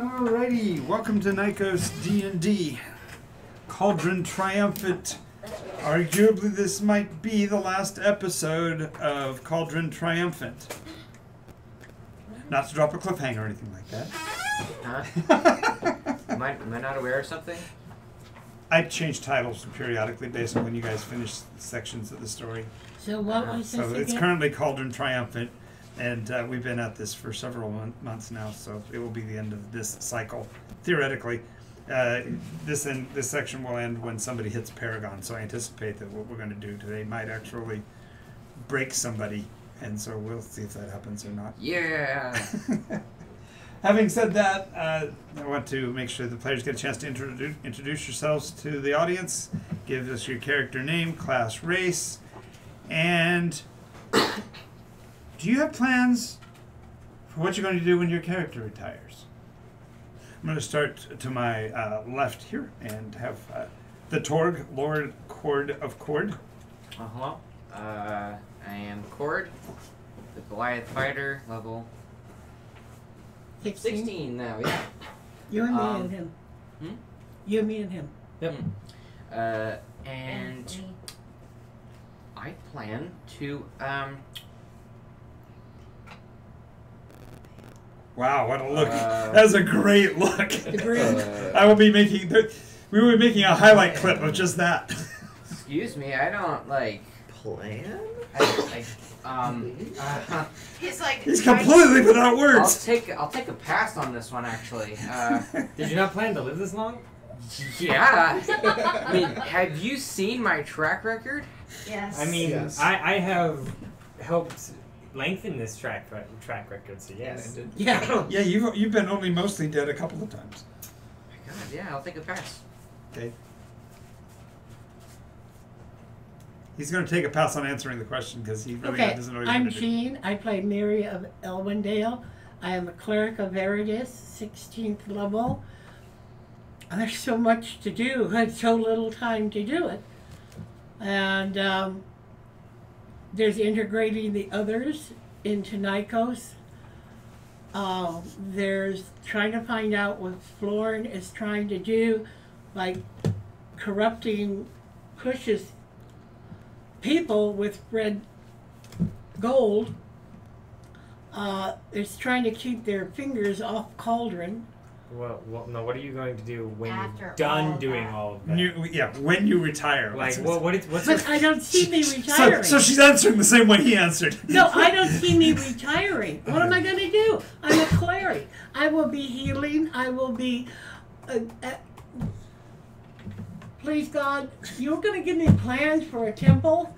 Alrighty, welcome to Nycos D&D. Cauldron Triumphant. Arguably this might be the last episode of Cauldron Triumphant. Not to drop a cliffhanger or anything like that. Huh? am I not aware of something? I change titles periodically based on when you guys finish sections of the story. So what was this So it's again? currently Cauldron Triumphant, and we've been at this for several months now, so it will be the end of this cycle. Theoretically, this section will end when somebody hits Paragon, so I anticipate that what we're going to do today might actually break somebody, and so we'll see if that happens or not. Yeah. Having said that, I want to make sure the players get a chance to introduce yourselves to the audience. Give us your character name, class, race, and do you have plans for what you're going to do when your character retires? I'm going to start to my left here and have the Torg, Lord Cord of Cord. Uh-huh. I am Cord, the Goliath fighter, level 16 now, yeah. You and me and him. Hmm? You, me, and him. Yep. And I plan to, Wow, what a look. That's a great look. I will be making, we will be making a highlight clip of just that. Excuse me, I don't, Plan? He's completely without words. I'll take a pass on this one, actually. Did you not plan to live this long? Yeah. I mean, have you seen my track record? Yes. I mean, Yes. I have helped lengthen this track record, so yes. Yeah. Yeah, you've been only mostly dead a couple of times. My God, yeah, I'll take a pass. Okay. He's going to take a pass on answering the question because he really Okay, doesn't know what he's I'm going to do. Jean. I play Mary of Elwindale. I am a cleric of Veritas, 16th level. There's so much to do. I had so little time to do it. And there's integrating the others into Nycos. There's trying to find out what Florin is trying to do, like corrupting pushes people with red gold. It's trying to keep their fingers off Cauldron. Well, no. What are you going to do when After you're done all doing that. all of that? When you retire. Like, That's- what's But I don't see me retiring. so she's answering the same way he answered. No, I don't see me retiring. What am I going to do? I'm a cleric. I will be healing. I will be... please, God, you're going to give me plans for a temple?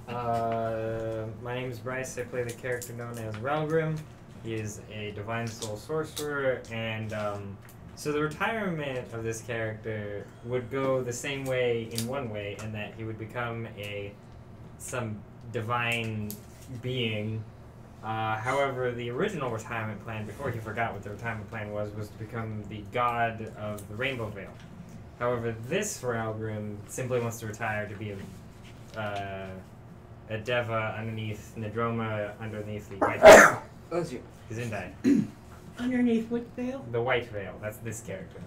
My name is Bryce. I play the character known as Relgrim. He is a divine soul sorcerer, and so the retirement of this character would go the same way in one way, in that he would become some divine being. However, the original retirement plan, before he forgot what the retirement plan was to become the god of the Rainbow Veil. However, this Relgrim simply wants to retire to be a Deva underneath Nadroma, underneath the White Veil. He's in Underneath what veil? the White Veil. That's this character.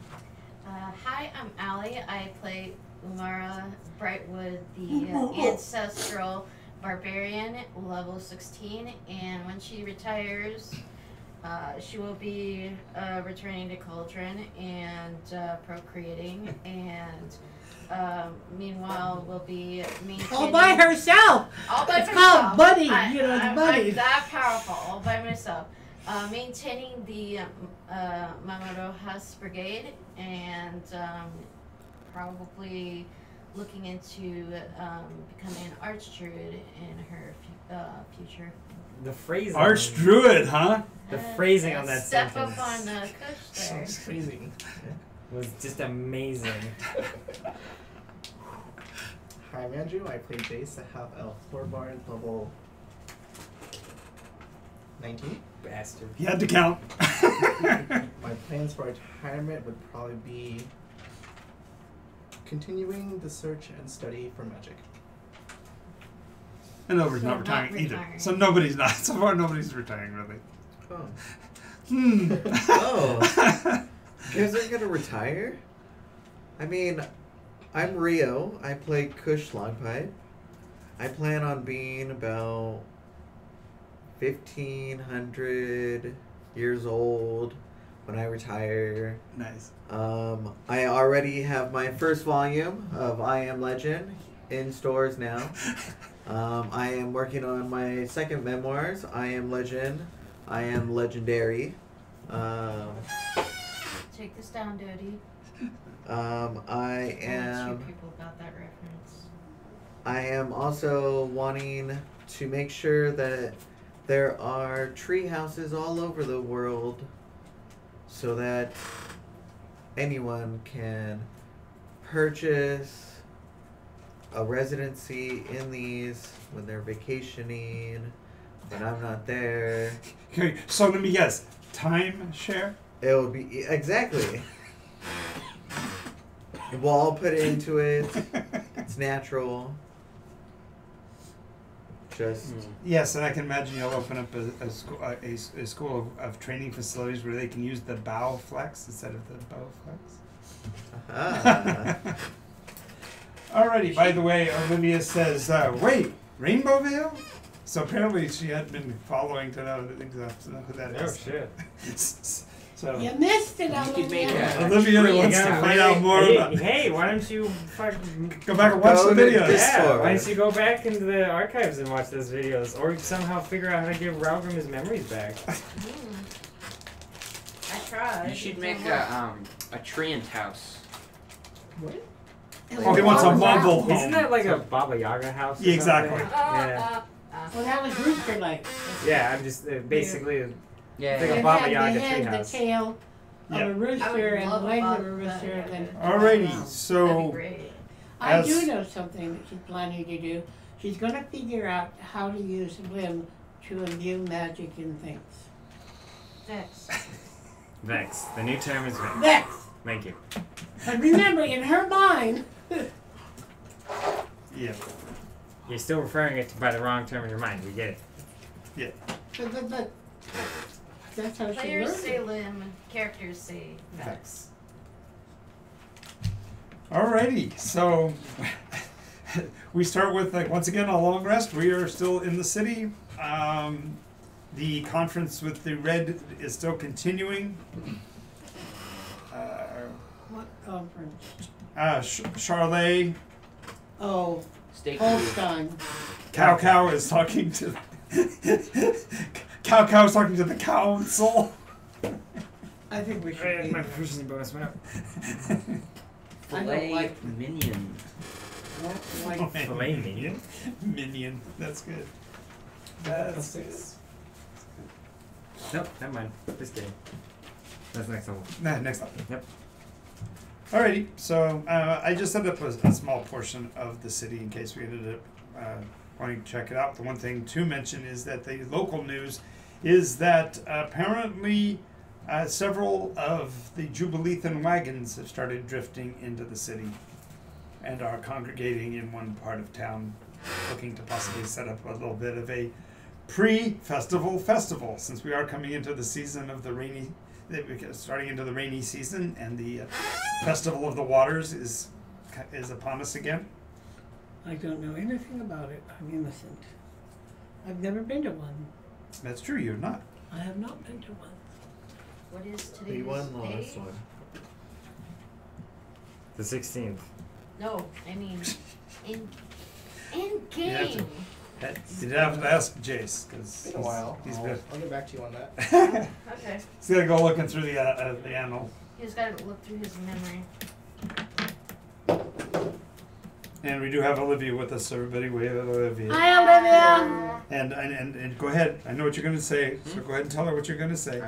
Hi, I'm Allie. I play Umara Brightwood, the ancestral barbarian, level 16. And when she retires, she will be returning to Cauldron and procreating. And meanwhile, will be maintaining... All by herself! All by It's myself. called Buddy, it's Buddy. I'm that powerful, all by myself. Maintaining the Mama Rojas Brigade and probably looking into becoming an archdruid in her future. The phrasing. Archdruid, huh? The phrasing on that Step sentence up on Kush there. Crazy. was just amazing. Hi, I'm Andrew. I play Jace, a half-elf Florbard, level 19. Bastard. He had to count. My plans for retirement would probably be continuing the search and study for magic. And Over's So not not retiring either. retiring. So nobody's not. So far, nobody's retiring really. Oh. Hmm. Oh. You guys aren't gonna retire? I mean, I'm Rio. I play Kush Longpipe. I plan on being about 1,500 years old when I retire. Nice. I already have my first volume of I Am Legend in stores now. I am working on my second memoirs, I Am Legend, I Am Legendary. Take this down, Dodie. I Sure am people got that reference. I am also wanting to make sure that there are tree houses all over the world so that anyone can purchase a residency in these when they're vacationing, when I'm not there. Okay, so let me guess. Timeshare? It will be exactly. We'll all put it into it. It's natural. Just Yes, and I can imagine you'll open up a school of training facilities where they can use the bow flex instead of the bow flex. Alrighty, by the way, Olivia says, wait, Rainbow Veil? So apparently she had been following to know who that Oh is. shit. So You missed it, You could make Olivia. a Olivia tree wants to house. find out more hey, about hey, why don't you fucking Go back and watch Go the to videos. this- yeah, why don't you go back into the archives and watch those videos, or somehow figure out how to give Ralgrim his memories back? I tried. You should It make didn't work. a Treant house. Oh, he wants a mobile home. Isn't that like a Baba Yaga house? Or Yeah, exactly. something? Yeah, Well, that was Rooster like. yeah. I'm just basically. Yeah. It's like a They Baba had, Yaga they had treehouse. the tail Yeah. of a I rooster would and the love legs of a Baba rooster. Yaga. And then Alrighty, That'd be so great. I As- do know something that she's planning to do. She's going to figure out how to use Lim to imbue magic in things. Next. Vex. The new term is Vex. Vex! Thank you. But remember, in her mind, yeah, You're still referring it to by the wrong term in your mind. We get it. but that's how she Players learned say it. Lim, characters say Vex. alrighty. So we start with once again a long rest. We are still in the city. The conference with the Red is still continuing. What conference? Charlet Oh, Steak. Holstein. Cow is talking to Cow is talking to the council. I think we should Hey, be my there. proficiency bonus went up. I don't Filet like- minion. I don't like Filet minion. Minion. That's good. That's good. Nope, never mind. Just kidding. That's next level. Nah, next up. Yep. Alrighty, so I just set up a small portion of the city in case we ended up wanting to check it out. The one thing to mention is that the local news is that apparently several of the Jubileethan wagons have started drifting into the city and are congregating in one part of town, looking to possibly set up a little bit of a pre-festival festival, since we are coming into the season of the rainy. Starting into the rainy season, and the Festival of the Waters is upon us again. I don't know anything about it. I'm innocent. I've never been to one. That's true, you're not. I have not been to one. What is We today's won the day? last one. The 16th. No, I mean, in have to- game. You'd have to ask Jace, because It's been a while. he's I'll get back to you on that. Okay. got to go looking through the annal. You just gotta look through his memory. And we do have Olivia with us, so everybody wave at Olivia. Hi, Olivia! And go ahead. I know what you're going to say, so go ahead and tell her what you're going to say. I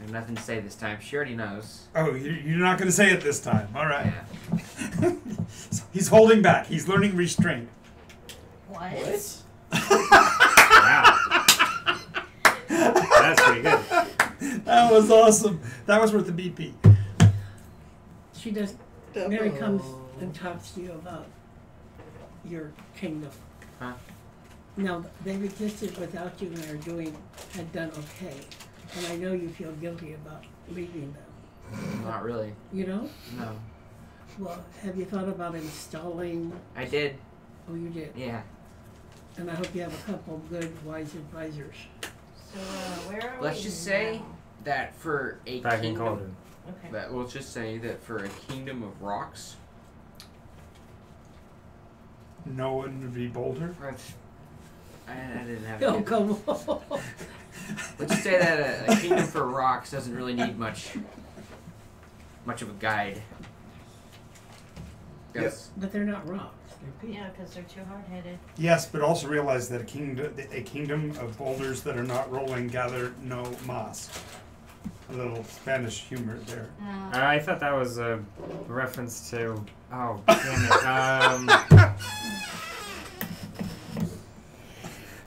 have nothing to say this time. She already knows. Oh, you're not going to say it this time. All right. Yeah. He's holding back. He's learning restraint. What? Wow. That's pretty good. That was awesome. That was worth the BP. She does. Mary comes and talks to you about your kingdom. Huh? Now, they've existed without you and had done okay. And I know you feel guilty about leaving them. Not really. You know? No. Well, have you thought about installing? I did. Oh, you did? Yeah. And I hope you have a couple of good, wise advisors. So where are Let's we just say now? that for a Back in kingdom, Cauldron. Okay. that we'll just say that for a kingdom of rocks, No one would be bolder. I didn't have. Oh, it. come on. Let's just say that a kingdom for rocks doesn't really need much of a guide. Yes. But they're not rocks. They're people. Yeah, because they're too hard-headed. Yes, but also realize that a kingdom of boulders that are not rolling gather no moss. A little Spanish humor there. I thought that was a reference to. Oh, damn it.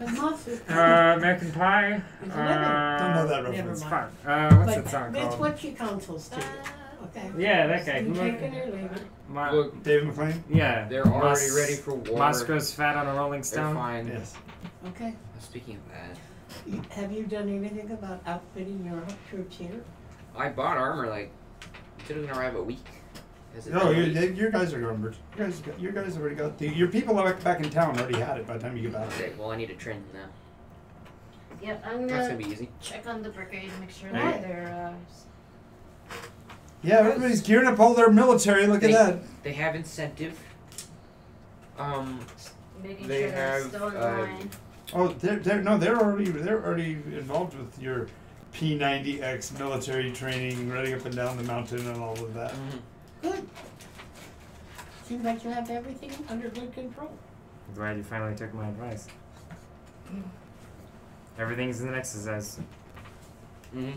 But moss is American Pie. It's Don't know that Never reference. mind. Fuck. What's But that song it's called? what she counsels to. Okay. Yeah, that guy. You Who take it or leave it. Look, David McLean? Yeah. they're already ready for war. Moss grows fat on a rolling They're stone. fine. Yes. Okay. Speaking of that, Have you done anything about outfitting your troops here? I bought armor like it was gonna arrive a week. Has it No, been a week? your guys are numbered. You guys already got your people back in town already had it by the time you get back. Okay, well I need to train them now. Yep, I'm That's gonna gonna be easy. check on the brigade, make sure Right. that they're Yeah, everybody's gearing up all their military. Look at that. They have incentive. making They sure they're have, still in line. Oh, they're already involved with your P90X military training, running up and down the mountain and all of that. Good. Seems like you have everything under good control. I'm glad you finally took my advice. Everything's an exercise. Mm-hmm.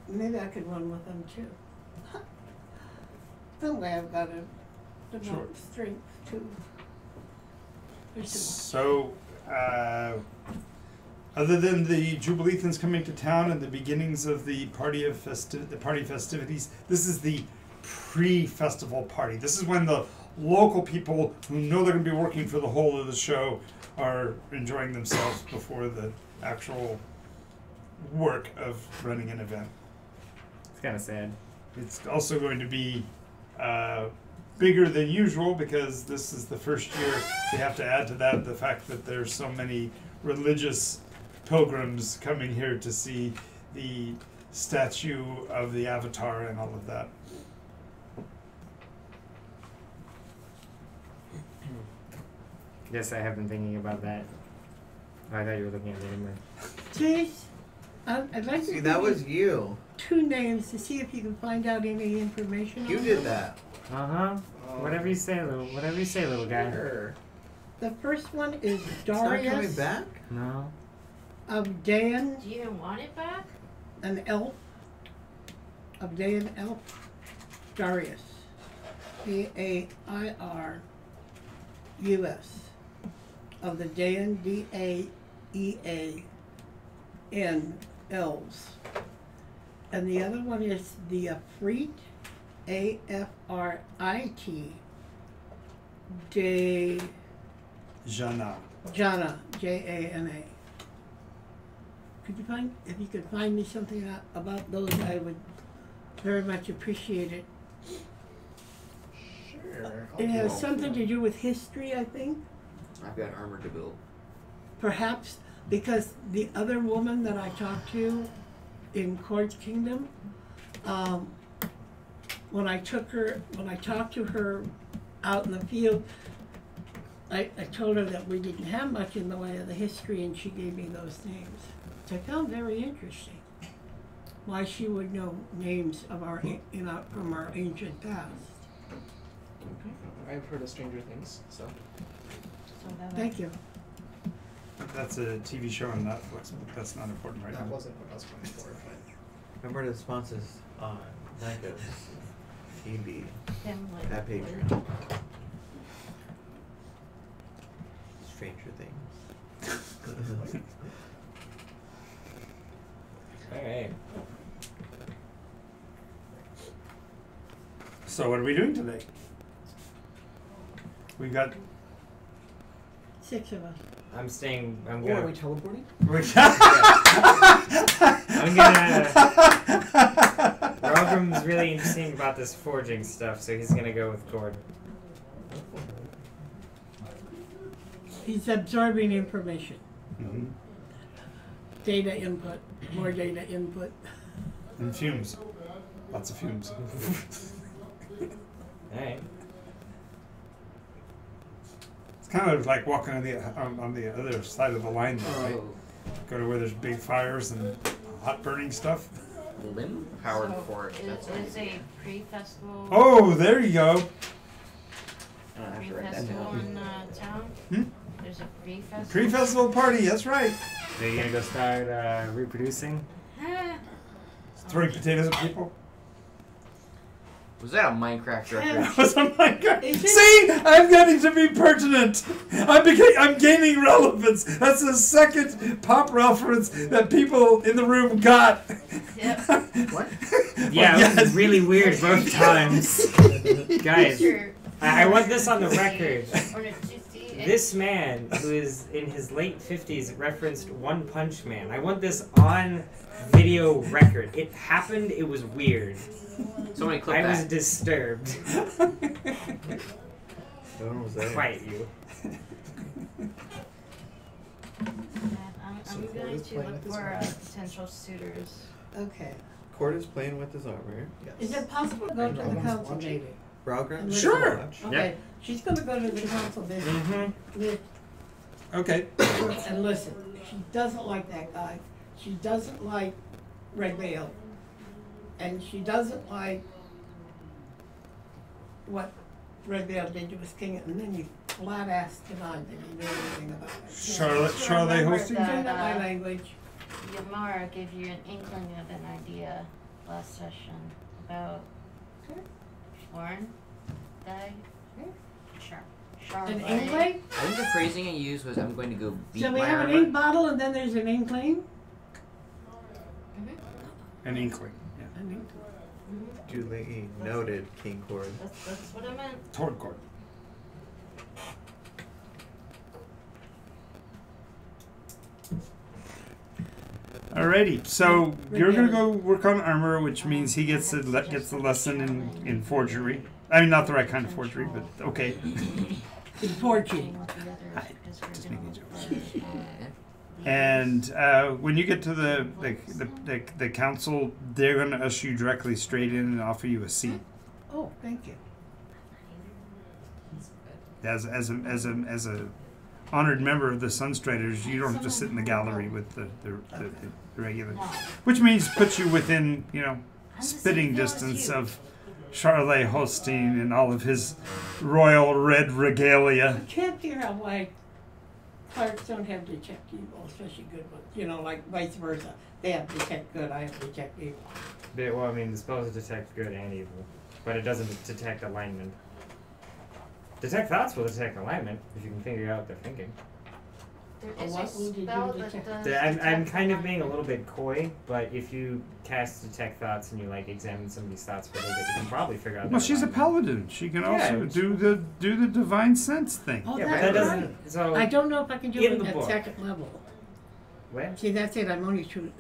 Maybe I could run with them too. Some way I've got to develop strength too. So, other than the Jubilethans coming to town and the beginnings of the party festivities, this is the pre-festival party. This is when the local people who know they're going to be working for the whole of the show are enjoying themselves before the actual work of running an event. It's kind of sad. It's also going to be bigger than usual because this is the first year. We have to add to that the fact that there's so many religious pilgrims coming here to see the statue of the Avatar and all of that. Yes, I have been thinking about that. Oh, I thought you were looking at me anyway. Jace, I'd like to See, give that you was you. 2 names to see if you can find out any information You on did them. that. Uh-huh. Whatever you say, little guy. Sure. The first one is It's not coming Darius back? No. of Dan, Do you even want it back? an elf. Of Dan Elf. Darius. Dairus. Of the Dan, Daean, elves. And the other one is the Afrit, Afrit, Jana. Jana, Jana. If you could find me something about those, I would very much appreciate it. Sure. It has something to do with history, I think. I've got armor to build. Perhaps because the other woman that I talked to in Quartz Kingdom, when I talked to her out in the field, I told her that we didn't have much in the way of the history, and she gave me those names. Which I found very interesting. Why she would know names of from our ancient past. I've heard of Stranger Things, so. Thank you. That's a TV show on Netflix, but that's not important right That now. wasn't what I was going for, but. Remember the sponsors on Nycos. EB. At Like, Patreon. Stranger Things. Alright. So what are we doing today? We got. 6 of us. I'm staying. I'm Or are gonna. we teleporting? I'm gonna. Rogram's really interesting about this forging stuff, so he's gonna go with Gordon. He's absorbing information. Mhm. Data input. More data input. And fumes. Lots of fumes. Alright. It's kind of like walking on the other side of the line, though, right? Go to where there's big fires and hot burning stuff. Limb powered So fort. That's it's a pre-festival. Oh, there you go. I have to write that Pre-festival down. in town. Hmm? There's a pre-festival. Pre-festival party. That's right. So you're gonna go start reproducing? Ah, Throwing potatoes at people. Was that a Minecraft reference? What's on my god? Is it? See, I'm getting to be pertinent. I'm gaining relevance. That's the second pop reference that people in the room got. Yep. What? Yeah, Yes. it was really weird both times. Guys, Sure. I want this on the record. Or no, 50. This man, who is in his late 50s, referenced One Punch Man. I want this on video record. It happened, it was weird. Somebody clip I was that. disturbed. When was that? Quiet you. I'm So Ford going is to playing look with his for armor. potential suitors. Okay. Cord is playing with his armor. Yes. Is it possible to go to the Everyone's council watching. meeting? Brogren? Sure. Watch. Okay. She's going to go to the council meeting. Mm-hmm. Okay. And listen, she doesn't like that guy. She doesn't like Red Veil. And she doesn't like what Red Veil did to his king. And then you flat ass denied that you knew anything about it. Charlotte remember hosting. that. Isn't that my language? Yamara gave you an inkling of an idea last session about Lauren guy. Sure. An inkling? I think the phrasing I used was I'm going to go beat So we my have an armor. ink bottle and then there's an inkling? An inkling. Yeah. An inkling. Duly noted, King Cord. That's what I meant. Toward court. Alrighty, so you're gonna go work on armor, which means he gets the lesson in forgery. I mean, not the right kind of forgery, but okay. In forging. Just making jokes. And when you get to the council, they're gonna usher you directly straight in and offer you a seat. Oh, thank you. As a honored member of the Sunstriders, you don't just sit in the gallery with the regular, which means puts you within spitting distance of Charlet Holstein and all of his royal red regalia. I can't figure out why clerks don't have detect evil, especially good ones. Like vice versa. They have detect good, I have detect evil. Well, I mean, the spells detect good and evil, but it doesn't detect alignment. Detect thoughts will detect alignment if you can figure out what they're thinking. There is a What would you do spell to that check? does I'm detect kind of being a alignment. little bit coy, but if you cast detect thoughts and you examine somebody's thoughts for a little bit, you can probably figure out. Well, their she's a alignment. paladin. She can also Yeah. do the divine sense thing. Oh, Yeah, but that's that right. doesn't. So I don't know if I can do In it the at book. second level. What? See, that's it. I'm only to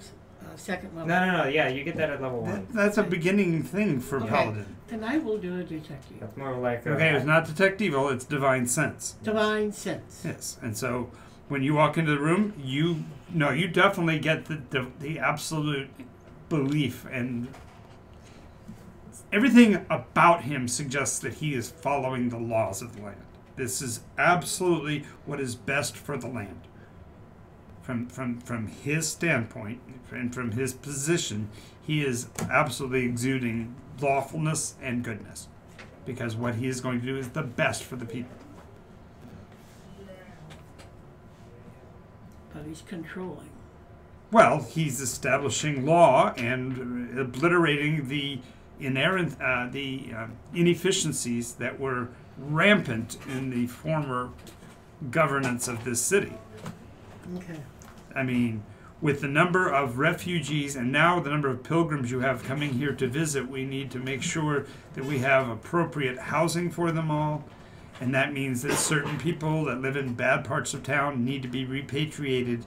second level. No. Yeah, you get that at level 1. That's a beginning thing for Okay. paladin. Then I will do a detect evil. That's more like. Okay, it's not detect evil; it's divine sense. Divine sense. Yes, and so when you walk into the room, you definitely get the absolute belief, and everything about him suggests that he is following the laws of the land. This is absolutely what is best for the land. From his standpoint and from his position, he is absolutely exuding lawfulness and goodness, because what he is going to do is the best for the people. But he's controlling. Well, he's establishing law and obliterating the inefficiencies that were rampant in the former governance of this city. Okay. I mean, with the number of refugees and now the number of pilgrims you have coming here to visit, we need to make sure that we have appropriate housing for them all, And that means that certain people that live in bad parts of town need to be repatriated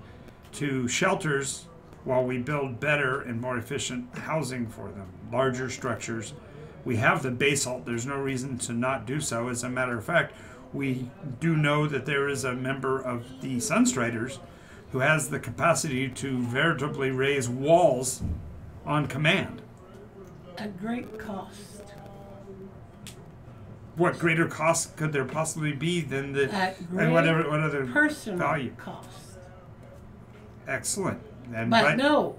to shelters while we build better and more efficient housing for them, larger structures. We have the basalt. There's no reason to not do so. As a matter of fact, we do know that there is a member of the Sunstriders who has the capacity to veritably raise walls on command. At great cost. What greater cost could there possibly be than the At great and what other personal value? cost. Excellent. And But no,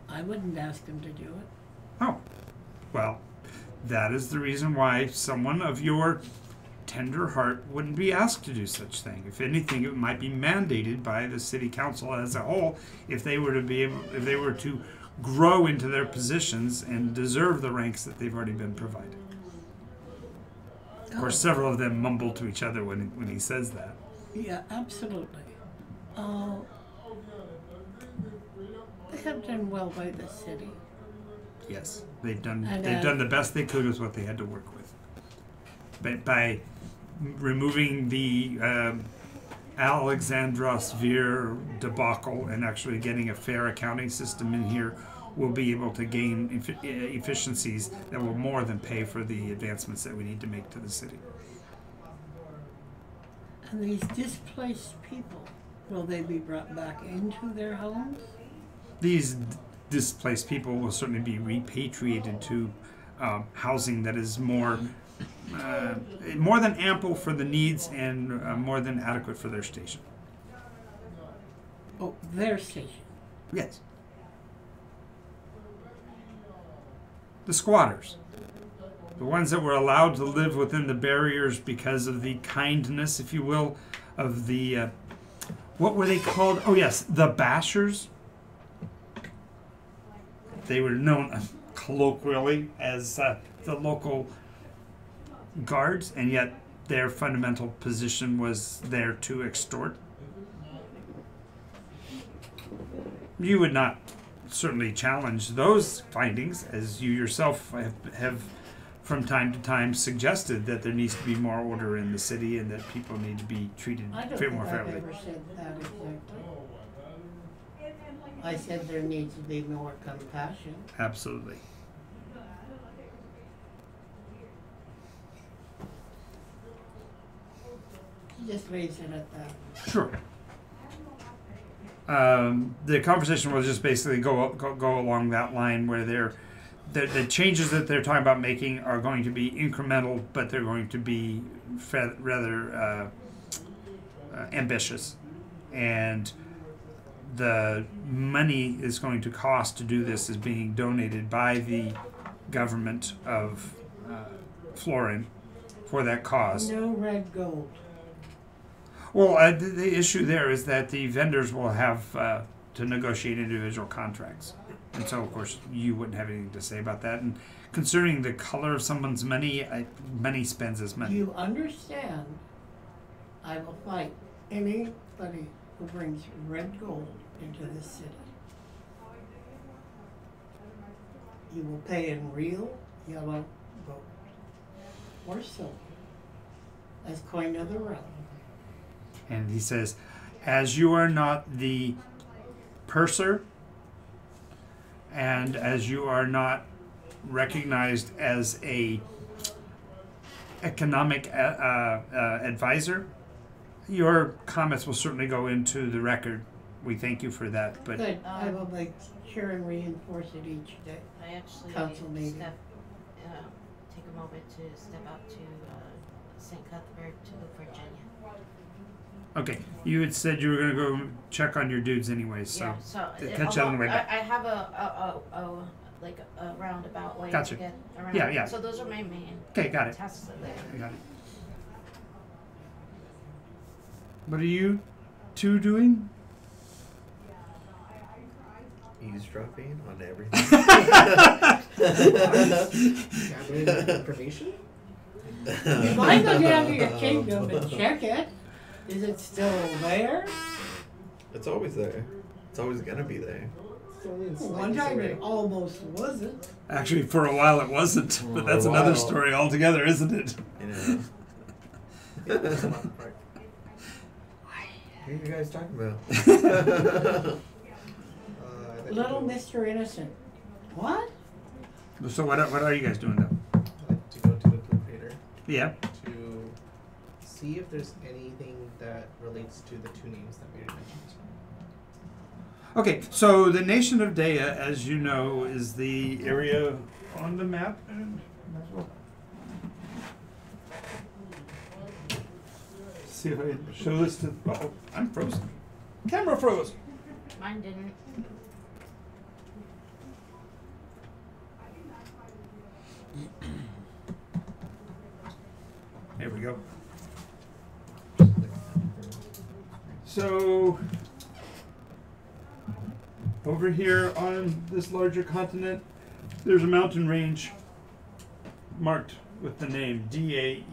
I wouldn't ask him to do it. Oh, well, that is the reason why someone of your tender heart wouldn't be asked to do such thing. If anything, it might be mandated by the city council as a whole if they were to grow into their positions and deserve the ranks that they've already been provided. Of course, several of them mumble to each other when he says that. Yeah, absolutely. They have done well by the city. Yes, they've done And, the best they could with what they had to work with. But by removing the Alexandros Vir debacle and actually getting a fair accounting system in here, we'll be able to gain efficiencies that will more than pay for the advancements that we need to make to the city. And these displaced people, will they be brought back into their homes? These displaced people will certainly be repatriated to housing that is more than ample for the needs and more than adequate for their station. Oh, their station. Yes. The squatters. The ones that were allowed to live within the barriers because of the kindness, if you will, of the, what were they called? Oh yes, the bashers. They were known colloquially as the local guards, and yet their fundamental position was there to extort. You would not certainly challenge those findings, as you yourself have from time to time suggested that there needs to be more order in the city and that people need to be treated I don't more think I've fairly. ever said that exactly. I said there needs to be more compassion. Absolutely. Just leaves it at that. Sure. The conversation will just basically go along that line where the changes that they're talking about making are going to be incremental, but they're going to be rather ambitious, and the money is going to cost to do this is being donated by the government of Florin for that cause. No red gold. Well, the issue there is that the vendors will have to negotiate individual contracts. And so, of course, you wouldn't have anything to say about that. And concerning the color of someone's money, money spends as money. You understand, I will fight anybody who brings red gold into this city. You will pay in real yellow gold or silver as coin of the realm. And he says, as you are not the purser, and as you are not recognized as a economic advisor, your comments will certainly go into the record. We thank you for that. But Good, I will make sure and reinforce it each day. I actually Council meeting. take a moment to step out to St. Cuthbert to Virginia. okay, you had said you were going to go check on your dudes anyway, so Yeah, so catch you on the way back. I have a roundabout way Gotcha. to get around. Yeah, yeah. So those are my main Okay, got it. tasks there. I got it. What are you two doing? Eavesdropping on everything. Gathering information? If I go down to your kingdom and check it, is it still there? It's always there. It's always gonna be there. It's only in One slight time disarray. it almost wasn't. Actually, for a while it wasn't, but that's For a another while. story altogether, isn't it? You know. It's a water park. What are you guys talking about? I'd like to Little go- Mr. Innocent. What? So what are you guys doing though? I'd like to go to the Blue Crater Yeah. to see if there's anything that relates to the two names that we already mentioned. Okay, so the nation of Dea, as you know, is the area on the map. And might as well see if I can show this to. Oh, I'm frozen. Camera froze. Mine didn't. There we go. So over here on this larger continent, there's a mountain range marked with the name Daea,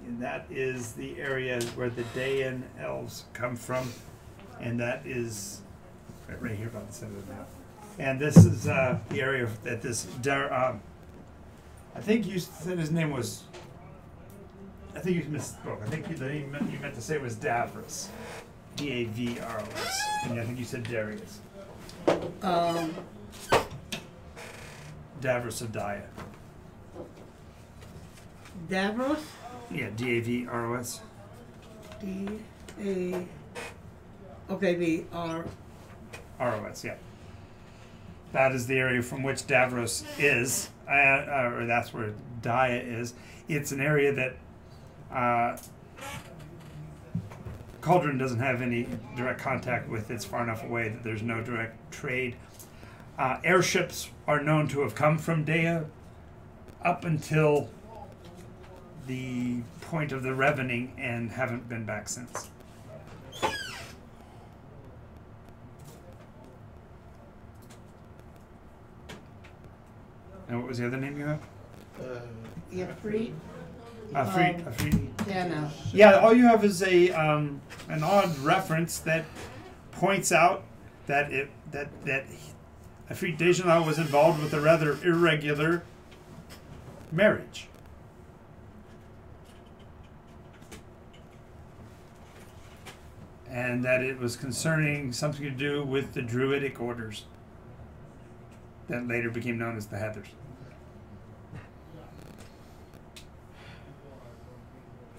and that is the area where the Daean elves come from, and that is right here about the center of the map. And this is the area that this I think you said his name was. I think you misspoke. I think the name you meant to say was Davros, Davros, and I think you said Darius. Davros of Daya. Davros? Yeah, Davros. D-A... Okay, B-R... ROS, yeah. That is the area from which Davros is, or that's where Daya is. It's an area that Cauldron doesn't have any direct contact with. It's far enough away that there's no direct trade. Airships are known to have come from Dea up until the point of the Revening and haven't been back since. And what was the other name you have? Ifrit? Afrit. Yeah, no. Yeah, all you have is a an odd reference that points out that Afrit Dejanel was involved with a rather irregular marriage. And that it was concerning something to do with the Druidic orders that later became known as the Heathers.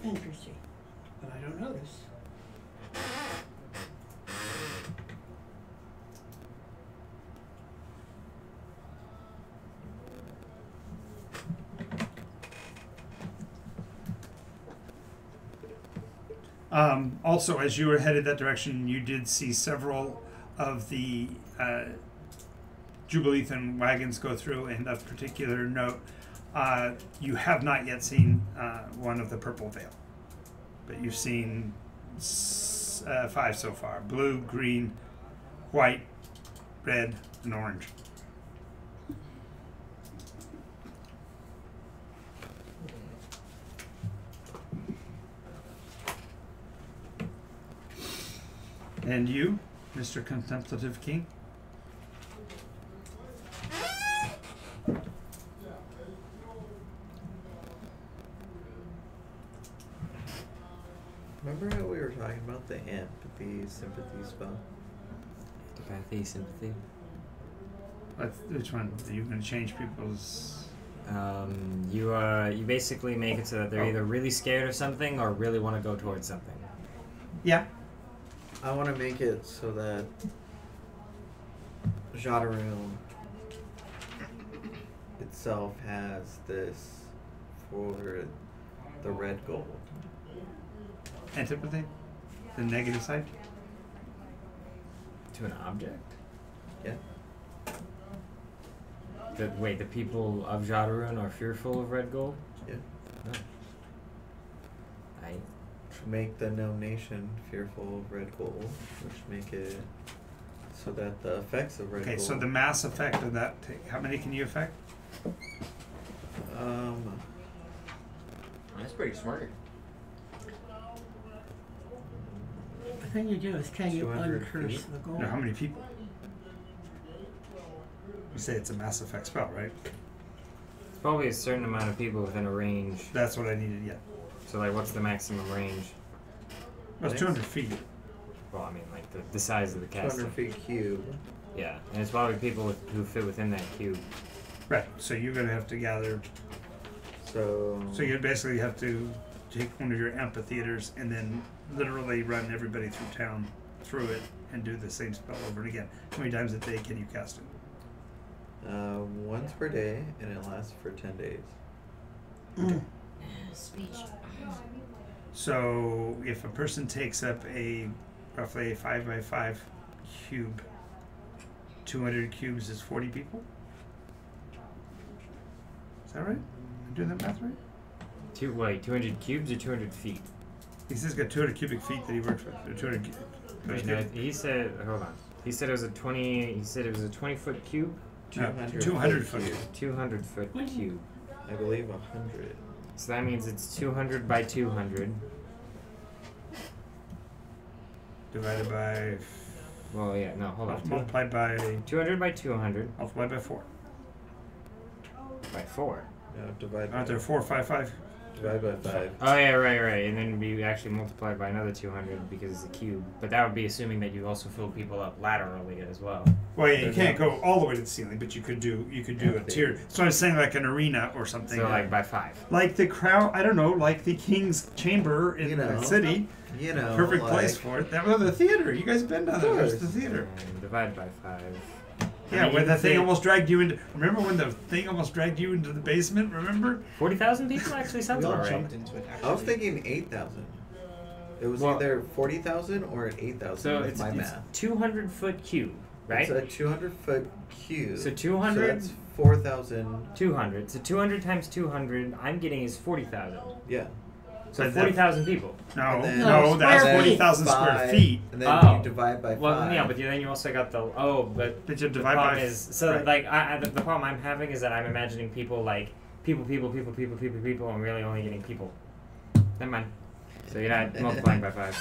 Interesting. But I don't know this. Also, as you were headed that direction, you did see several of the Jubileethan wagons go through, and of particular note, you have not yet seen one of the Purple Veil, but you've seen 5 so far: blue, green, white, red, and orange. And you, Mr. Contemplative King? Remember how we were talking about the empathy, sympathy spell? Empathy, sympathy. Which one? Are you going to change people's... You basically make it so that they're either really scared of something or really want to go towards something. Yeah. I want to make it so that Jadaroon itself has this for the red gold. Antipathy? The negative side? To an object? Yeah. Wait, the people of Jadaroon are fearful of red gold? Yeah. No. To make the known nation fearful of red gold, which make it so that the effects of red gold. Okay, so the mass effect of that, how many can you affect? That's pretty smart. The thing you do is can you 200 uncurse feet? the gold? No, how many people? You say it's a mass effect spell, right? It's probably a certain amount of people within a range. That's what I needed, yeah. So like, what's the maximum range? Well, it's 200 feet. Well, I mean, like the size of the castle. 200 feet cube. Yeah, and it's probably people who fit within that cube. Right. So you're gonna have to gather. So You basically have to take one of your amphitheaters and then literally run everybody through town, through it, and do the same spell over and again. How many times a day can you cast it? once per day, and it lasts for 10 days. Speech. So if a person takes up a roughly a 5 by 5 cube, 200 cubes is 40 people? Is that right? Am I doing that math right? 200 cubes or 200 feet? He says he's got 200 cubic feet that he works with. Or 200 Wait, no, he said, hold on. He said it was a 20-foot cube? 200 foot. 200 foot cube. I believe 100. So that means it's 200 by 200. Divided by, Well, yeah, no, hold on. multiplied by, 200 by 200 multiplied by 4. by 4. No, divide by Aren't there 4, 5, 5? divide by 5. Oh, yeah, right. And then we actually multiply by another 200 because it's a cube. But that would be assuming that you also fill people up laterally as well. Well, yeah, you can't go all the way to the ceiling, but you could do a tier. So I was saying like an arena or something. So, like, by 5. Like the crowd, I don't know, like the king's chamber in the city. You know, Perfect like, place for it. That was the theater. You guys have been down there. There's the theater. And divide by 5. Yeah, when the thing almost dragged you into. Remember when the thing almost dragged you into the basement? Remember? 40,000 people actually sounds We all alright. jumped into it. I was Actually. thinking 8,000. It was Well- either 40,000 or 8,000 So with it's my it's math. 200 foot cube, right? It's a 200-foot cube. So 200? So that's 4,000. 200. So 200 times 200, I'm getting is 40,000. Yeah. So But that- 40,000 people. No, And then- no, that's square feet. 40,000 square 5, feet. And then Oh. you divide by 5. Well, yeah, but then you also got the but But you the divide problem by. is so right. like the problem I'm having is that I'm imagining people like people, and really only getting people. Never mind. So you're not multiplying by 5.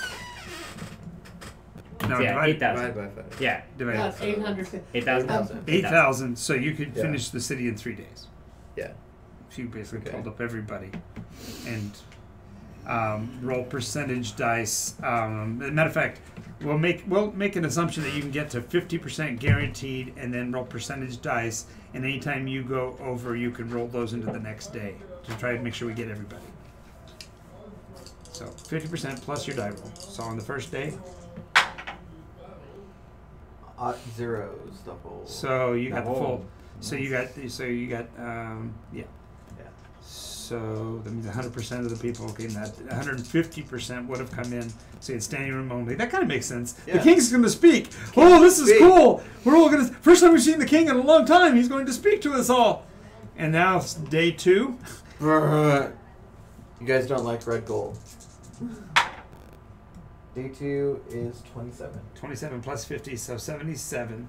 No, So yeah, divide, 8,000. Divide by 5. Yeah, divide That's 800. 8,000. 8,000. 8,000. So you could Yeah. finish the city in 3 days. Yeah. So you basically Okay. pulled up everybody, and roll percentage dice. Matter of fact, we'll make an assumption that you can get to 50% guaranteed, and then roll percentage dice. And anytime you go over, you can roll those into the next day to try to make sure we get everybody. So 50% plus your die roll. So on the first day, Zeros, the whole. so you got the full. whole. So you got yeah. Yeah. So that means 100% of the people. Okay, not 150% would have come in. So it's standing room only. That kind of makes sense. Yeah. The king's going to speak. King This is speak. cool. We're all going to. First time we've seen the king in a long time. He's going to speak to us all. And now it's day 2. You guys don't like red gold. Day 2 is 27. 27 plus 50, so 77.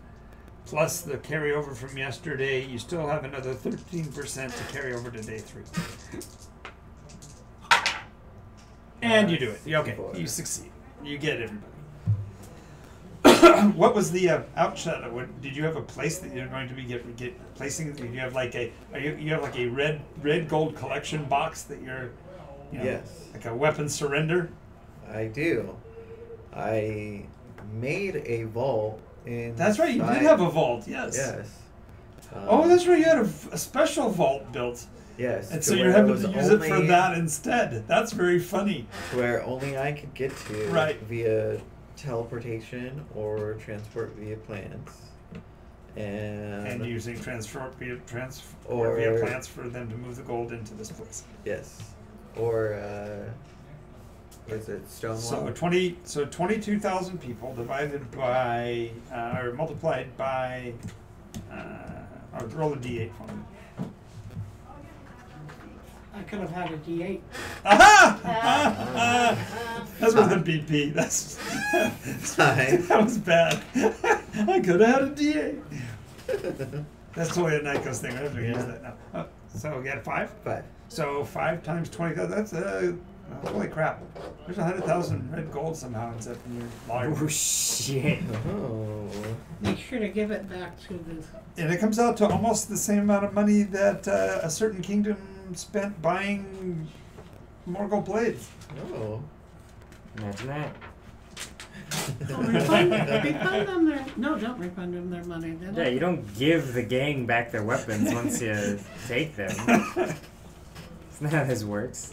Plus the carryover from yesterday, you still have another 13% to carry over to day 3. And you do it. Okay, 64. you succeed. You get everybody. What was the outset? Did you have a place that you're going to be get placing? Do you have like you have like a red gold collection box that you're, Yes. like a weapon surrender? I do. I made a vault in. That's right. You did have a vault. Yes. Yes. Oh, that's right. You had a special vault built, Yes. and to so you're where having was to use it for only- that instead. That's very funny. to where only I could get to Right. via teleportation or transport via plants. And using transport via Or- plants for them to move the gold into this place. yes. Or what is it? Stonewall? So 22,000 people divided by or multiplied by or roll a d8 for me. I could have had a D8. Aha! That's with the BP. That's Fine. that was bad. I could have had a D8. That's totally a Nycos thing. I have to use that now. So we got 5. 5. So 5 times 20,000. That's holy crap. There's 100,000 red gold somehow ends up in your lawyer. Oh shit. Oh. Make sure to give it back to the. And it comes out to almost the same amount of money that a certain kingdom spent buying More gold blades. Oh. Imagine that. Oh, refund them their... No, don't refund them their money. Then Yeah, you don't give the gang back their weapons once you take them. Isn't that how this works?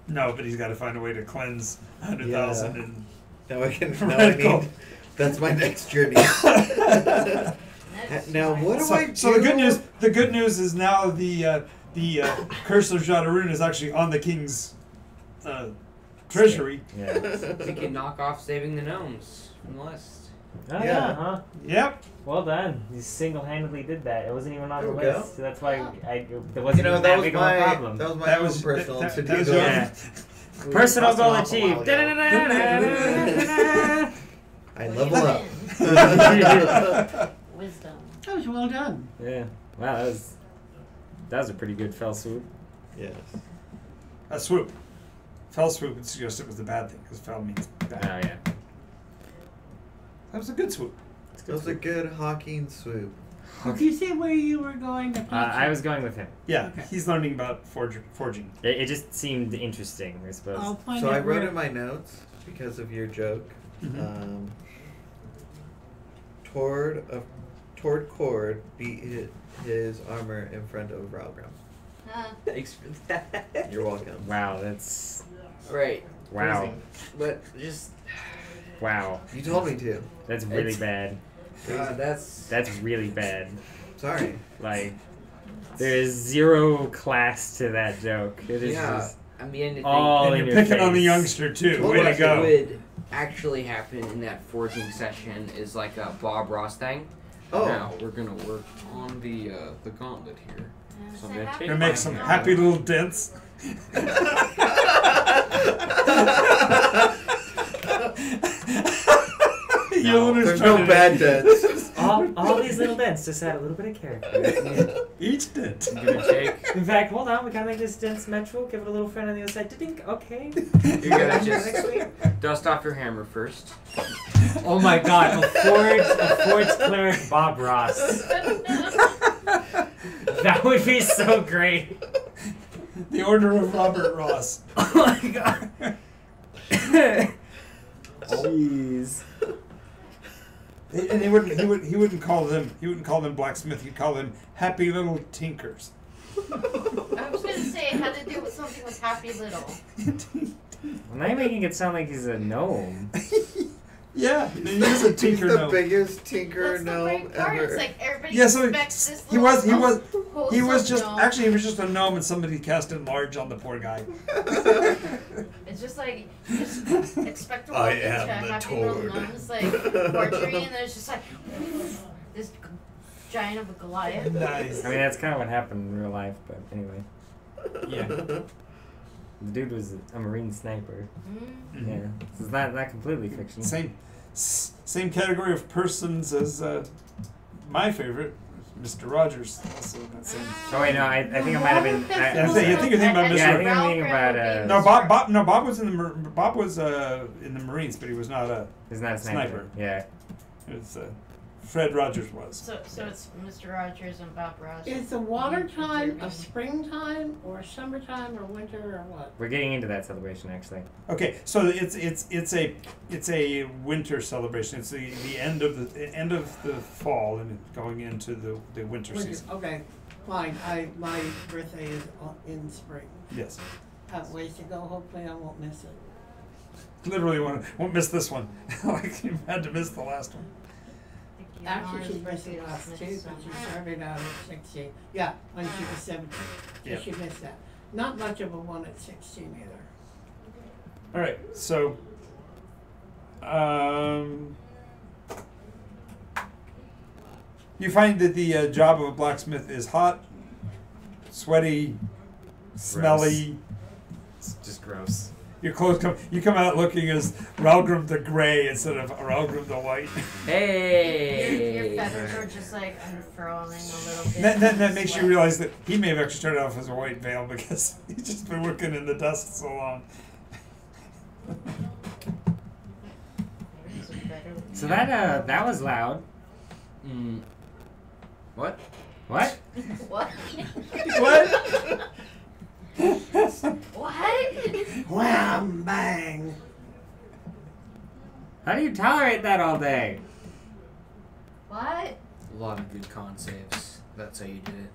No, but he's got to find a way to cleanse 100,000 and Now I can. Red Now I gold. need. That's my next journey. That's Now what do I do? So the good news is now the curse of Jadaroon is actually on the king's treasury. Yeah. We can knock off saving the gnomes from the list. Oh, Yeah. yeah, huh? Yep. Well done. You single-handedly did that. It wasn't even on There the we go. list. So that's why there wasn't You know even that that was big my of a problem. that was my That own was- personal that- to that do. was Yeah. Personal Crossed goal off a achieved. while ago. I level up. wisdom. that was well done. Yeah. Wow, that was a pretty good fell swoop. Yes. A swoop. Fell swoop would suggest it was the bad thing because fell means Oh bad. yeah. That was a good swoop. That was a good hawking swoop. Did you say where you were going to pitch I it? was going with him. Yeah, Okay. he's learning about forging. It just seemed interesting, I suppose. I'll find So out I wrote where- in my notes because of your joke. Mhm. Toward Cord beat his armor in front of Ralgrim. Thanks for that. You're welcome. Wow, that's Right. wow, Crazy. But just wow. You told me to. That's really It's- bad. that's That's really bad. Sorry. Like, there is zero class to that joke. It is yeah. just I mean, all And in you're your picking on the face. youngster too. Totally. Way to what go. would actually happen in that forging session is like a Bob Ross thing. Oh. Now we're gonna work on the gauntlet here. So I'm gonna take Gonna my make some hammer. happy little dents. There's no bad dents. all these little dents just add a little bit of character. Each dent. Give it a shake. In fact, hold on, we gotta make this dent symmetrical. Give it a little friend on the other side. Dink. Okay. You're gonna Next just week. dust off your hammer first. Oh my God, a forged cleric Bob Ross. That would be so great. The Order of Robert Ross. Oh my God. Jeez. And he wouldn't call them blacksmith. He'd call them happy little tinkers. I was gonna say it had to do with something with Happy Little. Well, now you're making it sound like he's a gnome. Yeah, he is a He's tinker the gnome. biggest tinker That's the gnome great part. ever. It's like everybody Yeah, so expects this he was wholesome just gnome. actually he was just a gnome and somebody cast it large on the poor guy. It's just like you just expect to walk I into am a the Happy Little Tord. Gnome's like portrait, and there's just like this giant of a Goliath. Nice. I mean, that's kind of what happened in real life, but anyway. Yeah. The dude was a Marine sniper. Mm. Mhm. Yeah. So it's not completely fiction. Same category of persons as my favorite, Mr. Rogers. Also that same. Oh, wait, no, I think I might have been. I think you're thinking about Mr. Yeah, I think I'm thinking about. No, Bob was in the Marines, but he was not a. He's not a sniper. Sniper. Yeah. It was Fred Rogers was. So it's Mr. Rogers and Bob Ross. Is the water time a springtime or summertime or winter or what? We're getting into that celebration, actually. Okay, so it's a winter celebration. It's the end of the fall and going into the winter season. Okay, fine. My birthday is in spring. Yes, Have ways to go. Hopefully, I won't miss it. literally won't miss this one. Like you had to miss the last one. Actually, she missed the last two, but she started out at 16. Yeah, when she was 17. So Yep. she missed that. Not much of a one at 16 either. All right, so you find that the job of a blacksmith is hot, sweaty, smelly. It's just gross. Your clothes you come out looking as Ralgrim the Gray instead of Ralgrim the White. Hey. Your feathers are just like unfurling a little bit. That makes you realize that he may have actually started off as a white veil because he's just been working in the dust so long. So that was loud. What? What? What? What? What? Wham! Bang! How do you tolerate that all day? What? A lot of good con saves. That's how you did it.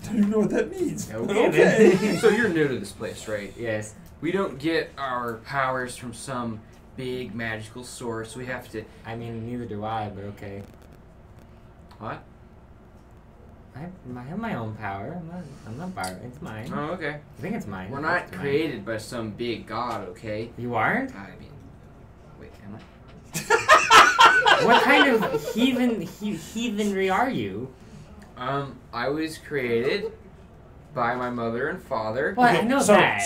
Don't even know what that means. Okay. So you're new to this place, right? Yes. We don't get our powers from some big magical source. We have to. I mean, neither do I, but okay. What? I have my own power. I'm not borrowing. It's mine. Oh, okay. I think it's mine. We're not It's mine. created by some big god, okay? You aren't? I mean, wait, am I? What kind of heathenry are you? I was created by my mother and father. Well, I know so, that.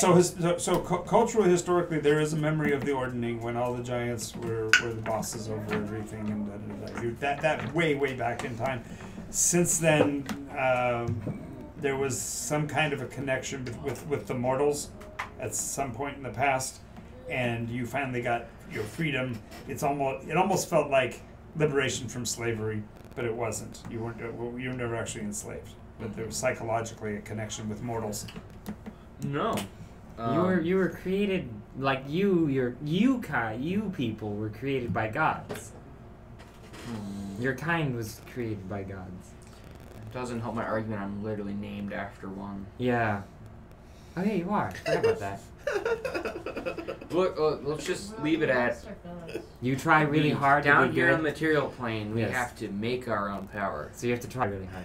Culturally, historically, there is a memory of the ordning when all the giants were the bosses over everything, and that way back in time. Since then, there was some kind of a connection with the mortals at some point in the past, and you finally got your freedom. It almost felt like liberation from slavery, but it wasn't. You were never actually enslaved, but there was psychologically a connection with mortals. No. You were created like you people were created by gods. Your kind was created by gods. Doesn't help my argument. I'm literally named after one. Yeah. Oh yeah, you are. Forgot about that. Look, let's just leave it at You try really hard down to be here good. on the material plane. We Yes. have to make our own power. So you have to try really hard.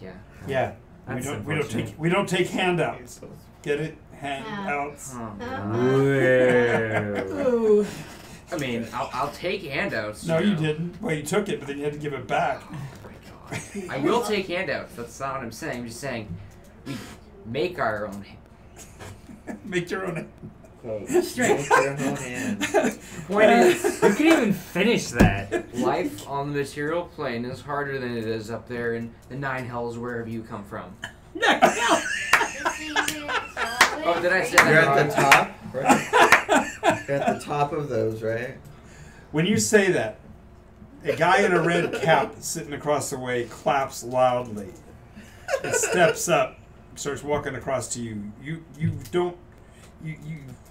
Yeah. Yeah, That's we don't take handouts. Get it? Handouts. Ooh. I mean, I'll take handouts. No, you you know. didn't. Well, you took it, but then you had to give it back. Oh my god. I will take handouts. That's not what I'm saying. I'm just saying we make our own. Make your own. Straight your own hand. Point is, You can even finish that. life on the material plane is harder than it is up there in the nine hells, wherever you come from. Oh, did I say that You're at wrong? the top, right? You're at the top of those, right? When you say that, a guy in a red cap sitting across the way claps loudly and steps up, starts walking across to you. You don't. You.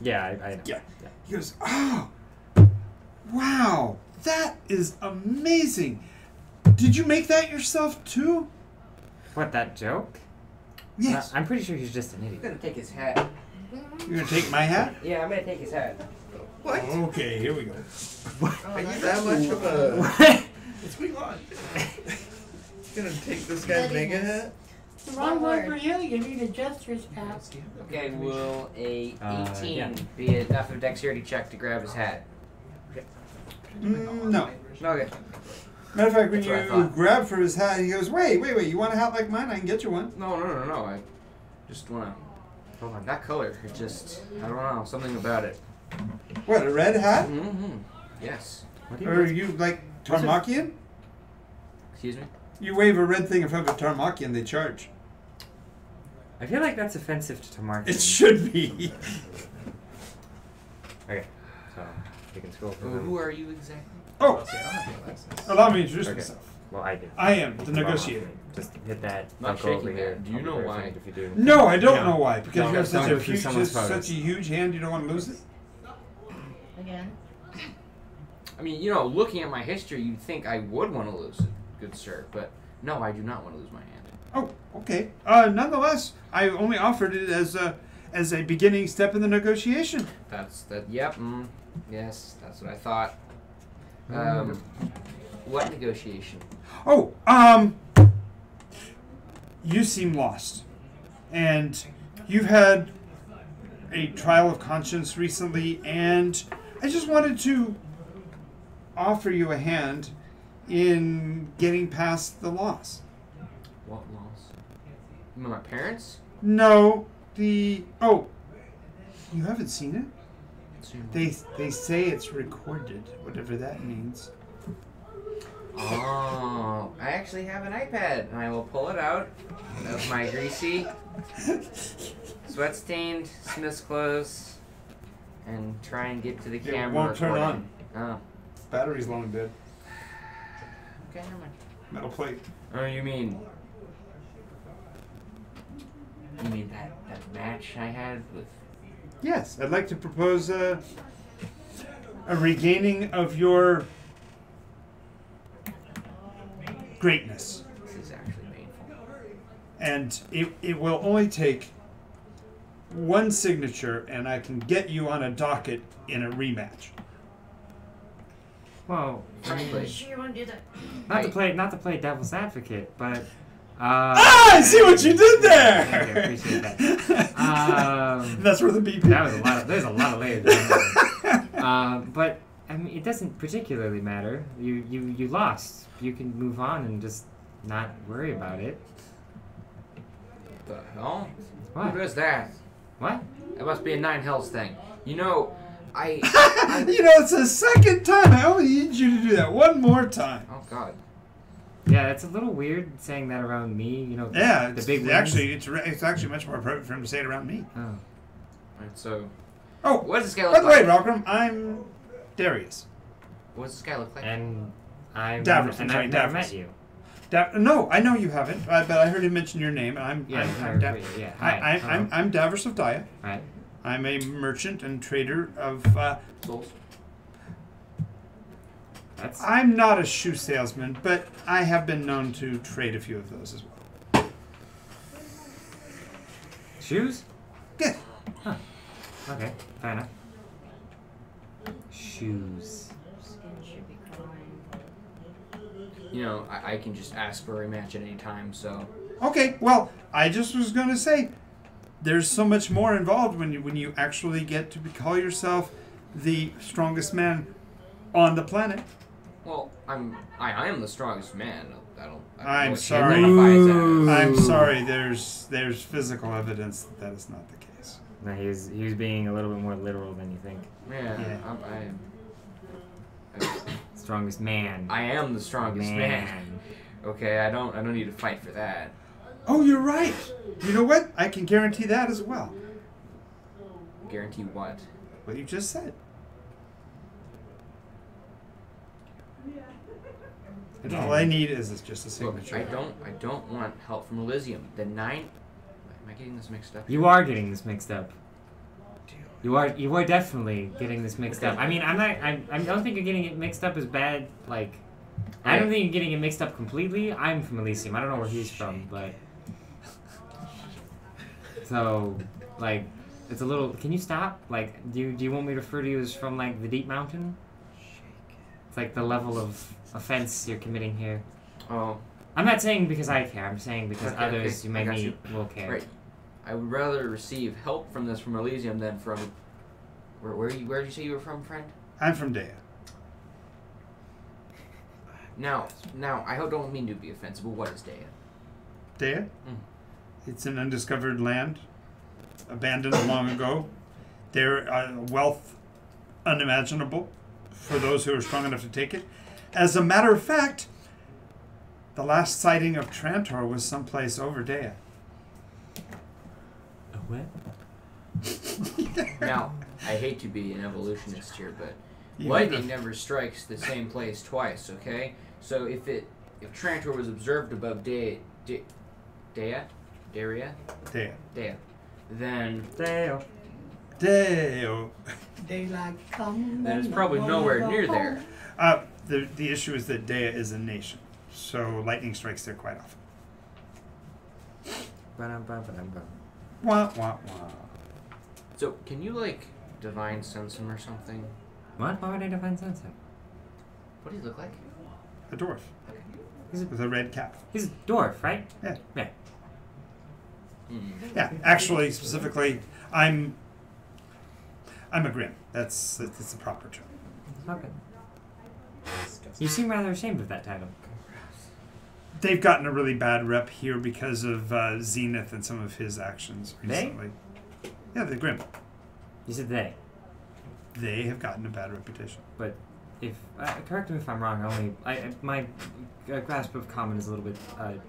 Yeah, I know. Yeah. He goes, "Oh, wow, that is amazing. Did you make that yourself too?" What, that joke? Yes. I'm pretty sure he's just an I'm idiot. gonna take his hat. You're gonna take my hat? Yeah, I'm gonna take his hat. What? Okay, here we go. Are you that much of a? What's going on? Gonna take this guy's mega hat? The wrong word for you. You need a jester's cap. Okay, will a 18 yeah. be enough of a dexterity check to grab his hat? No. Okay. Matter of fact, when That's what I you thought. grab for his hat, he goes, wait, you want a hat like mine? I can get you one. No. I just wanna. Hold on. That color, it just. I don't know. Something about it. What, a red hat? Mm-hmm. Yes. What do Or are you you like Tarmakian? Excuse me? You wave a red thing in front of a Tarmakian, they charge. I feel like that's offensive to Mark. It should be. Okay, so you can scroll through Who them. are you exactly? Oh, See, I don't have the access. allow me to introduce Okay. myself. Well, I did. I am the negotiator. Just hit that. Not Don't go over shaking here. that. Do you I'll be know very why? offended If you do. No, I don't No. know why. Because No, you have don't such go a through huge, someone's photos. such a huge hand, you don't want to lose it. Again. I mean, looking at my history, you'd think I would want to lose it, good sir. But no, I do not want to lose my hand. Oh, okay. Nonetheless, I only offered it as a beginning step in the negotiation. Yep. Yes, that's what I thought. What negotiation? Oh, you seem lost, and you've had a trial of conscience recently, and I just wanted to offer you a hand in getting past the loss. What loss? You mean my parents? No, you haven't seen it? They say it's recorded, whatever that means. Oh, I actually have an iPad, and I will pull it out of my greasy, sweat-stained Smith's clothes, and try and get to the It camera. won't turn recording. Oh, Battery's long dead. okay, never mind. Metal plate. Oh, you mean You mean that match I had with? Yes, I'd like to propose a regaining of your greatness. This is actually painful. And it will only take one signature, and I can get you on a docket in a rematch. Well, Frankly, Sure you want to do that? not to play devil's advocate, but I see what you did there. Thank you, I appreciate that. That's where the BP. That was a lot. There's a lot of layers. But I mean, it doesn't particularly matter. You lost. You can move on and just not worry about it. the hell? What? Who does that? What? It must be a Nine Hells thing. You know, I You know, it's the second time. I only need you to do that one more time. oh God. Yeah, it's a little weird saying that around me. You know. Yeah, The it's, big wins. actually, it's actually much more appropriate for him to say it around me. Oh. Right, so Oh, what does this guy by look the way, like? Malcolm, I'm Darius. What does this guy look like? And I've Davros, I'm sorry, I've never Davros. met you. No, I know you haven't, but I heard him mention your name. I'm Yeah. Hi. Hello. I'm Davros of Daya. Right. I'm a merchant and trader of. Souls. That's. I'm not a shoe salesman, but I have been known to trade a few of those as well. Shoes? Yeah. Huh. Okay. Fair enough. Shoes. Skin should be fine. You know, I can just ask for a rematch at any time. So Okay. Well, I just was going to say, there's so much more involved when you actually get to call yourself the strongest man on the planet. well, I am the strongest man. I don't know I'm what she sorry. identifies as. I'm sorry. There's physical evidence that is not the case. No, he was being a little bit more literal than you think. Yeah, Yeah. Strongest man. I am the strongest man. Okay, I don't need to fight for that. Oh, you're right. You know what? I can guarantee that as well. Guarantee what? What you just said. And all I need is just a Look, signature. I don't want help from Elysium. The Nine. Am I getting this mixed up? You are getting this mixed up. You are definitely getting this mixed up. I mean, I don't think you're getting it mixed up as bad. Like, I don't think you're getting it mixed up completely. I'm from Elysium. I don't know where he's from, but so like, it's a little. Can you stop? Like, do you want me to refer to you as from like the Deep Mountain? It's like the level of offense you're committing here. Oh, I'm not saying because I care. I'm saying because Okay, others okay, you may I got meet you. will care. right. I would rather receive help from Elysium than from. Where did you say you were from, friend? I'm from Dea. Now, I don't mean to be offensive, but what is Dea? Dea? It's an undiscovered land, abandoned long ago. There are wealth unimaginable for those who are strong enough to take it. As a matter of fact, the last sighting of Trantor was someplace over Dea. A what? Now, I hate to be an evolutionist here, but You lightning know- never strikes the same place twice. Okay, so if Trantor was observed above Daria, Dea. then Dale. Deo. Daylight come. it's probably nowhere near there. The issue is that Dea is a nation, so lightning strikes there quite often. Ba-dum-ba-ba-dum-bum. Wah, wah, wah. So can you like divine sense him or something? What? Why would I define sunset? What does he look like? A dwarf. He's a- With a red cap. He's a dwarf, right? Yeah. Yeah. Yeah, actually, specifically, I'm a Grim. That's the proper term. Okay. You seem rather ashamed of that title. They've gotten a really bad rep here because of Zenith and some of his actions They? recently. Yeah, the Grim. You said they. They have gotten a bad reputation. But if correct me if I'm wrong, my grasp of common is a little bit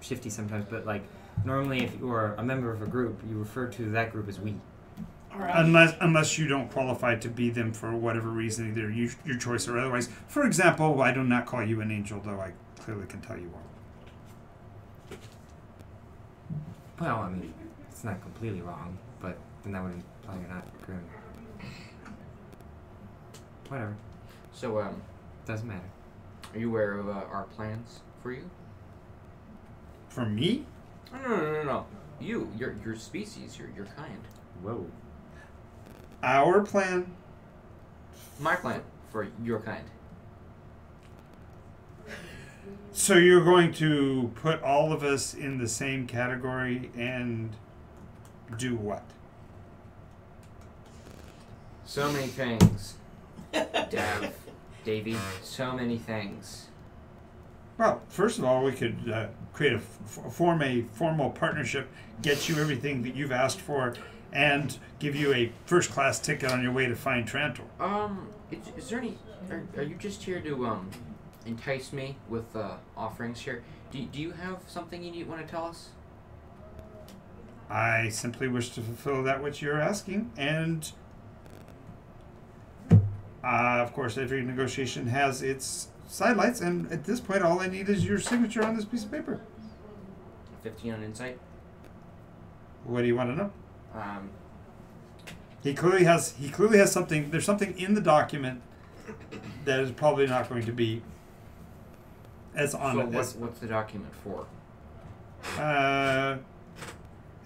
shifty sometimes. But like normally, if you're a member of a group, you refer to that group as we. Unless you don't qualify to be them for whatever reason, either your choice or otherwise. For example, I do not call you an angel, though I clearly can tell you are. Well, I mean, It's not completely wrong, but then that would imply you're not grim. Whatever. So, Doesn't matter. are you aware of our plans for you? For me? No. You, your species, your kind. Whoa. Our plan? My plan for your kind. So you're going to put all of us in the same category and do what? So many things. Davey, so many things. Well, first of all, we could create form a formal partnership, get you everything that you've asked for, and give you a first-class ticket on your way to find Trantor. Is there any? Are you just here to entice me with offerings here? Do you have something you want to tell us? I simply wish to fulfill that which you're asking, and of course, every negotiation has its sidelights, and at this point, all I need is your signature on this piece of paper. 15 on insight. What do you want to know? He clearly has something. There's something in the document that is probably not going to be as on it. What's the document for?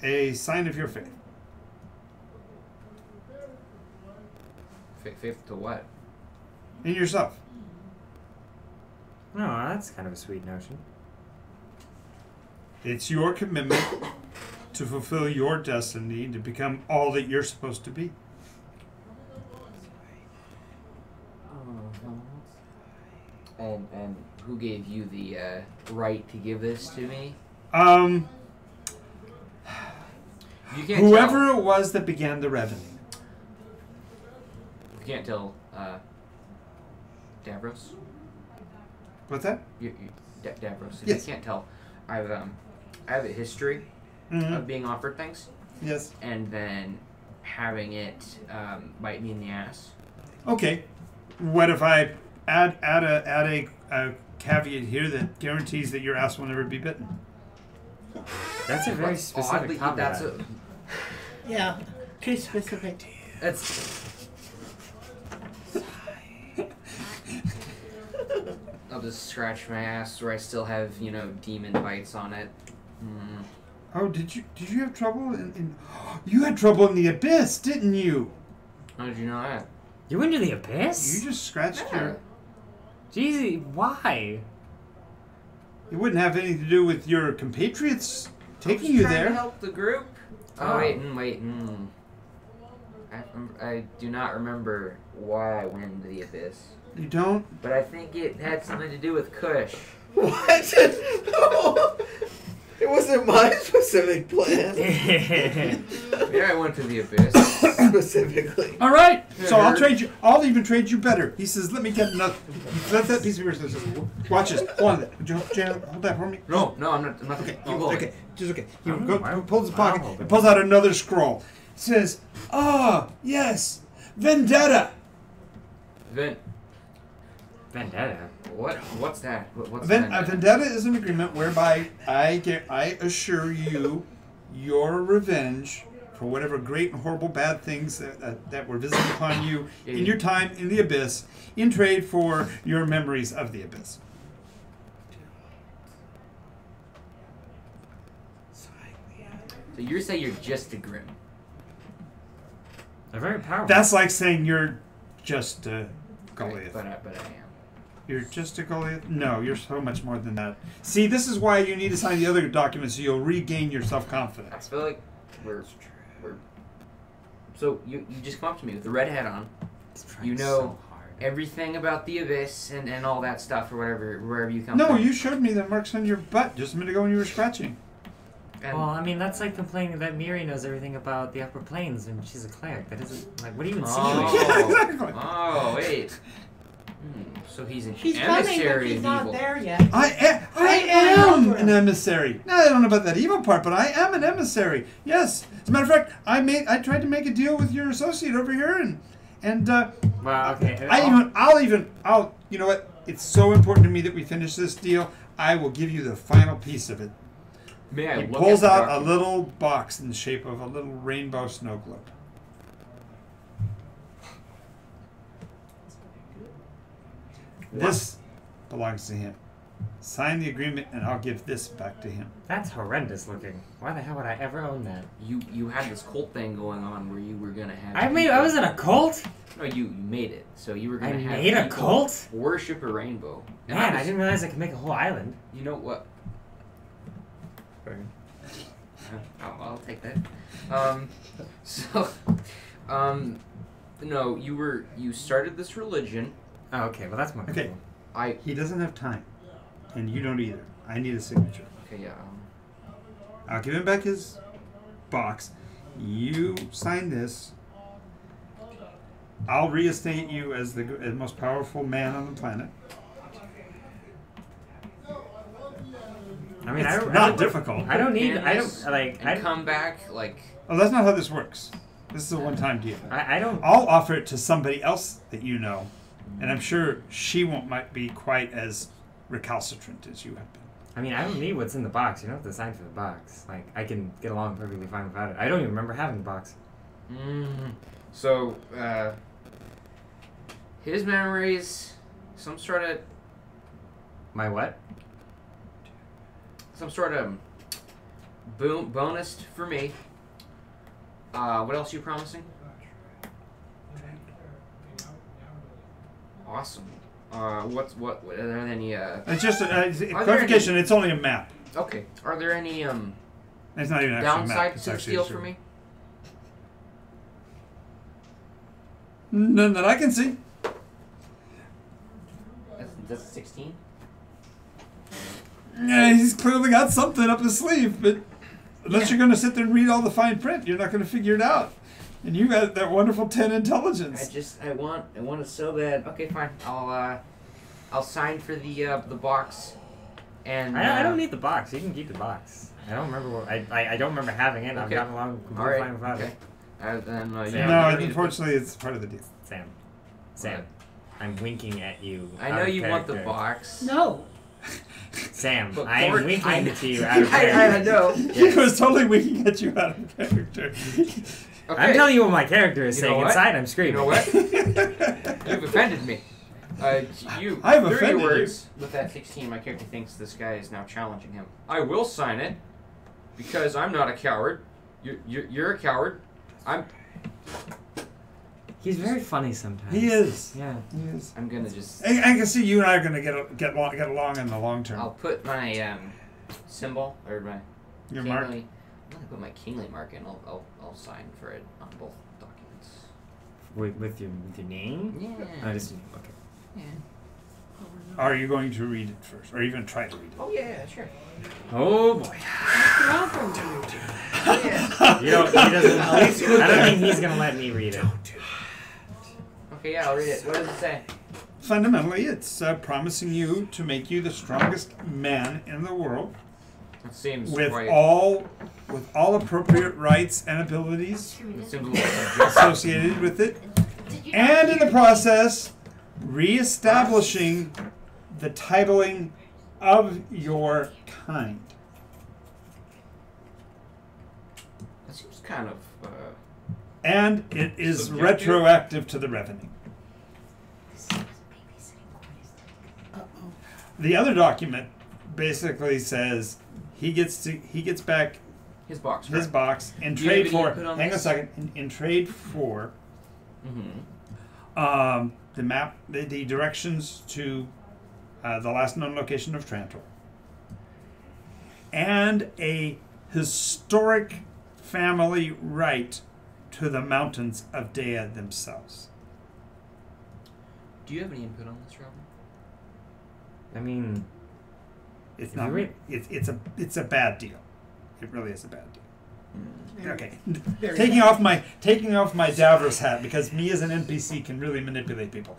A sign of your faith. Faith to what? In yourself. No, that's kind of a sweet notion. It's your commitment to fulfill your destiny to become all that you're supposed to be. And who gave you the right to give this to me? You can't Whoever it was that began the revenue. You can't tell Davros. What's that? Davros. Yes. You can't tell. I have a history of being offered things. Yes. And then having it bite me in the ass. Okay. What if I add a caveat here that guarantees that your ass will never be bitten? That's a very specific caveat. That's Yeah, too specific. That's. I'll just scratch my ass where I still have, demon bites on it. Mm. Oh, did you have trouble in you had trouble in the abyss, didn't you? How did you know that? You went to the abyss? You just scratched your... Jeez, why? It wouldn't have anything to do with your compatriots taking you trying there. To help the group. Oh, wait. I do not remember why I went into the abyss. You don't? But I think it had something to do with Kush. What? No. It wasn't my specific plan. Yeah, I went to the abyss. Specifically. All right. So I'll trade you. I'll even trade you better. He says, "Let me get another." Let that piece of paper. Says, "Watch this. Hold on. Jan, hold that for me." No, I'm not. Okay. You hold Okay. it. Just okay. He Oh, pulls his pocket wow. and pulls out another scroll. It says, yes, vendetta." Vendetta. What's that? What's A vendetta? vendetta is an agreement whereby I assure you your revenge for whatever great and horrible bad things that were visited upon you in your time in the abyss, in trade for your memories of the abyss. So you're saying you're just a Grim? They're very powerful. That's like saying you're just a Goliath. But I am. You're just a Goliath? No, you're so much more than that. See, this is why you need to sign the other documents so you'll regain your I self-confidence. feel like we're. So you just come up to me with the red hat on. You know so hard. everything about the abyss and all that stuff or wherever you come No, from. you showed me the marks on your butt just a minute ago when you were scratching. And Well, I mean, that's like complaining that Miri knows everything about the upper planes and she's a cleric. That isn't, like, what are you insinuating? Yeah, exactly. Oh, wait. So he's an She's coming, but emissary she's of not evil. there yet. I am an emissary. No, I don't know about that evil part, but I am an emissary. Yes. As a matter of fact, I tried to make a deal with your associate over here, and Well, okay. I'll you know what? It's so important to me that we finish this deal. I will give you the final piece of it. May I He look pulls at the out a document? little box in the shape of a little rainbow snow globe. This belongs to him. Sign the agreement and I'll give this back to him. That's horrendous looking. Why the hell would I ever own that? You had this cult thing going on where you were gonna have. I was in a cult? No, you made it. So you were I gonna have. made a people cult? Worship a rainbow. And Man, I was- didn't realize I could make a whole island. You know what? I'll take that. No, you started this religion. Oh, okay, well that's more Okay. cool. He doesn't have time. And you don't either. I need a signature. Okay, yeah. I'll give him back his box. You sign this. I'll reinstate you as the most powerful man on the planet. I mean, It's not difficult. I don't need. I don't Canvas like. And come back like. Oh, that's not how this works. This is a one-time deal. I don't. I'll offer it to somebody else that you know, and I'm sure she might be quite as recalcitrant as you have been. I mean, I don't need what's in the box. You don't have to sign for the box. Like, I can get along perfectly fine without it. I don't even remember having the box. So, his memories, some sort of My what? bonus for me. What else are you promising? Awesome. What are there any It's just there clarification. It's only a map. okay. Are there any It's not even an actual map. downside It's to this actually deal just for me? None that I can see. That's 16. Yeah, he's clearly got something up his sleeve, but unless you're going to sit there and read all the fine print, you're not going to figure it out. And you got that wonderful 10 intelligence. I want it so bad. Okay, fine. I'll sign for the box. And I don't need the box. You can keep the box. I don't remember what I don't remember having it. I've Okay. gotten along completely All right. fine without Okay. it. Then No, you No, don't need to unfortunately, it's part of the deal. Sam, I'm winking at you. I know out of you want the character. box. No. Sam, But I'm Gord- winking I- to you out of I character. know. He was totally winking at you out of character. Okay. I'm telling you what my character is You know saying. what? Inside, I'm You screaming. know what? You've offended me. You I've through offended your you. words with that 16, my character thinks this guy is now challenging him. I will sign it because I'm not a coward. You're a coward. He's very funny sometimes. He is. Yeah. He is. I'm gonna just. I can see you and I are going to get along in the long term. I'll put my symbol or my Your mark. I'm gonna put my kingly mark in. I'll sign for it on both documents. With your name? Yeah. I just okay. Yeah. Are you going to read it first? Or are you going to try to read it? Oh yeah, sure. Oh boy. Yeah. You know, he doesn't. I don't think he's gonna let me read it. Okay, yeah, I'll read it. What does it say? Fundamentally, it's promising you to make you the strongest man in the world It seems with quite. all appropriate rights and abilities It seems a little associated with it, Did you and in the process, reestablishing the titling of your kind. That seems kind of. And it is Subjective? retroactive to the revenue. Uh-oh. The other document basically says he gets back His box. his Right? box in Do you have trade any for. input on Hang on a this? second. In trade for Mm-hmm. the map, the directions to the last known location of Trantor, and a historic family right to the mountains of Dea themselves. Do you have any input on this, Robert? I mean, It's If not. you read- It's a bad deal. It really is a bad deal. Okay. Very Taking bad. off my Davros hat, because me as an NPC can really manipulate people.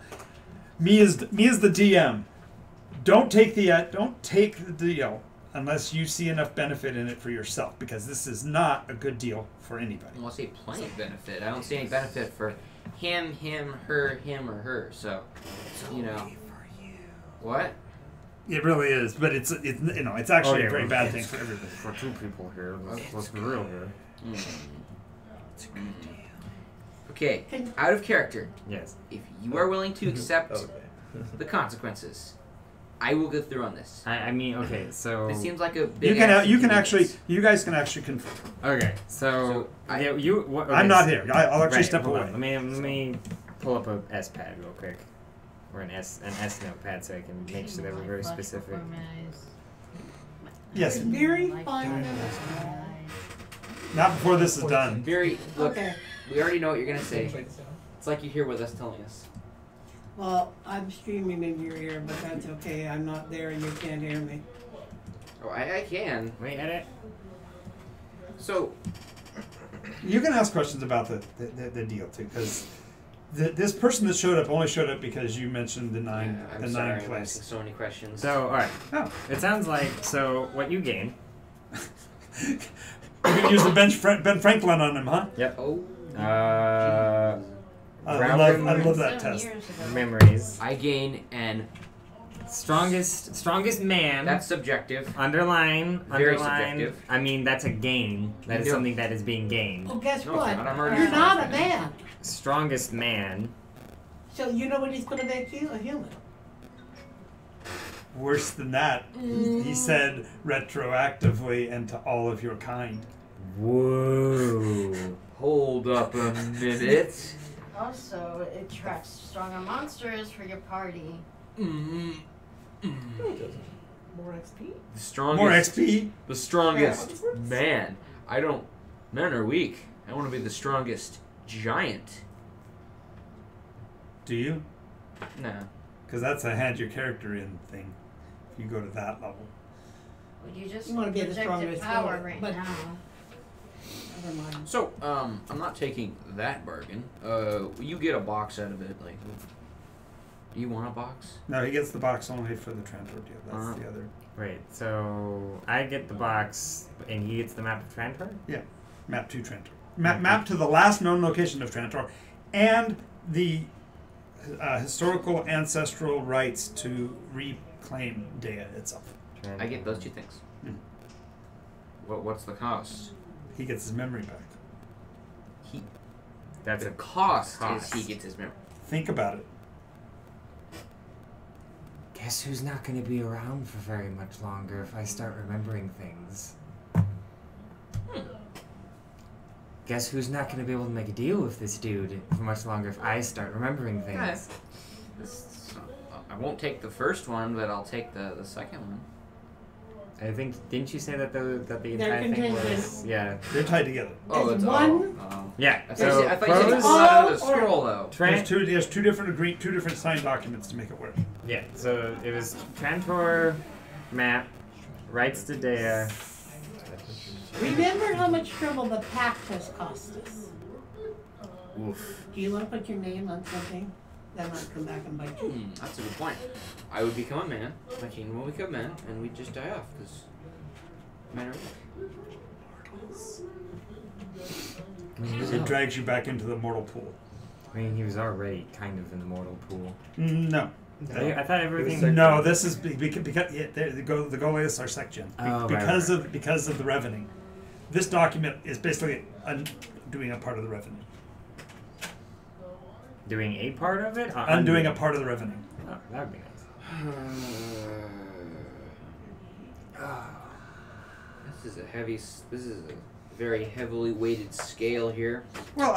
Me as the DM. Don't take the deal unless you see enough benefit in it for yourself, because this is not a good deal for anybody. Well, I see plenty of benefit. I don't see any benefit for him, her, him, or her. So, you know. What? It really is, but it's actually a very bad thing for everybody. For two people here, let's be real here. It's a good deal. Okay, out of character. Yes. If you are willing to accept Okay. the consequences, I will go through on this. I mean, okay, so This seems like a big. You guys can actually confirm. okay, so I- okay, I'm not here. I'll actually right, step hold away. on. Let me pull up a S pad real quick, or an S notepad, so I can make sure that we're very specific. Yes. Very fine. Not before this is done. Very. Look, Okay. we already know what you're gonna say. Write this down. It's like you're here with us telling us. Well, I'm streaming in your ear, but that's okay. I'm not there and you can't hear me. Oh, I can. Wait, edit. So, You can ask questions about the deal too, because this person that showed up only showed up because you mentioned the nine I'm sorry, I'm place. asking so many questions. So, all right. Oh, It sounds like what you gain. you can use the Ben Franklin on him, huh? Oh, I love that test. Memories. I gain an. Strongest man. That's subjective. Underline. Very Underline. subjective. I mean, that's a gain. That is No. something that is being gained. Oh, guess No, what? it's not. I'm already You're not a strong. man. Strongest man. So you know what he's going to make you? A human. Worse than that, he said retroactively and to all of your kind. Whoa. Hold up a minute. Also, it tracks stronger monsters for your party. Mm-hmm. No, it doesn't. More XP. The strongest. More XP. The strongest man. I don't. Men are weak. I want to be the strongest giant. Do you? No. Because that's a hand your character in thing. If you go to that level. Well, you just You wanna be the projected strongest power one, right but- now. Never mind. So, I'm not taking that bargain. You get a box out of it. Like, do you want a box? No, he gets the box only for the Trantor deal. That's the other. Wait, so I get the box and he gets the map of Trantor? Map to Trantor. Map to the last known location of Trantor, and the historical ancestral rights to reclaim Dea itself. I get those two things. Mhm. What's the cost? He gets his memory back. That's The a cost cost. is he gets his memory. Think about it. Guess who's not going to be around for very much longer if I start remembering things? Guess who's not going to be able to make a deal with this dude for much longer if I start remembering things? I won't take the first one, but I'll take the second one. I think, didn't you say that the They're entire thing was... contingent. Yeah. They're tied together. Oh, It's it's one- Yeah, I so thought you said pros... it's out of the scroll, though. There's two different signed documents to make it work. Yeah, so it was Trantor, map, rights to Dea. Remember how much trouble the pact has cost us. Oof. Do you want to put your name on something? That might come back and bite you. That's a good point. I would become a man, my kingdom will become men, and we'd just die off, because men are weak. It drags you back into the mortal pool. I mean, he was already kind of in the mortal pool. No. I thought everything... No, this is because the Goliaths are sect gen because of the revening. This document is basically doing a part of the revening. Doing a part of it? Undoing a part of the revening. Oh, that would be nice. This is a very heavily weighted scale here. Well,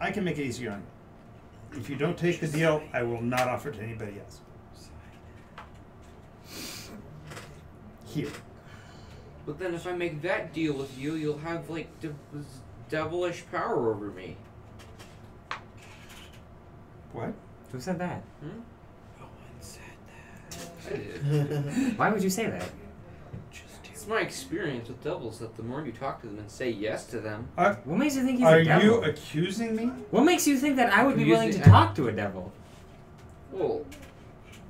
I can make it easier on you. If you don't take the deal, I will not offer it to anybody else. Here. But then if I make that deal with you, you'll have, like, devilish power over me. What? Who said that? I did. Why would you say that? It's my experience with devils that the more you talk to them and say yes to them, What makes you think he's Are a devil? you accusing me? What makes you think that I would be willing to Accusing- talk to a devil? well,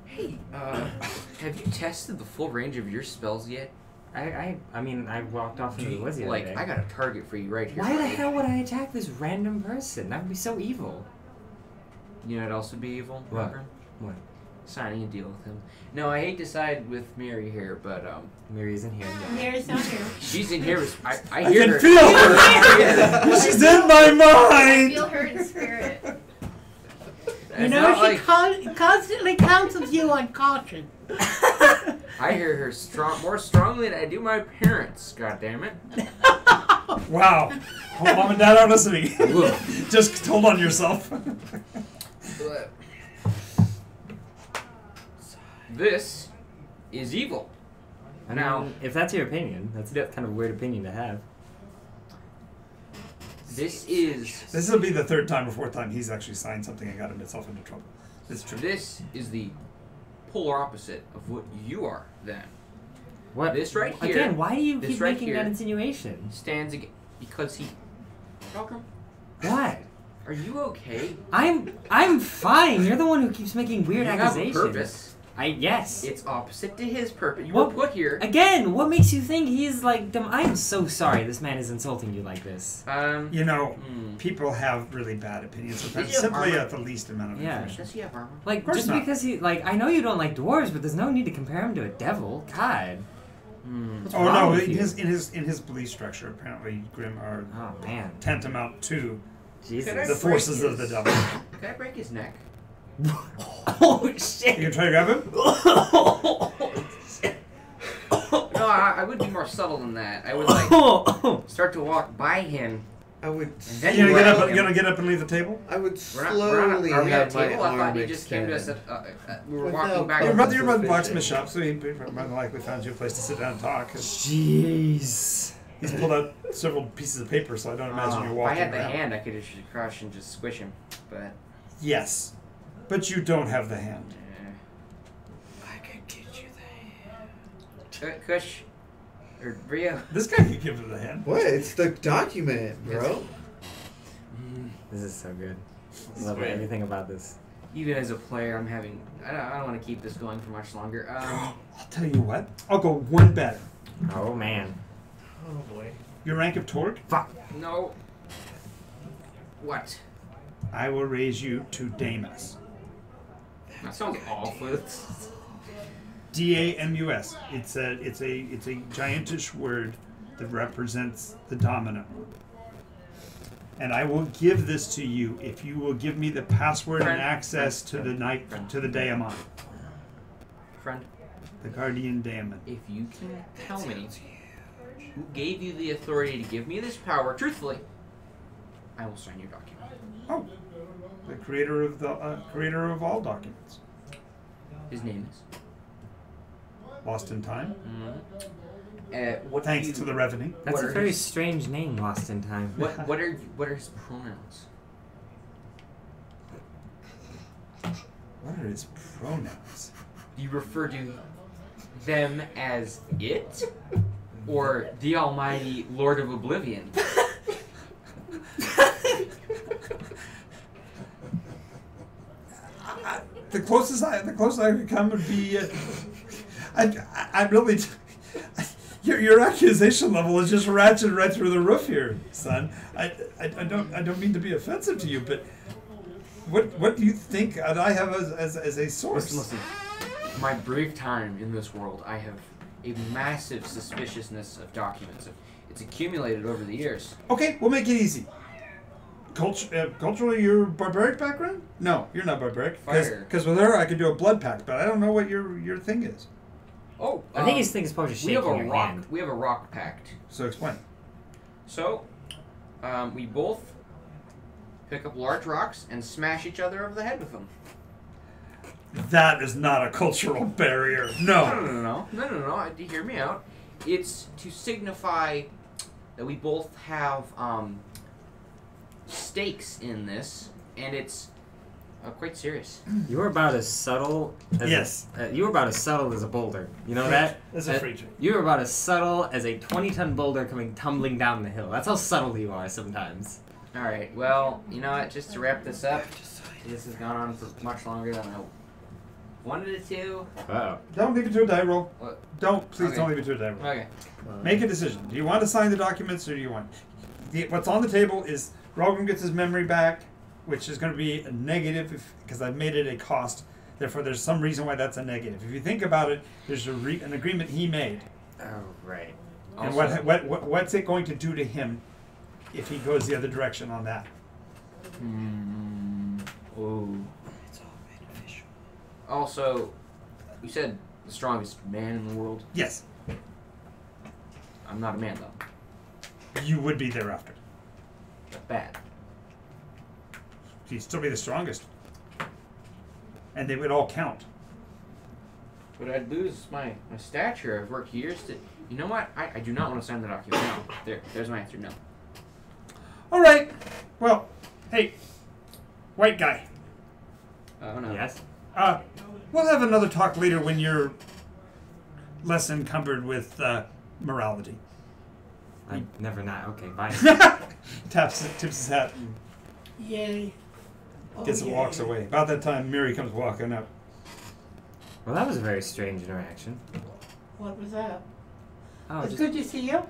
hey, have you tested the full range of your spells yet? I mean, I walked off into the woods the other Like, day. I got a target for you right here. Why the buddy. hell would I attack this random person? That would be so evil. You know, it'd also be evil. What? Robert? What? signing a deal with him. No, I hate to side with Mary here, but Mary isn't here yet. Mary's not here. she's in here. I I hear can her. feel her. She's in my I mind. feel her in spirit. You It's know, not she like- constantly counsels you on caution. I hear her more strongly than I do my parents. God damn it! Wow. Hope Mom and Dad are listening. Whoa. Just hold on to yourself. This is evil. I Now- mean, if that's your opinion, that's Yeah. kind of a weird opinion to have. This is This will be the third time or fourth time he's actually signed something and got himself into trouble. It's true. this is the polar opposite of what you are. Then What? This right here- Again, why do you this keep right making here- that insinuation? stands because he. Welcome. What? Are you okay? I'm fine. You're the one who keeps making weird you accusations. have a purpose. Yes. It's opposite to his purpose. You What- were put here. Again, what makes you think he's like dumb? I'm so sorry this man is insulting you like this. You know, hmm. people have really bad opinions sometimes, Did you have simply armor? at the least amount of Yeah. information. Does he have armor? Like, course just not. because he, like, I know you don't like dwarves, but there's no need to compare him to a devil. God. Hmm. What's Oh wrong no! with In you? his belief structure, apparently Grimm are Oh, man. tantamount to Jesus. Could I the break forces of the his- devil. Can I break his neck? Oh, You shit. can try to grab him. No, I would be more subtle than that. I would like start to walk by him. I would. And then You gonna get grab up? him. You gonna get up and leave the table? I would We're not, slowly are we at have a my table? I arm thought he just came to us extend. at we were Without walking back. You're Armor about you're about the suspicion. blacksmith shop, so he more than likely found you a place to sit down and talk. 'Cause Jeez. he's pulled out several pieces of paper, so I don't imagine you're If I walking had the around. hand, I could just crush and just squish him. But Yes, but you don't have the hand. I could get you the hand. Kush or Rio. This guy could give him the hand. What? It's the document, bro. This is so good. Love great. everything about this. Even as a player, I'm having. I don't want to keep this going for much longer. I'll tell you what. I'll go one better. Oh, man. Oh boy. Your rank of Torque, No. What? I will raise you to Damus. That sounds awful. Damus. It's a giantish word that represents the dominant word. And I will give this to you if you will give me the password and Friend. access to the night to the daemon, Friend, the guardian daemon. if you can tell me who gave you the authority to give me this power, truthfully, I will sign your document. Oh, the creator of all documents. His name is. Lost in time, What do thanks you, to the revenue. That's What a are very his- strange name, Lost in Time. What are his pronouns? What are his pronouns? Do you refer to them as it, or the Almighty Lord of Oblivion? The closest I could come would be. I really. Your accusation level is just ratcheted right through the roof here, son. I don't mean to be offensive to you, but what do you think that I have as a source? Listen. My brief time in this world, I have a massive suspiciousness of documents. It's accumulated over the years. Okay, we'll make it easy. Culturally, you're barbaric background? No, you're not barbaric. Fire. Because with her, I could do a blood pact, but I don't know what your thing is. Oh, I think his thing is probably just we shaking have a your rock. hand. We have a rock pact. So explain. So, we both pick up large rocks and smash each other over the head with them. That is not a cultural barrier. No. No. Hear me out. It's to signify that we both have stakes in this, and it's quite serious. You were about as subtle as Yes. you were about as subtle as a boulder. You know that? That's a free trick. You were about as subtle as a 20-ton boulder coming tumbling down the hill. That's how subtle you are sometimes. All right. Well, you know what? Just to wrap this up, this has gone on for much longer than I wanted it to. Uh-oh. Don't leave it to a die roll. What? Please Okay. don't leave it to a die roll. Okay. Make a decision. Do you want to sign the documents or do you want... What's on the table is Rogum gets his memory back, which is going to be a negative because I've made it a cost Therefore, there's some reason why that's a negative. If you think about it, there's an agreement he made. Oh, right. And Also- what's it going to do to him if he goes the other direction on that? Oh. It's all beneficial. Also, you said the strongest man in the world. Yes, I'm not a man though. you would be thereafter. That's bad. He'd still be the strongest. And they would all count. But I'd lose my stature. I've worked years to. You know what? I do not want to sign the document. No. There's my answer. No. All right. Well, hey, white guy. Oh no. Yes. We'll have another talk later when you're less encumbered with morality. I never not. Okay, bye. Tips his hat, and Yay. Oh, gets and yay. walks away. About that time, Mary comes walking up. Well, that was a very strange interaction. What was that? Oh, It's just, good to see you.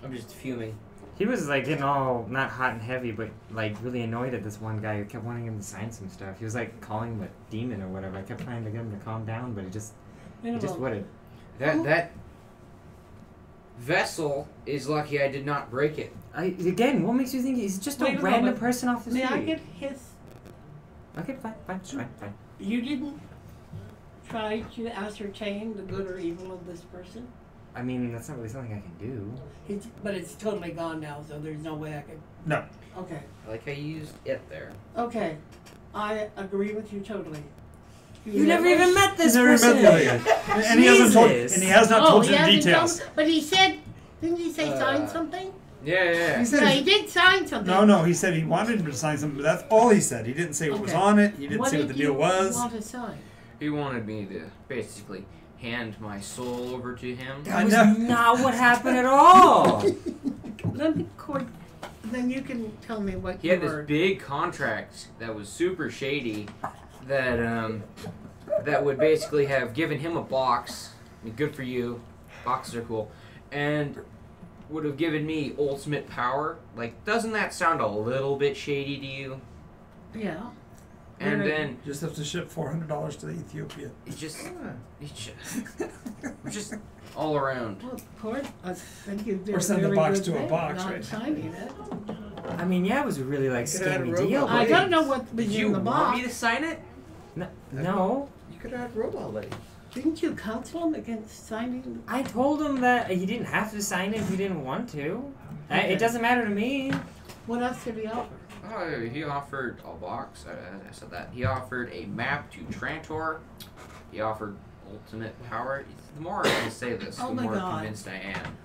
I'm just fuming. he was like getting all not hot and heavy, but like really annoyed at this one guy who kept wanting him to sign some stuff. He was like calling him a demon or whatever. I kept trying to get him to calm down, but he just wouldn't. That vessel is lucky I did not break it. Again, what makes you think he's just Wait a a random moment. person off the May street? I get his? Okay, fine. You didn't try to ascertain the good or evil of this person? I mean, that's not really something I can do. But it's totally gone now, so there's no way I could. No. Okay. I like how you used it there. Okay. I agree with you totally. You never even met this He's never person. met the other guy. And he hasn't told. Jesus. And he has not told he you the hasn't details. told- But he said, didn't he say sign something? Yeah. He said Yeah, he- he did sign something. No, he said he wanted him to sign something, but that's all he said. He didn't say what was Okay. on it. He didn't say what did the deal you was. want to sign? He wanted me to basically hand my soul over to him. That was not what happened at all. Let me then you can tell me what He you had this heard. big contract that was super shady that that would basically have given him a box. I mean, good for you. Boxes are cool. And would have given me ultimate power. Like, doesn't that sound a little bit shady to you? Yeah. And Right. then Just have to ship $400 to Ethiopia. it's just all around. Well, of course, I think you did Or send the a very box good to a thing, box, not right? signing it. I mean, yeah, it was a really like You could've had a scammy robot deal. I But don't know what was Did in you the want box. me to sign it? no. You could have had Robot Lady. Didn't you counsel him against signing? I told him that he didn't have to sign it if he didn't want to. Okay. It doesn't matter to me. What else did he offer? Oh, he offered a box. I said that. He offered a map to Trantor. He offered ultimate power. The more I say this, Oh the my more God. convinced I am.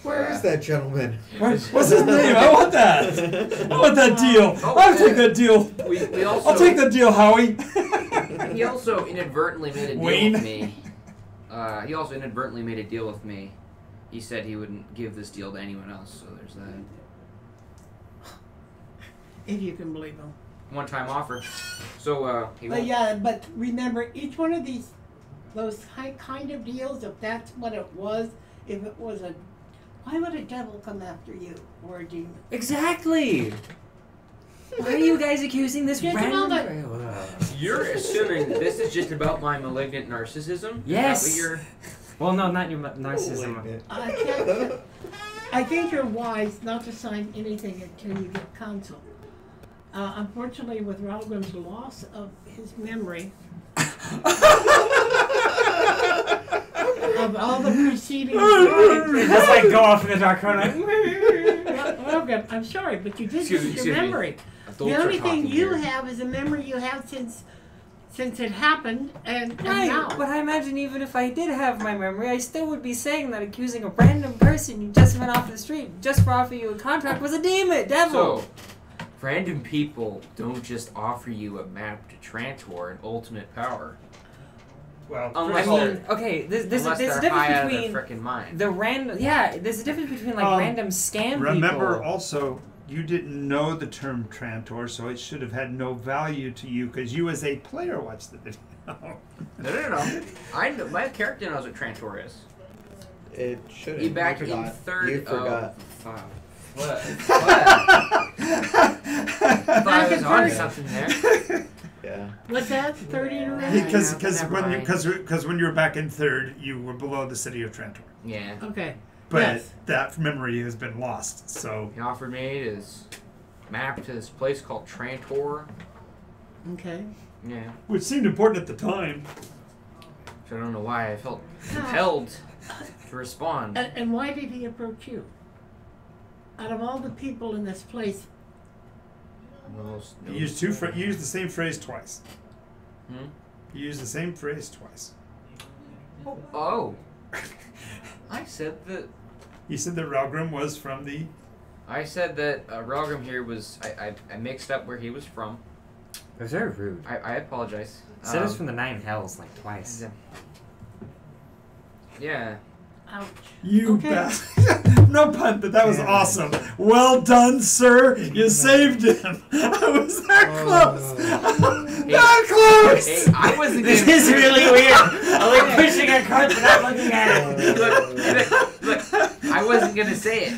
Where is that gentleman? What's his name? I want that. I want that deal. Oh, I'll take that deal. We also, I'll take that deal, Howie. He also inadvertently made a deal Wayne. with me. He also inadvertently made a deal with me. He said he wouldn't give this deal to anyone else, so there's that. If you can believe him. One-time offer. So, he But won't. yeah, but remember, each one of those kind of deals, if that's what it was, if it was why would a devil come after you or a demon? Exactly. Why are you guys accusing this Just random? You're assuming that this is just about my malignant narcissism? Yes. Is that what Well, no, not your narcissism. I think you're wise not to sign anything until you get counsel. Unfortunately, with Ralgrim's loss of his memory of all the preceding Just like go off in the dark corner. Ralgrim, I'm sorry, but you did Excuse me, lose excuse your me. memory. Adults The are only thing talking you here. have is a memory you have since it happened and Right, now. but I imagine even if I did have my memory, I still would be saying that accusing a random person you just met off the street just for offering you a contract was a demon, devil. So, random people don't just offer you a map to Trantor and ultimate power. Well, I Unless mean, they're, okay, there's unless a they're high out difference of their between frickin' mind. the random, there's a difference between like random scam remember people. also, you didn't know the term Trantor, so it should have had no value to you because you, as a player, watched the video. No. I know, my character knows what Trantor is. It should. He back in You third. forgot. Oh, what? I was on something there. Yeah. Yeah. What's that? 30 in a row? Because Never mind. when you were back in third, you were below the city of Trantor. Yeah. Okay. But Yes. that memory has been lost. So He offered me his map to this place called Trantor. Okay. Yeah. which seemed important at the time. So I don't know why I felt compelled to respond. And why did he approach you? Out of all the people in this place, You used you used the same phrase twice. Hmm? You used the same phrase twice. Oh. I said that. You said that Ralgrim was from the. I said that Ralgrim here was. I mixed up where he was from. It was very rude. I apologize. Said it was from the 9 hells like twice. Yeah. ouch. You Okay. bastard. No pun, but that was awesome. Well done, sir. You saved him. I was that close. That close. Hey, I wasn't This gonna. is really weird. I'm like pushing a cart but not looking at it. Look, I wasn't gonna say it.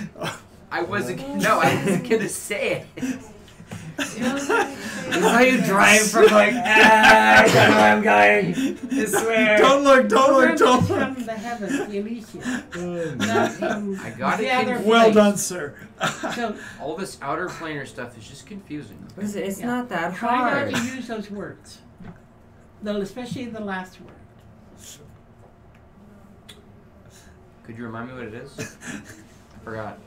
I wasn't gonna say it. This is how you drive from like, I don't know where I'm going. I swear. Don't look, Remember don't it's look. from the heavens, the Elysium. Not from I got the it. other Well place. done, sir. So All this outer planar stuff is just confusing. It's Yeah. not that try hard. not to use those words. Though, especially the last word. Could you remind me what it is? I forgot.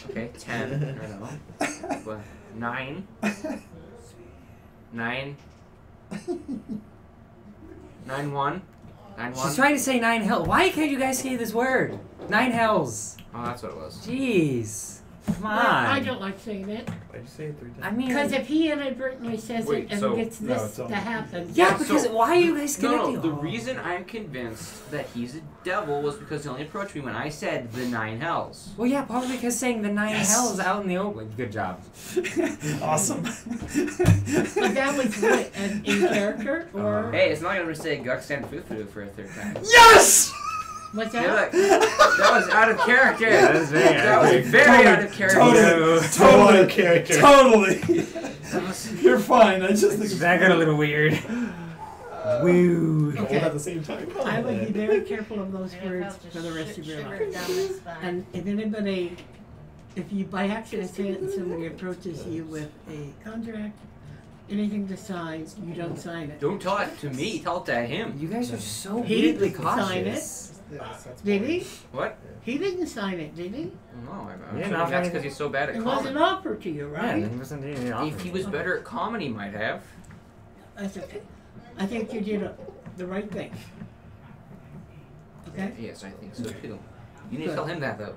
Okay, 10. I know. What? 9. 9. 9 1. 9 1. She's trying to say 9 hells. Why can't you guys say this word? 9 hells. Oh, that's what it was. Jeez. Come on. I don't like saying it. Why'd you say it 3 times? I mean, Because if he inadvertently says Wait, it and so- gets No, this it's all- to happen. yeah, Yeah, because so- why are you guys connecting? No, the reason I'm convinced that he's a devil was because he only approached me when I said the 9 hells. Well, yeah, probably because saying the 9 Yes. hells out in the open. Good job. Awesome. But that was what, in character? Or Hey, it's not like I'm gonna say Guk Stand Fufu for a third time. Yes! what's Yeah, that? look, that was out of character. Yeah, that was very That was very out of character. Totally. character. Totally. That was- You're fine. I just think That got a little weird. Woo. Okay. All at the same time. I would be very careful of those Yeah, words felt for the rest of your shiver life. down my spine. And if anybody, if you by accident say it and somebody approaches you with a contract, anything to sign, you don't sign it. Don't tell it to me, tell it to him. You guys are so He weirdly didn't sign cautious. Did he? What? He didn't sign it, did he? No, I'm Yeah, assuming not that's very- because he's so bad at It was an comedy. offer to you, Yeah, right? he wasn't doing any If he was better at comedy, he might have. That's okay. I think you did the right thing. Okay? Yes, I think so too. You need to Good. tell him that though.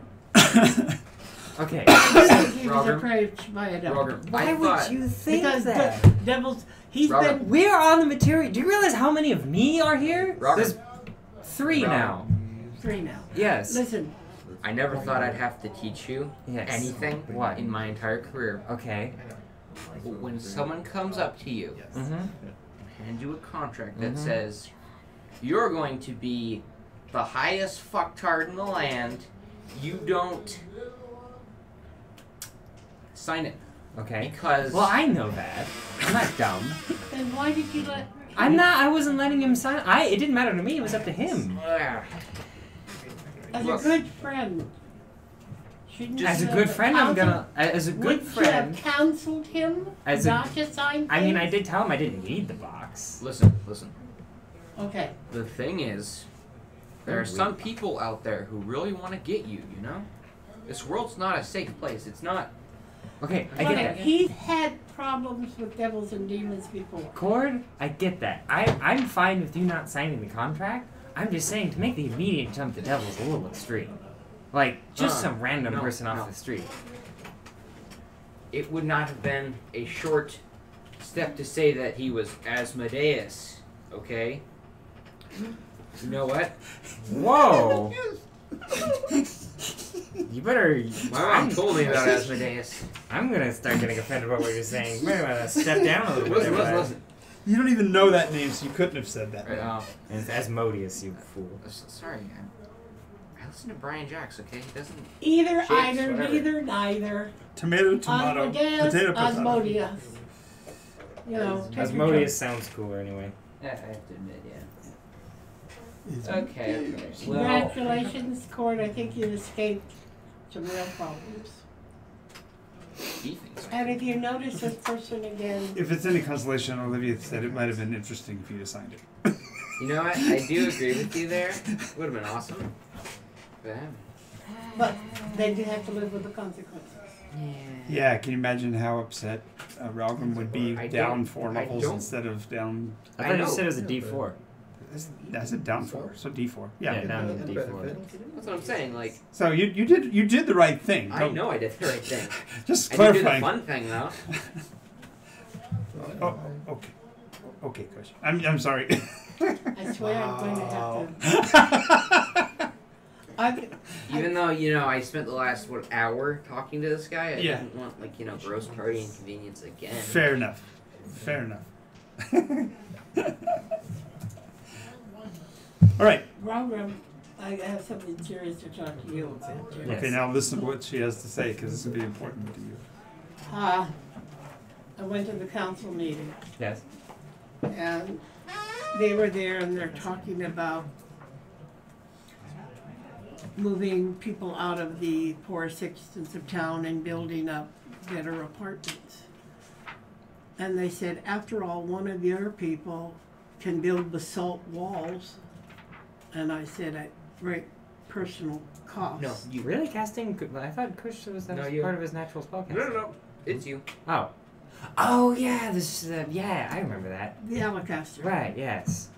Okay. I think he was Robert? approached by a devil. Robert, Why I would thought, you think Because that? the devils, he's Robert. been. We're on the material. Do you realize how many of me are here? Robert. There's 3 Robert. now. 3 now. Yes. Listen, I never thought I'd have to teach you Yes. anything What? in my entire career. Okay. But when someone comes up to you, Mm-hmm. hand you a contract that Mhm. says you're going to be the highest fucktard in the land, you don't sign it Okay. because Well, I know that. I'm not dumb. then why did you let. I wasn't letting him sign. It didn't matter to me. It was up to him. Ugh. As Look. a good friend, shouldn't As a you good have friend, I'm counseled- gonna. As a good Wouldn't you have friend. counseled him As a- not to sign I mean, I things? did tell him I didn't need the box. Listen. Okay. The thing is, there are some people out there who really want to get you. You know, this world's not a safe place. It's not. Okay, I get Okay, that. he's had problems with devils and demons before. Cord, I get that. I'm fine with you not signing the contract. I'm just saying to make the immediate jump to devil's a little extreme. Like, just some random no, person off no. the street. It would not have been a short step to say that he was Asmodeus. Okay. You know what? Whoa! You better. My mom told me about Asmodeus. I'm gonna start getting offended about what you're saying. You might wanna step down a little bit. Listen, there, bud. listen. You don't even know that name, so you couldn't have said that. Right, And it's Asmodeus, you fool. sorry. Listen to Brian Jacks, okay? He doesn't. Either, Shapes, either, whatever. neither, neither. Tomato, tomato, Asmodeus, potato, potato. Asmodeus. You know, take your Asmodeus sounds cooler anyway. I have to admit, yeah. It's- Okay. choice. Well, Congratulations, Cord. I think you've escaped some real problems. he thinks. And if you notice this person again, If it's any consolation, Olivia said it might have been interesting if you'd have signed it. You know what? I do agree with you there. Would have been awesome. but then you have to live with the consequences. Yeah, can you imagine how upset Ralgrim would be I down don't- 4 I levels don't- instead of down... I I thought you know. said it was a D4. That's it, down 4, so D4. Yeah. down to And D4. benefits. That's what I'm saying. Like, So you did the right thing. I Don't- know I did the right thing. Just I did do the clarifying. fun thing though. Oh, okay. Okay, Coach. I'm sorry. I swear I'm going to have to. Even though I spent the last hour talking to this guy, I Yeah. didn't want gross party inconvenience again. Fair enough. Fair enough. All right. Ralgrim, I have something serious to talk to you about. Yes. Okay, now listen to what she has to say because this will be important to you. I went to the council meeting Yes. and they were there and they're talking about moving people out of the poor sections of town and building up better apartments. And they said, after all, one of your people can build basalt walls. And I said, at great personal cost. No, you. Really casting? I thought Kush was No, that you. part of his natural spellcasting. No. It's you. Oh. Oh yeah, this yeah, I remember that. The Alacaster. Right, yes.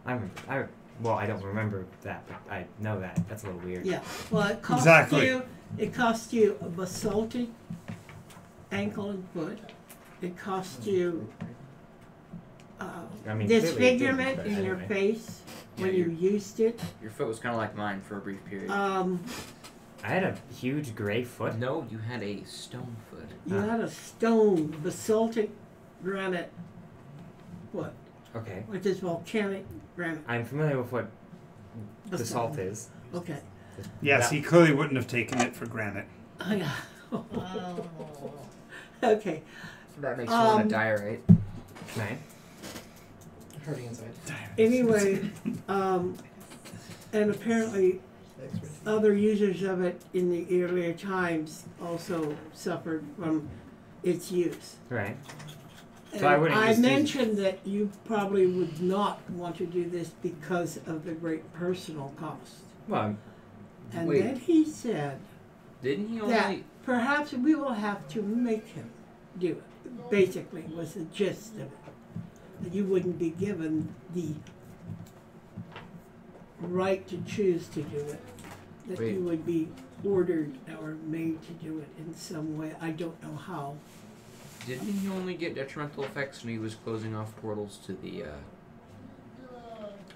I remember. Well, I don't remember that, but I know that. That's a little weird. Yeah, well, it cost Exactly. you a basaltic ankle and foot. It cost you I mean, clearly it didn't, disfigurement but in your anyway. face when Yeah, you used it. Your foot was kind of like mine for a brief period. I had a huge gray foot. No, you had a stone foot. You had a stone basaltic granite foot, Okay. which is volcanic granite. I'm familiar with what basalt is. Okay. Yes, he clearly wouldn't have taken it for granted. Oh, yeah. Oh. Okay. That makes you want Um, to die, right? Right. Hurting inside. Anyway, and apparently Thanks, Rich. other users of it in the earlier times also suffered from its use. Right. And So I wouldn't just use- mentioned that you probably would not want to do this because of the great personal cost. Well, And Wait. then he said Didn't he that only? perhaps we will have to make him do it. Basically, was the gist of it. That you wouldn't be given the right to choose to do it. That Wait. you would be ordered or made to do it in some way. I don't know how. Didn't he only get detrimental effects when he was closing off portals to the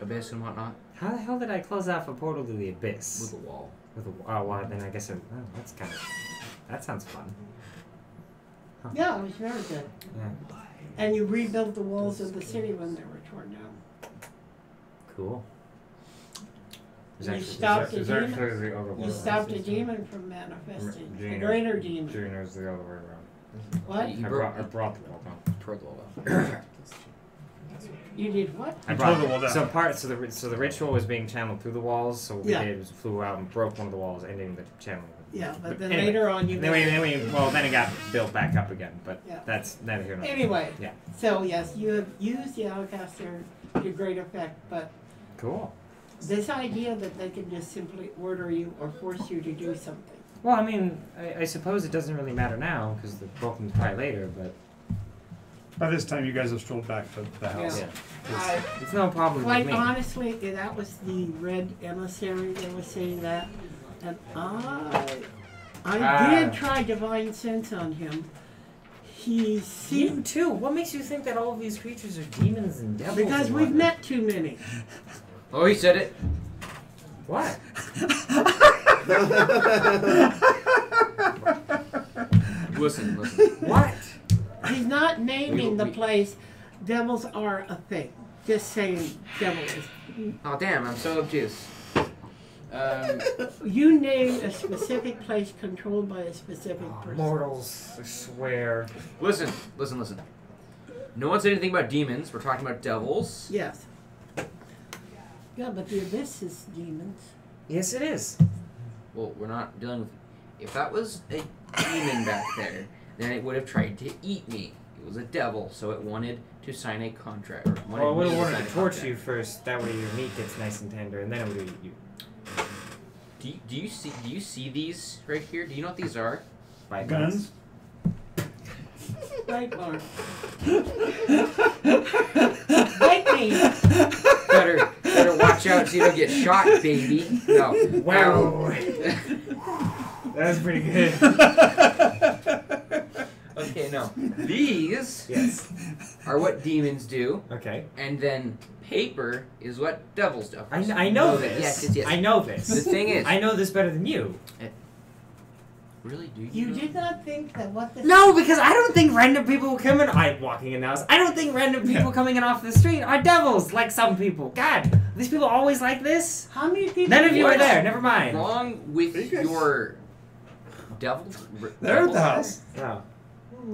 abyss and whatnot how the hell did I close off a portal to the with abyss? the wall? With a well, then I guess that's kind of that sounds fun. Yeah, it was very good. Yeah. And you rebuilt the walls of the city when they were torn down. Cool. You stopped a there's demon. actually the other You way stopped a around. demon from manifesting. A Gina- greater demon. Gina's the other way around. What? He I broke brought the wall down. toward the wall. You did what? I You brought tore the wall down. so the ritual was being channeled through the walls. So what we Yeah. did was flew out and broke one of the walls, ending the channeling. Yeah, but then anyway, later on you. then it got built back up again. But Yeah. that's neither here nor there. Anyway. Yeah. So yes, you have used the Alacaster to great effect, but Cool. this idea that they can just simply order you or force you to do something. Well, I mean, I suppose it doesn't really matter now because the welcome's probably later. But By this time, you guys have strolled back to the house. yeah, it's no problem Quite with me. honestly, that was the red emissary that was saying that, and I did try divine sense on him. He You seemed too. What makes you think that all of these creatures are demons and devils? because and we've whatnot? met too many. Oh, he said it. What? Listen. What? He's not naming the We- place. Devils are a thing. Just saying, devil is. Oh damn, I'm so obtuse. You name a specific place controlled by a specific person. Mortals, I swear. Listen. No one said anything about demons. We're talking about devils. Yes. Yeah, but the abyss is demons. Yes, it is. Well, we're not dealing with... If that was a demon back there, then it would have tried to eat me. It was a devil, so it wanted to sign a contract. Well, it would have wanted to torture you first. That way your meat gets nice and tender, and then it would eat you. Do you see these right here? Do you know what these are? By Guns? Right, Mark. Bite me. Better watch out so you don't get shot, baby. No. Wow. That was pretty good. Okay, no. These Yes. are what demons do, Okay. and then paper is what devils do. I know this. Yes. I know this. The thing is... I know this better than you. Really? Do you You know? did not think that what the... No, because I don't think random people coming. I'm walking in the house. I don't think random people coming in off the street are devils like some people. God, these people always like this. How many people... None of you are What's there. Never mind. wrong with You guys- your devil? They're at the house. No.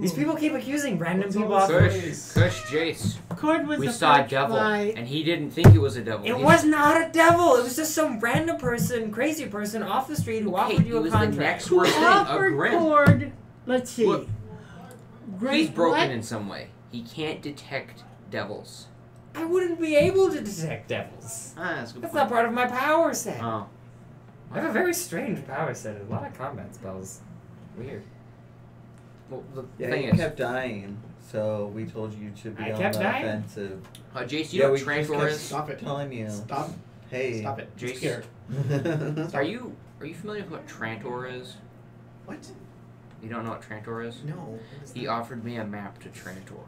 These people keep accusing random What's people all off the Kush, Jace. Cord was We the saw a first devil, by... and he didn't think it was a devil. It He- was not a devil. It was just some random person, crazy person off the street who Okay, offered you it a was the contract. next Who worst thing, a offered grin. Cord... Let's see. Look, Great He's broken what? in some way. He can't detect devils. I wouldn't be able to detect devils. Ah, that's a good That's point. not part of my power set. Oh. I have a very strange power set. A lot of combat spells. Weird. Well, the Yeah, thing you is, kept dying, so we told you to be I on kept the dying? offensive. Jace, you Yeah, know we what just Trantor kept is? Stop it. Telling you. Stop. Hey. Stop it. I'm Jace. scared. Are you familiar with what Trantor is? What? You don't know what Trantor is? No. what is He that? offered me a map to Trantor.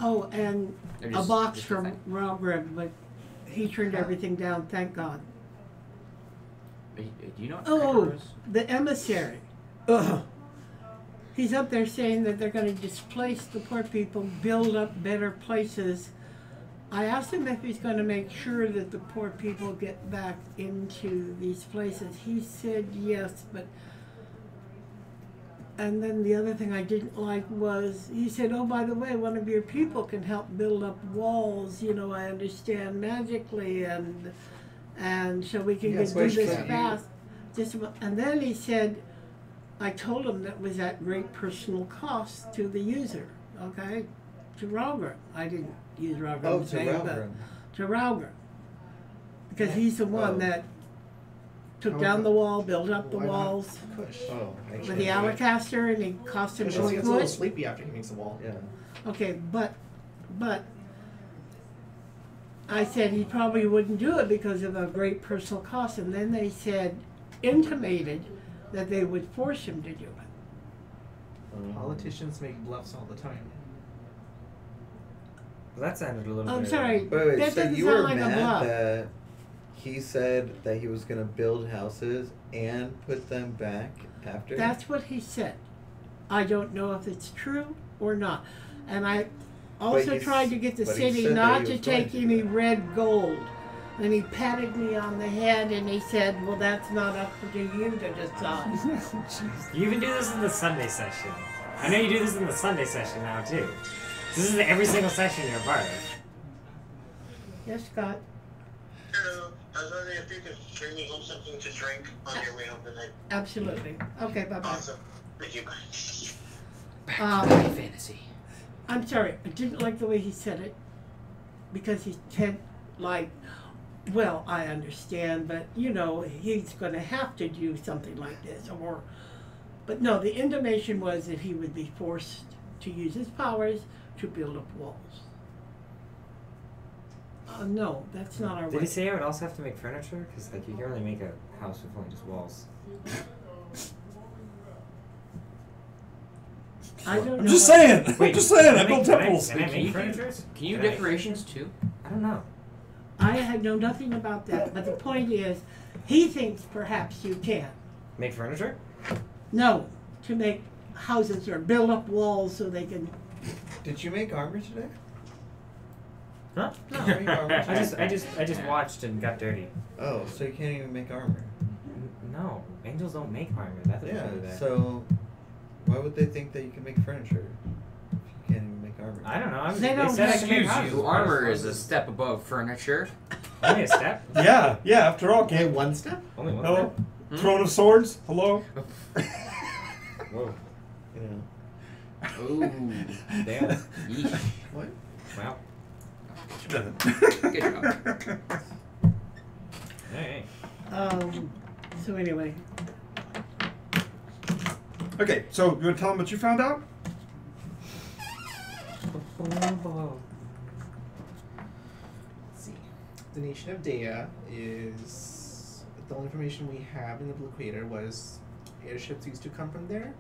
Oh, and They're a just- box just a from thing. Robert, but he turned everything down, thank God. Do you know what Oh, Trantor is? the emissary. Ugh. He's up there saying that they're going to displace the poor people, build up better places. I asked him if he's going to make sure that the poor people get back into these places. He said yes, but... And then the other thing I didn't like was, he said, oh, by the way, one of your people can help build up walls, you know, I understand magically, and so we can Yes, do which this can you- fast. And then he said, I told him that was at great personal cost to the user, okay? To Ralgrim. I didn't use Ralgrim's Oh, to name, but Ralgrim. to Ralgrim. Because he's the one Oh. that took How down about- the wall, built up the Why not walls Kush. Oh, I with can't the do it. Alacaster, and he cost him Kush gets a little wood. sleepy after he makes a wall. Yeah. Okay, but I said he probably wouldn't do it because of a great personal cost, and then they said, intimated that they would force him to do it. Politicians make bluffs all the time. Well, that sounded a little I'm bit... sorry, Wait, that so doesn't you sound were like a mad bluff. that he said that he was going to build houses and put them back after? That's what he said. I don't know if it's true or not. And I also he's- tried to get the but he city said that not he to was going take to any do that. red gold. And he patted me on the head and he said, well, that's not up to you to decide. You even do this in the Sunday session. I know you do this in the Sunday session now, too. This is every single session you're a part of. Yes, Scott? Hello. I was wondering if you could bring me home something to drink on your way home tonight. Absolutely. Okay, bye-bye. Awesome. Thank you. Back Um, to my fantasy. I'm sorry, I didn't like the way he said it. Because he said, like, well, I understand, but, you know, he's going to have to do something like this. But no, the intimation was that he would be forced to use his powers to build up walls. No, that's not our Did way. he say I would also have to make furniture? Because, like, you can only make a house with only just walls. I don't know. I'm just saying. I'm Wait, just saying. can I I built make- can I- temples. Can I Can make you- furniture? Can you Can do I- decorations too? I don't know. I know nothing about that, but the point is, he thinks perhaps you can. Make furniture? No, to make houses or build up walls so they can. Did you make armor today? Huh? No, make armor. I just watched and got dirty. Oh, so you can't even make armor. No, angels don't make armor. That's what Yeah, do that. so why would they think that you can make furniture if you can't even make armor? I don't know. They don't said I could make Excuse houses. you, armor is a step above furniture. Only a step. Yeah, yeah. After all, Okay, game. one step? Only one Hello, step. Throne of Swords. Hello. Whoa. You know. Ooh. Damn. Yeesh. What? Wow. Good job. Alright. So anyway, Okay, so you want to tell them what you found out? Let's see. The nation of Dea is the only information we have in the Blue Crater was airships used to come from there,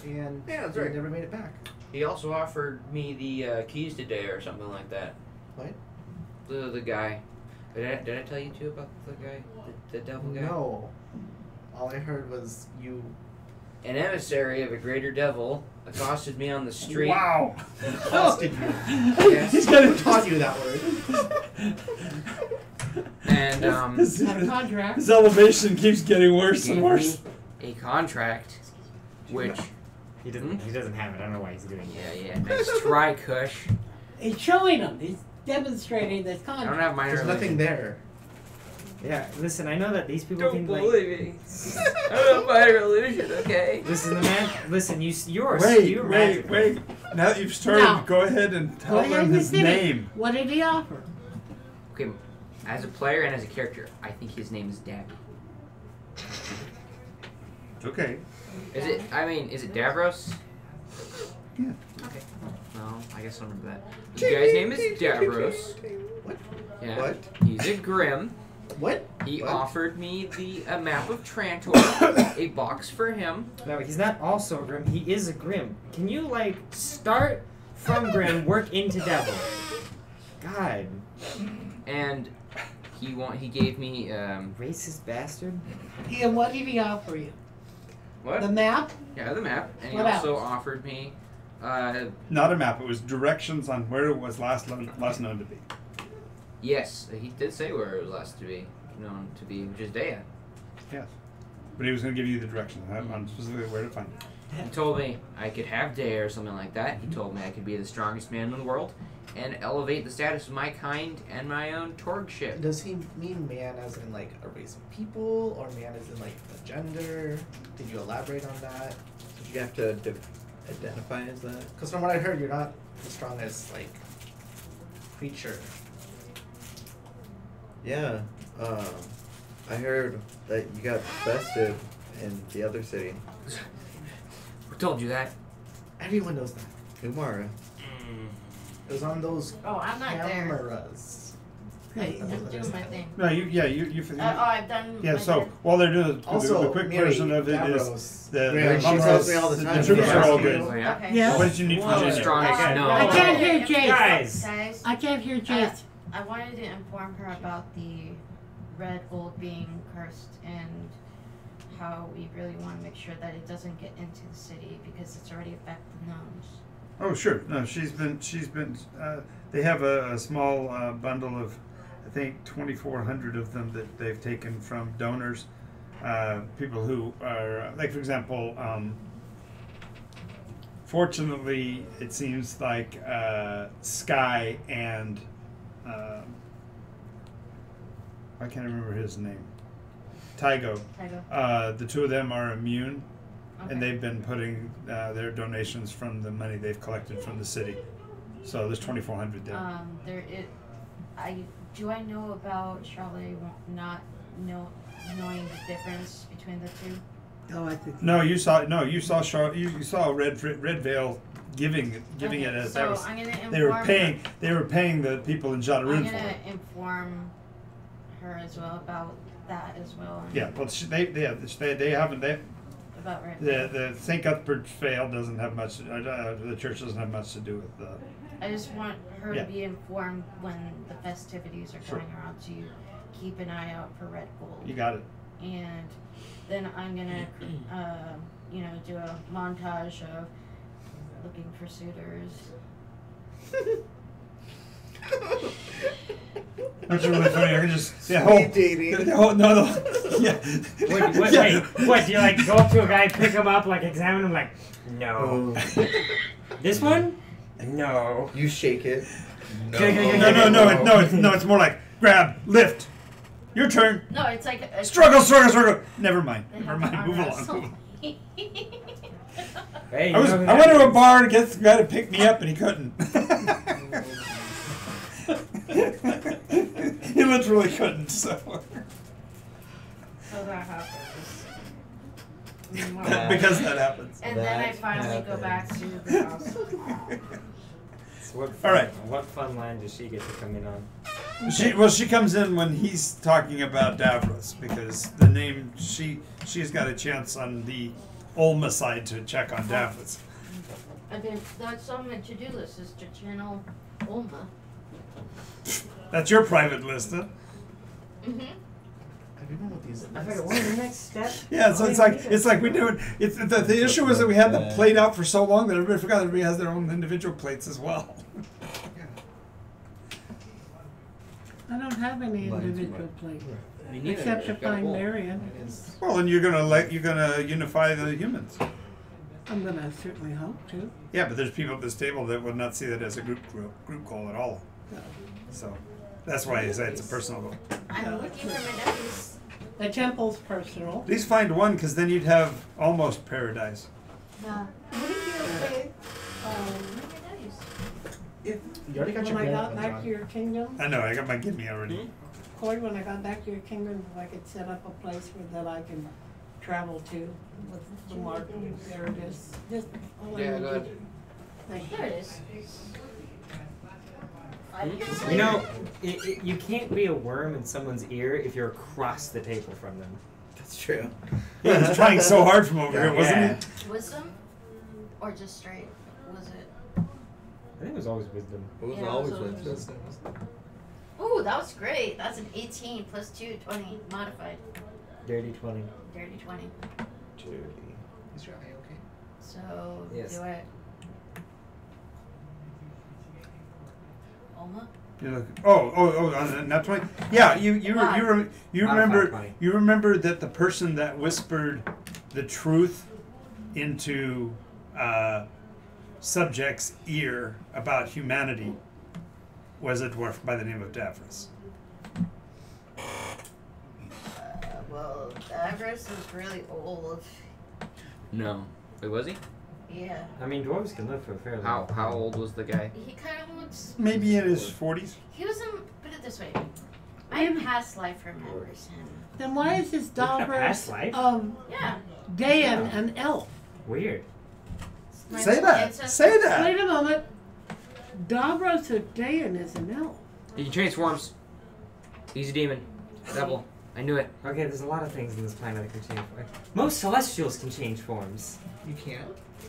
and Yeah, that's they right. never made it back. He also offered me the keys today or something like that. What? The guy. Did I tell you too about the guy? The devil guy? No. All I heard was you. An emissary of a greater devil accosted me on the street. Wow. Accosted you. Yes. He's got Who taught you that word? And his, had a contract. his elevation keeps getting worse gave and worse. me a contract, which He doesn't have it. I don't know why he's doing it. yeah, nice try, Kush. He's showing them. He's demonstrating this I don't contract. have minor There's nothing there. Yeah, listen, I know that these people Don't think like. believe me. I don't have minor illusion, okay? Listen, the man. Listen, you're Wait. magical. Now that you've started, No. go ahead and Go tell ahead them and his finish. name. What did he offer? Okay, as a player and as a character, I think his name is Dabby. Okay. Is it Davros? Yeah. Okay. Well, I guess I'll remember that. The guy's name is Davros. What? Yeah. What? He's a Grim. What? He What? offered me a map of Trantor, a box for him. No, he's not also a Grim. He is a Grim. Can you like start from Grim, work into Devil? God, And he gave me racist bastard. And what did he offer you? what? The map? Yeah, the map. And he What also else? offered me Not a map. It was directions on where it was last known to be. yes, he did say where it was last to be known to be, which is Dea. Yes. But he was going to give you the directions on specifically where to find it. He told me I could have Dea or something like that. He told me I could be the strongest man in the world and elevate the status of my kind and my own Torg ship. Does he mean man as in like a race of people, or man as in like a gender? Did you elaborate on that? Did you have to identify as that? Because from what I heard, you're not the strongest like creature. Yeah. I heard that you got bested in the other city. Who told you that? Everyone knows that. Umara. It was on those Oh, I'm not there. cameras. Hey, I'm just doing my thing. No, you I've done. yeah, my so bit. while they're doing Also, the quick Mary, version of it is Davros, the Graham, she Hummus, tells me all the time. The troops Yeah. are all Yeah. good. Oh, yeah? Okay. Yeah. What did you need from Whoa. Virginia? Strongest? No. I can't hear Jace. Guys. I can't hear Jace. I wanted to inform her about the red gold being cursed and how we really want to make sure that it doesn't get into the city because it's already affected the gnomes. Oh, sure. No, she's been. They have a small bundle of, I think, 2,400 of them that they've taken from donors, people who are like, for example. Fortunately, it seems like Sky and I can't remember his name. Tygo. The two of them are immune. Okay. And they've been putting their donations from the money they've collected from the city. So there's 2,400 there. Do I know about Charlotte not knowing the difference between the two? Oh, I think. You saw Red Veil giving Okay, it as so that was, I'm gonna inform they were paying the people in I'm Jadaroon for gonna it. inform her as well about that as well. And Yeah, well, they haven't. about red. The St. Cuthbert's Vale doesn't have much. The church doesn't have much to do with. I just want her Yeah. to be informed when the festivities are Sure. going around to keep an eye out for red gold. You got it. And then I'm gonna, do a montage of looking for suitors. That's really funny. I can just Speed dating. no. Yeah. What, Yeah. wait, what? Do you like go up to a guy, pick him up, like examine him, like, no. This one? No. You shake it. No. It's more like grab, lift. Your turn. No, it's like a Struggle. Never mind. Move along. Hey, I went to a bar to get the guy to pick me up, and he couldn't. He literally couldn't. So that happens. because that happens. And then I finally go back to the house. So what All right. What fun line does she get to come in on? She comes in when he's talking about Davros because the name she's got a chance on the Olma side to check on Davros. I mean, that's on my to-do list is to channel Olma. That's your private list, huh? Mm-hmm. I don't know what these. I figured, what the next step? Yeah, so it's like we do it. It's the issue was that we had them played out for so long that everybody forgot everybody has their own individual plates as well. I don't have any individual plates. Me neither. Except to I've got a find bowl. Marion. Well, and you're gonna unify the humans. I'm gonna certainly hope to. Yeah, but there's people at this table that would not see that as a group goal at all. So that's why I say it's a personal goal. I'm looking for my nephews. The temple's personal. At least find one, because then you'd have almost paradise. What What did you say? are my nephews? You already got When your I goal got one, back John. to your kingdom, I know, I got my gimme already. Corey, when I got back to your kingdom, if I could set up a place that I can travel to with the market, there it is. Just all I Yeah, need go to- ahead. Thank you. There it is. 5 years You later. know, you can't be a worm in someone's ear if you're across the table from them. That's true. He was trying so hard from over here, wasn't Yeah. he? Wisdom? Or just straight? Was it? I think it was always wisdom. It was Yeah, always so with it's- this. Ooh, that was great. That's an 18 plus 2, 20 modified. Dirty 20. Dirty 20. Is your eye okay? So, Yes. do I. Olma? You look, on not 20. Yeah, you Five. remember 20. you remember that the person that whispered the truth into subject's ear about humanity was a dwarf by the name of Davros. Well, Davros is really old. No. Wait, was he? Yeah. I mean, dwarves can live for a fairly long time. How old was the guy? He kind of looks. Maybe in his 40s. He was in. Put it this way. My past life remembers him. Then why is this past Davros life? Yeah. Dayan an elf? Weird. My Say that. ancestor- Say that. Wait a moment. Davros of Dayan is an elf. He can transforms. He's a demon. Devil. I knew it. Okay, there's a lot of things in this planet that can change forms. Most celestials can change forms. You can't.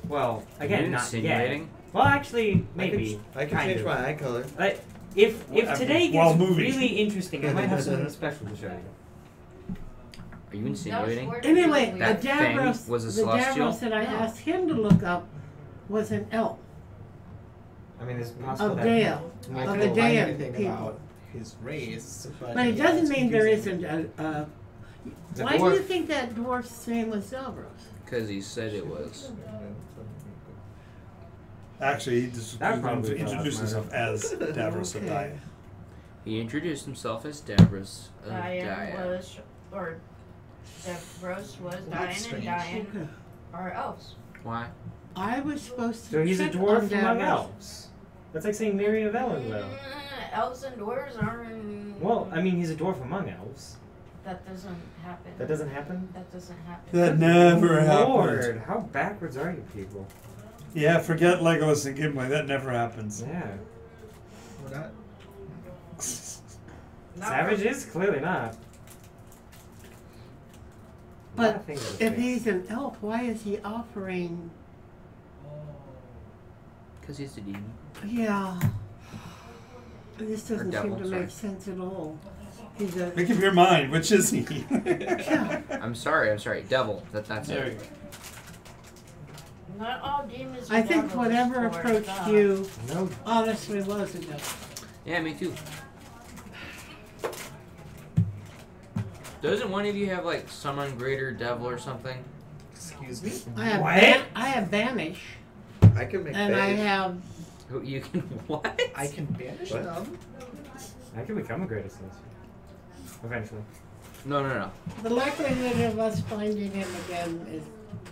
Well, again, not yet. insinuating. Well, actually, maybe. I can kind change of. my eye color. If Well, today while gets moving. really interesting, I might have something special to show you. Are you insinuating? Anyway, the That thing Davros, was a the celestial? Davros that I asked him to look up was an elf I mean, it's possible of that. Dayan. I Of couldn't the find Dayan anything people. about his race, but But it yeah, doesn't it's mean there confusing. isn't a. The Why do you dwarf- think that dwarf's name was Davros? Because he said it was. Actually, he just That probably introduced was himself as Davros of Okay. Dayan. He introduced himself as Davros of Diane Daya. was, or Davros was Well, that's Diane, and strange. Diane Okay. are elves. Why? I was supposed to. So he's a check dwarf on among Davros. elves. That's like saying Mary of Ellenville. Elves and dwarves aren't. Well, I mean, he's a dwarf among elves. That doesn't happen. That doesn't happen? That doesn't happen. That never happened. Lord, how backwards are you people? Yeah, forget Legolas and Gimli. That never happens. Yeah. We're not. Savage is clearly not. A lot of But things are if fixed. he's an elf, why is he offering? Because he's a demon. Yeah. This doesn't devil, seem to sorry. make sense at all. He's a. Make up your mind. Which is he? Yeah. I'm sorry. Devil. That's There it. you go. Not all demons. I are think devils, whatever for approached God. you No, honestly was a devil. Yeah, me too. Doesn't one of you have like summon greater devil or something? Excuse me? I have What? I have banish, I can make and I phase. have Who you can what? I can banish What? them. I can become a greater sorcerer. Eventually. No. the likelihood of us finding him again is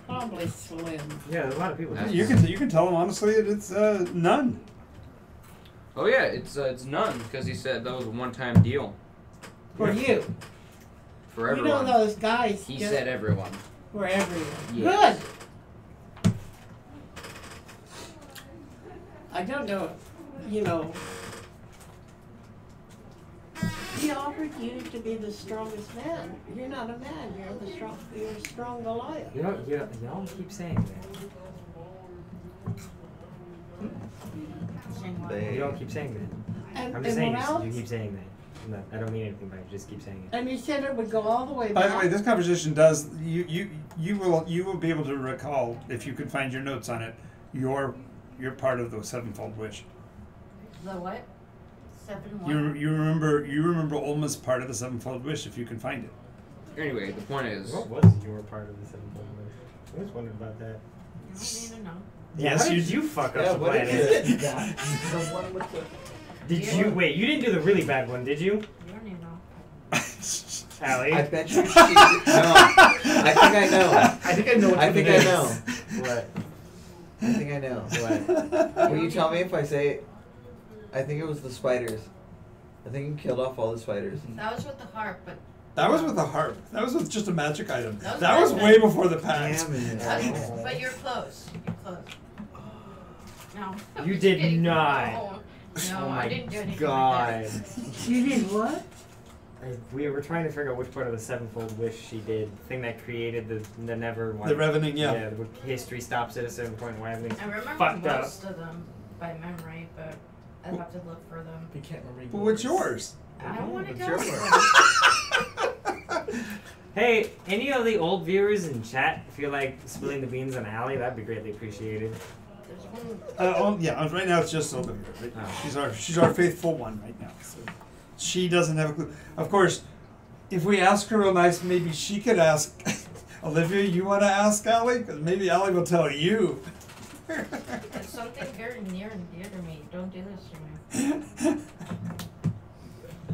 probably slim. Yeah, there's a lot of people. That's- You can tell him honestly that it's none. Oh yeah, it's none because he said that was a one-time deal For you. for You know everyone. those guys He just said everyone. for everyone. Yes. Good. I don't know, you know. He offered you to be the strongest man. You're not a man. You're a strong Goliath. Y'all keep saying that. Saying what? They- You don't keep saying that. And, I'm just and saying what else? you keep saying that. No, I don't mean anything by it. Just keep saying it. And he said it would go all the way By back. the way, this conversation does you will be able to recall if you could find your notes on it. You're part of the sevenfold wish. The what? 7 what? You remember Olma's part of the sevenfold wish if you can find it. Anyway, the point is, What was your part of the sevenfold wish? I was wondering about that. You don't need to know. Yes, How you did you fuck up Yeah, the what planet? is it? That the one with the. Did you wait? You didn't do the really bad one, did you, You don't need to know. Allie? I bet you she. No. I think I know. I think I know what I think it I is. know. What? I think I know. What? Will you tell me if I say it? I think it was the spiders. I think you killed off all the spiders. That was with the harp, but That was with a harp. That was with just a magic item. That was That was magic. way before the pact. Damn it. but you're close. You're close. No. You Just did kidding. not. No, Oh I my didn't do anything God. like that. You did what? We were trying to figure out which part of the sevenfold wish she did. Thing that created the never one. The Revenant, yeah. Yeah, the history stops at a certain point where everything's I remember fucked up. most of them by memory, but I'd have to look for them. We can't remember. Well, what's yours? I don't want to What's go. your for them. Hey, any of the old viewers in chat feel like spilling the beans on Allie? That'd be greatly appreciated. There's one. Right now it's just Olivia. Right? Oh. She's our faithful one right now. So she doesn't have a clue. Of course, if we ask her real nice, maybe she could ask Olivia. You want to ask Allie? Because maybe Allie will tell you. It's something very near and dear to me. Don't do this to me.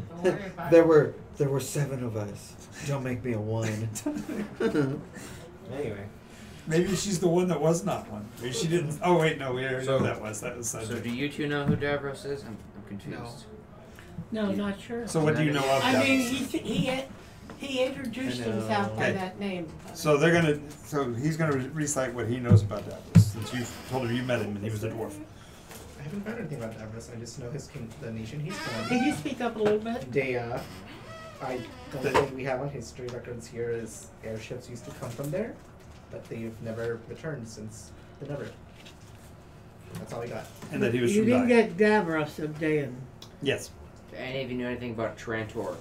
Don't worry about There it. were 7 of us. Don't make me a 1. Anyway. Maybe she's the one that was not one. Maybe she didn't. Oh wait, no, we already know So- that was. That was. so do you two know who Davros is? I'm confused. No, not sure. So what do you know of I that? mean, he introduced I know. himself by Okay. that name. So they're gonna. So he's gonna recite what he knows about Davros, since you told her you met him and he was a dwarf. I haven't found anything about Everest. I just know his the nation he's from. Can you speak up a little bit? Dea. I don't think we have on history records here is airships used to come from there, but they've never returned since the Never. That's all we got. And that he was You from didn't Dai. get Davros of Dan. Yes. Do any of you know anything about Trantor?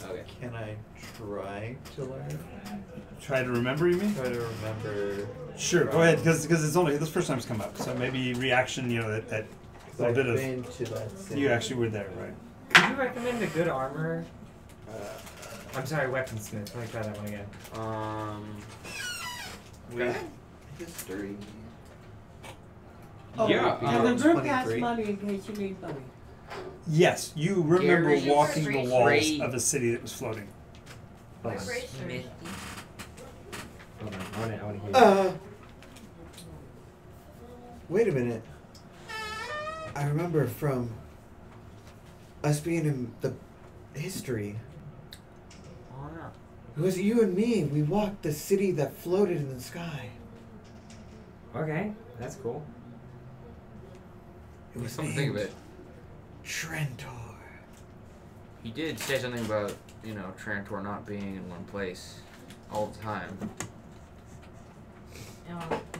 Okay. Can I try to learn? Try to remember, you mean? Try to remember. Sure. Go ahead, because it's only this first time it's come up. So maybe reaction. You know that little I've bit of. been to that city. You actually were there, right? Could you recommend a good armor? I'm sorry, weaponsmith. Let me try that one again. History. Oh, Yeah, and the group has 23. money in case you need money. Yes, you remember Gary walking the walls Ray- of a city that was floating. My Hold on. bracers. Hold on. I wanna hear. Wait a minute. I remember from us being in the history. Oh, no. It was you and me. We walked the city that floated in the sky. Okay, that's cool. It was Come to think of named it, Trentor. he did say something about, Trantor not being in one place all the time.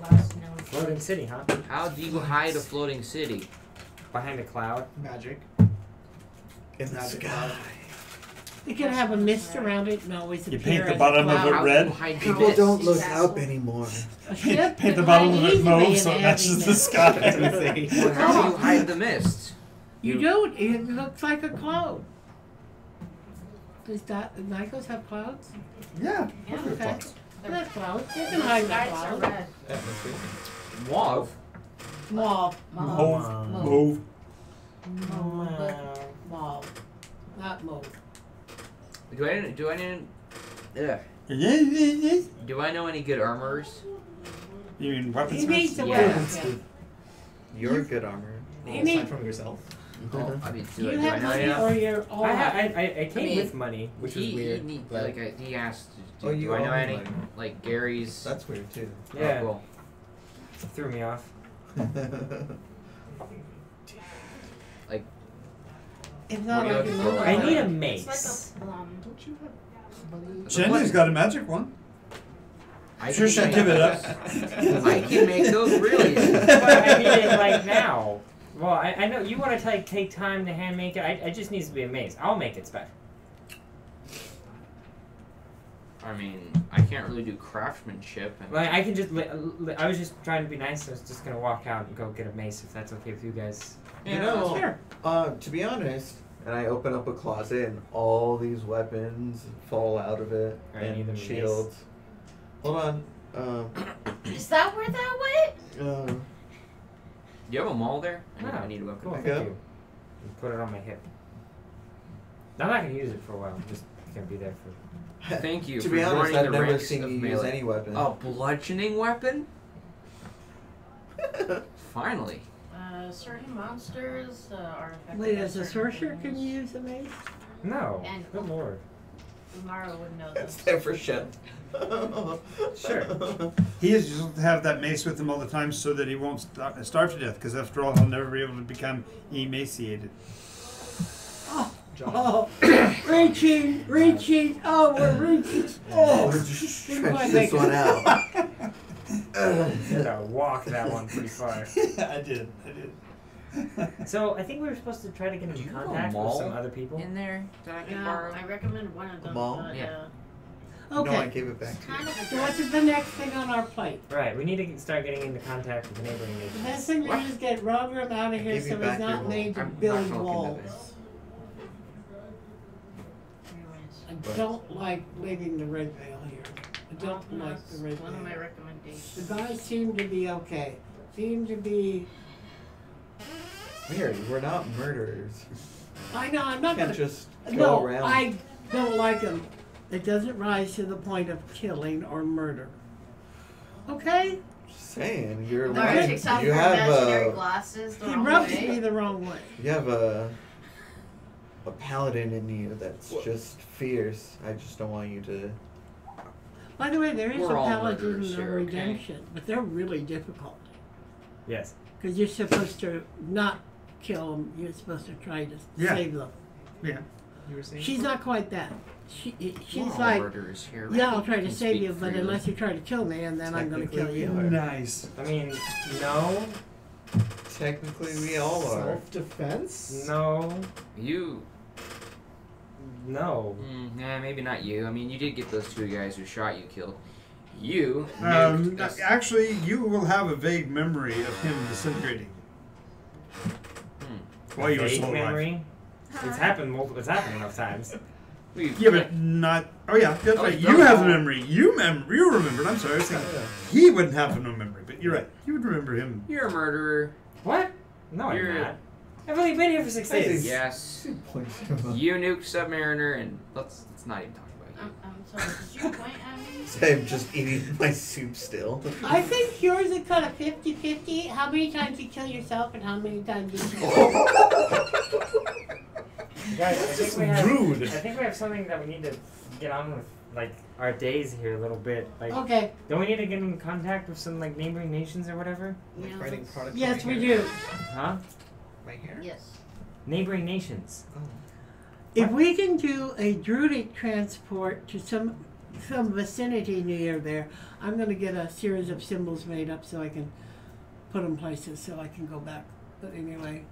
Last known. Floating city, huh? How do you hide a floating city? Behind a cloud. Magic. In the Magic sky. It can have a mist around it and always You appear paint the as bottom a of it cloud. red. Hide the People mist. don't look Exactly. up anymore. A ship Paint the could bottom hide of it easily mauve in so it heavy matches the mist. sky. Well, how do you hide the mist? You don't. It looks like a cloud. Does that Nycos have clouds? Yeah. Yeah. Okay. Their That's clouds. You can hide that sides are cloud. red. Mauve. Mauve. Mauve. Mauve. Mauve. Mauve. Not mauve. Do I know any good armorers? You mean He weapons? needs a Yeah. weapon. You're good armor. You need- Aside from yourself. Oh, I mean, Do you do I have know money any? or you're all I out? came mean, with money, which was weird. He asked, do, Oh, you do I know owe me any? money. Like Gary's. That's weird too. Yeah, Oh, cool. threw me off. Like, It's not What like do a you little have? I need a It's mace. like a Don't you have money? Jenny's got a magic one. I Sure, can she'll make- give it up. I can make those really. But I need it like now. Well, I know you want to take time to hand make it. I just needs to be a mace. I'll make it special. I mean, I can't really do craftsmanship. And Like I can just. I was just trying to be nice. I was just gonna walk out and go get a mace if that's okay with you guys. You know, Sure. to be honest, and I open up a closet and all these weapons fall out of it I need a and mace. shields. Hold on. Is that where that went? you have a maul there? No. I need a weapon. Cool. I Thank go. you. And put it on my hip. I'm not gonna use it for a while. I'm just gonna be there for. Thank you To for be honest, joining I've the never ranks seen of you use melee. any weapon. A bludgeoning weapon? Finally. Certain monsters are affected Wait, by as a certain sorcerer, can things. you use a mace? No. And- Good lord. Umaro would know It's this. there for Shep. Sure. He is just to have that mace with him all the time so that he won't starve to death. Because after all, he'll never be able to become emaciated. John. Oh, reaching. Oh, we're reaching. Oh, Just Didn't quite stretch make this it. one out. You had to walk that one pretty far. I did. So I think we were supposed to try to get Do in you have a contact with maul some other people. In there that I can Yeah, borrow? I recommend one of them. Mall? But, Yeah. No, I okay. gave it back it's to you. kind of a So what's the next thing on our plate? Right. We need to start getting into contact with the neighboring The nations. best thing to do is get Rogram out of here Give me so he's back your not wall. made to I'm not build gonna look into walls. this. I don't like leaving the red veil here. I don't like the red one of my veil. recommendations. The guys seem to be okay. Seem to be. Mary, we're not murderers. I know. I'm not You gonna. can't just go No, around. I don't like them. It doesn't rise to the point of killing or murder. Okay? Just saying, you're Alright, lying. takes off You her have imaginary glasses the He wrong rubs way. me the wrong way. you have a paladin in you that's just fierce. I just don't want you to. By the way, there is We're a all paladin murderers of here, okay? redemption, but they're really difficult. Yes. Because you're supposed to not kill them, you're supposed to try to Yeah. save them. Yeah. You were saying? She's not quite that. She's We're all like, murderers here. yeah, right? I'll try You to can save speak you, but freely. unless you try to kill me, and then I'm going to kill Technically, you. we are. Nice. I mean, no, Technically, we all are. Self-defense? no, You. no. Nah, maybe not you. I mean, you did get those two guys who shot you killed. You. nuked us. Actually, you will have a vague memory of him disintegrating while you were Vague still alive. memory. It's happened multiple. It's happened enough times. We- Yeah, but not. Oh yeah, that's I was right. You drunk have all- a memory. You remembered. I'm sorry. I was thinking he wouldn't have no memory, but you're right. You would remember him. You're a murderer. What? No, You're- I'm not. I've only been here for 6 days. Yes. Points him up. You nuked Submariner, and let's not even talk about you. I'm sorry, did you point at me? I'm just eating my soup still. I think yours is kind of 50-50. How many times you kill yourself and how many times you kill Guys, I think we have. rude. I think we have something that we need to get on with, like our days here a little bit. Like, Okay, don't we need to get in contact with some like neighboring nations or whatever? Like Yeah, fighting let's- product yes, my we hair? do. Huh? My hair? Yes. Neighboring nations. Oh. If we can do a druidic transport to some vicinity near there, I'm going to get a series of symbols made up so I can put them places so I can go back. But anyway,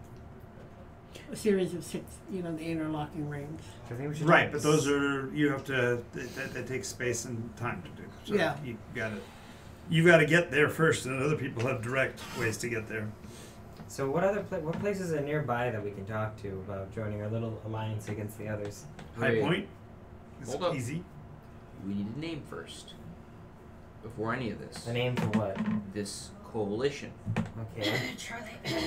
a series of 6, the interlocking rings. I think we should Right, but those are you have to. That takes space and time to do. So Yeah. You got to get there first, and other people have direct ways to get there. So what other what places are nearby that we can talk to about joining our little alliance against the others? High Wait. Point. It's Hold up. easy. We need a name first. Before any of this. A name for what? This coalition. Okay.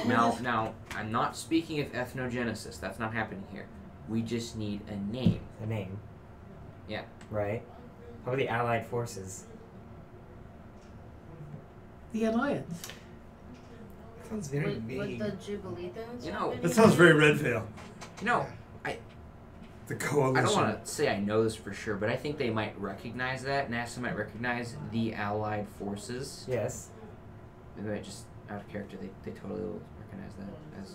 Now, I'm not speaking of ethnogenesis. That's not happening here. We just need a name. A name. Yeah. Right. How about the Allied Forces? The Alliance. Sounds very Would vague. the Jubilee then? You know, That sounds very Red Veil. You know, The coalition. I don't want to say I know this for sure, but I think they might recognize that. NASA might recognize the Allied Forces. Yes. They might just, out of character, they totally will recognize that as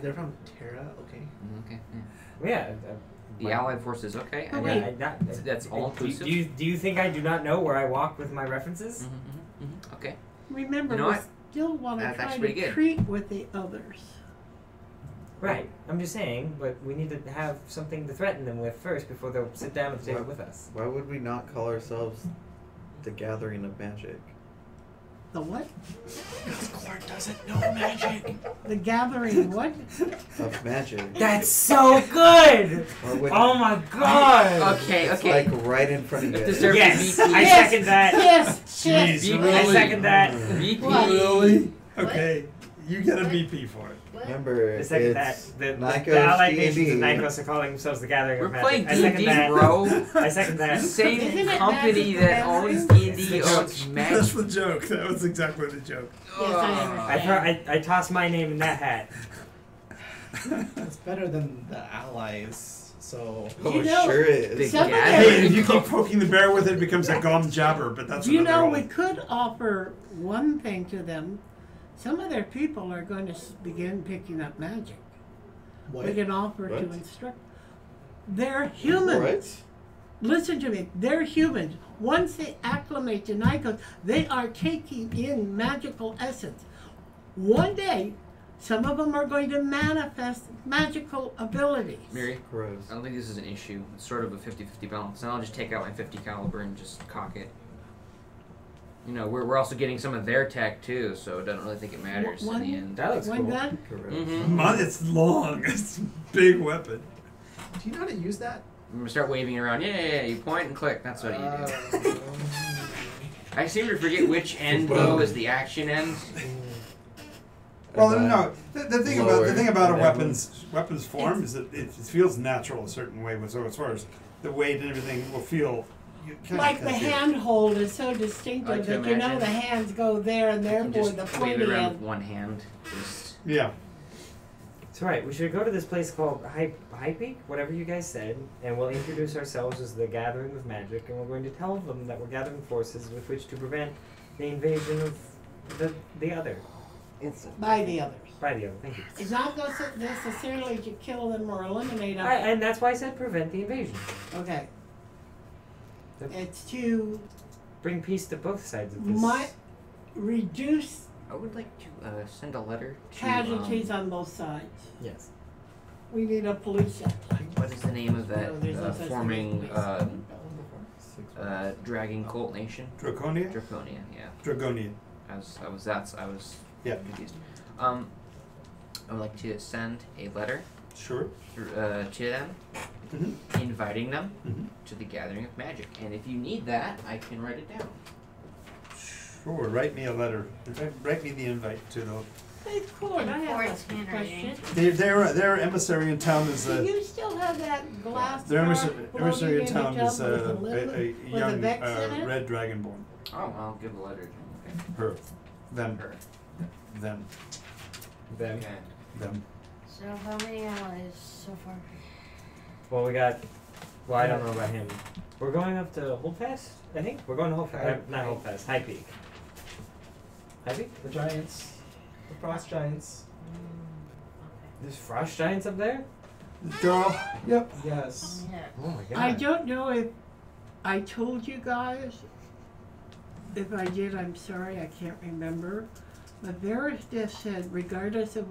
They're from Terra, okay. okay. Yeah. The Allied Forces, okay. Oh, I wait. know. That's all inclusive. Do you think I do not know where I walk with my references? Okay. Remember, You know we what? still want to That's try pretty to good. treat with the others. Right. I'm just saying, but we need to have something to threaten them with first before they'll sit down at the table with us. Why would we not call ourselves the Gathering of Magic? The what? Because Clark doesn't know magic. The gathering what? Of magic. That's so good! Why would Oh my god! Okay, It's okay. like right in front of you. Deserve Yes, VP. I Yes. second that. Yes, yes. Jeez, Really? I second that. VP. What? Really? Okay. You get a VP for it. What? Remember, I second that. it's The Nycos Allied D&D. nations of Nycos are calling themselves the Gathering We're of Magic. playing I second D&D, that. bro. I second that. Same Isn't it company Magic that the owns Gathering? D&D owns That's Magic. the joke. That was exactly the joke. Yes, I understand. I toss my name in that hat. It's better than the Allies, so. Oh, You know, sure it the is. some of Gathering. Hey, if you keep poking the bear with it, it becomes a gum jabber. But that's You another know, role. we could offer one thing to them. Some of their people are going to begin picking up magic. What? We can offer to What? instruct. They're humans. What? Listen to me. They're humans. Once they acclimate to Nycos, they are taking in magical essence. One day, some of them are going to manifest magical abilities. Mary, Gross. I don't think this is an issue. It's sort of a 50-50 balance. And I'll just take out my 50 caliber and just cock it. You know, we're also getting some of their tech too, so I don't really think it matters in the end. That looks One cool. gun? Gross. It's long. It's a big weapon. Do you know how to use that? I'm gonna start waving it around. Yeah, you point and click. That's what you do. I seem to forget which end though is the action end. Well, And no. The thing about a lower weapons form is that it feels natural a certain way. So as far as the weight and everything will feel. You kinda Like the can feel it. handhold is so distinctive I that can you know imagine. the hands go there and You can therefore just the wave it pointy around with end. one hand. Just Yeah. That's right. We should go to this place called High Peak, whatever you guys said, and we'll introduce ourselves as the Gathering of Magic, and we're going to tell them that we're gathering forces with which to prevent the invasion of the other. By the others. By the other. Thank you. It's not necessarily to kill them or eliminate them. And that's why I said prevent the invasion. Okay. Yep. It's to Bring peace to both sides of this. reduce I would like to send a letter to casualties on both sides. Yes. We need a police shelter. what is the name of that No, there's no such forming thing as police. dragon cult nation? Draconia? Draconia, yeah. Dragonian. I was Yeah. confused. I would like to send a letter Sure. to them, Mm-hmm. inviting them Mm-hmm. to the Gathering of Magic. And if you need that, I can write it down. Sure. Write me a letter. Write me the invite to the. Hey, Cord, I have Ford's a handwriting. question. Their emissary in town is Do you still have that glass their jar emissary in floating town in the is tub with the a with the young Vex in it? red dragonborn. Oh, I'll give a letter to him. Her. Them. Her. Them. Them. Okay. Them. So how many allies so far? Well, we got. Well, I don't know about him. We're going up to Holdfast, I think. We're going to Holdfast. Not Holdfast. High Peak. High Peak? The giants. The frost giants. There's frost giants up there? Girl. Yep. Yes. Yeah. Oh my god. I don't know if I told you guys. If I did, I'm sorry, I can't remember. But Veritas said, regardless of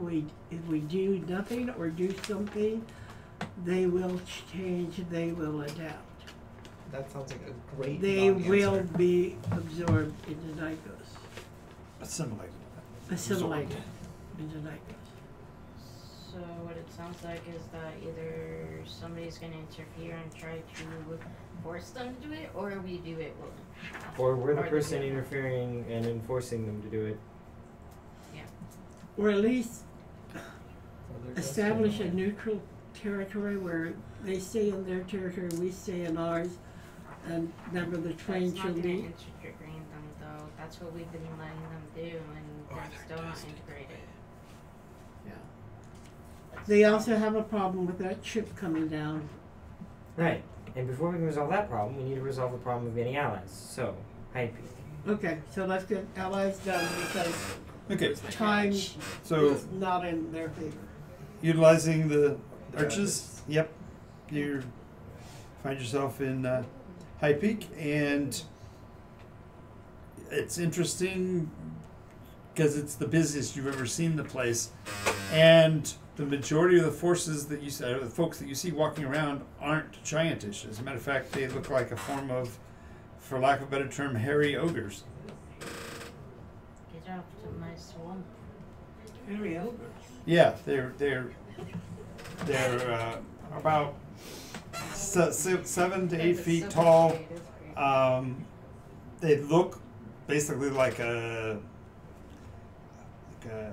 if we do nothing or do something, they will change, they will adapt. That sounds like a great They non-answer. will be absorbed into Nycos. Assimilated. Assimilated into Nycos. So what it sounds like is that either somebody's going to interfere and try to force them to do it, or we do it willingly. Or we're the Or person the- interfering and enforcing them to do it. Or at least So they're just establish a gonna- neutral territory where they stay in their territory, we stay in ours, and never the train That's shall not going to meet. integrate them, though. That's what we've been letting them do, and they're still not integrated. Yeah. They also have a problem with that ship coming down. Right. And before we can resolve that problem, we need to resolve the problem of getting allies. So, High Peak. Okay, so let's get allies done because Okay, time so is not in their favor. utilizing the arches. Yep, you find yourself in High Peak, and it's interesting because it's the busiest you've ever seen the place, and the majority of the forces that you see, the folks that you see walking around, aren't giantish. As a matter of fact, they look like a form of, for lack of a better term, hairy ogres. Get off to my swamp. Very over. Yeah, they're about 7 to 8 feet tall. They look basically like a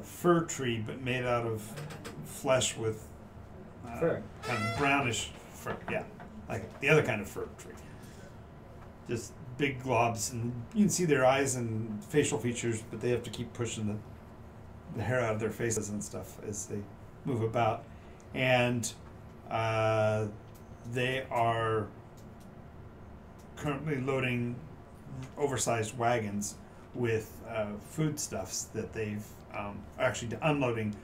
fir tree, but made out of flesh with Fur. kind of brownish fur. Yeah, like the other kind of fir tree. Just big globs, and you can see their eyes and facial features, but they have to keep pushing the hair out of their faces and stuff as they move about. And they are currently loading oversized wagons with foodstuffs that they've actually unloading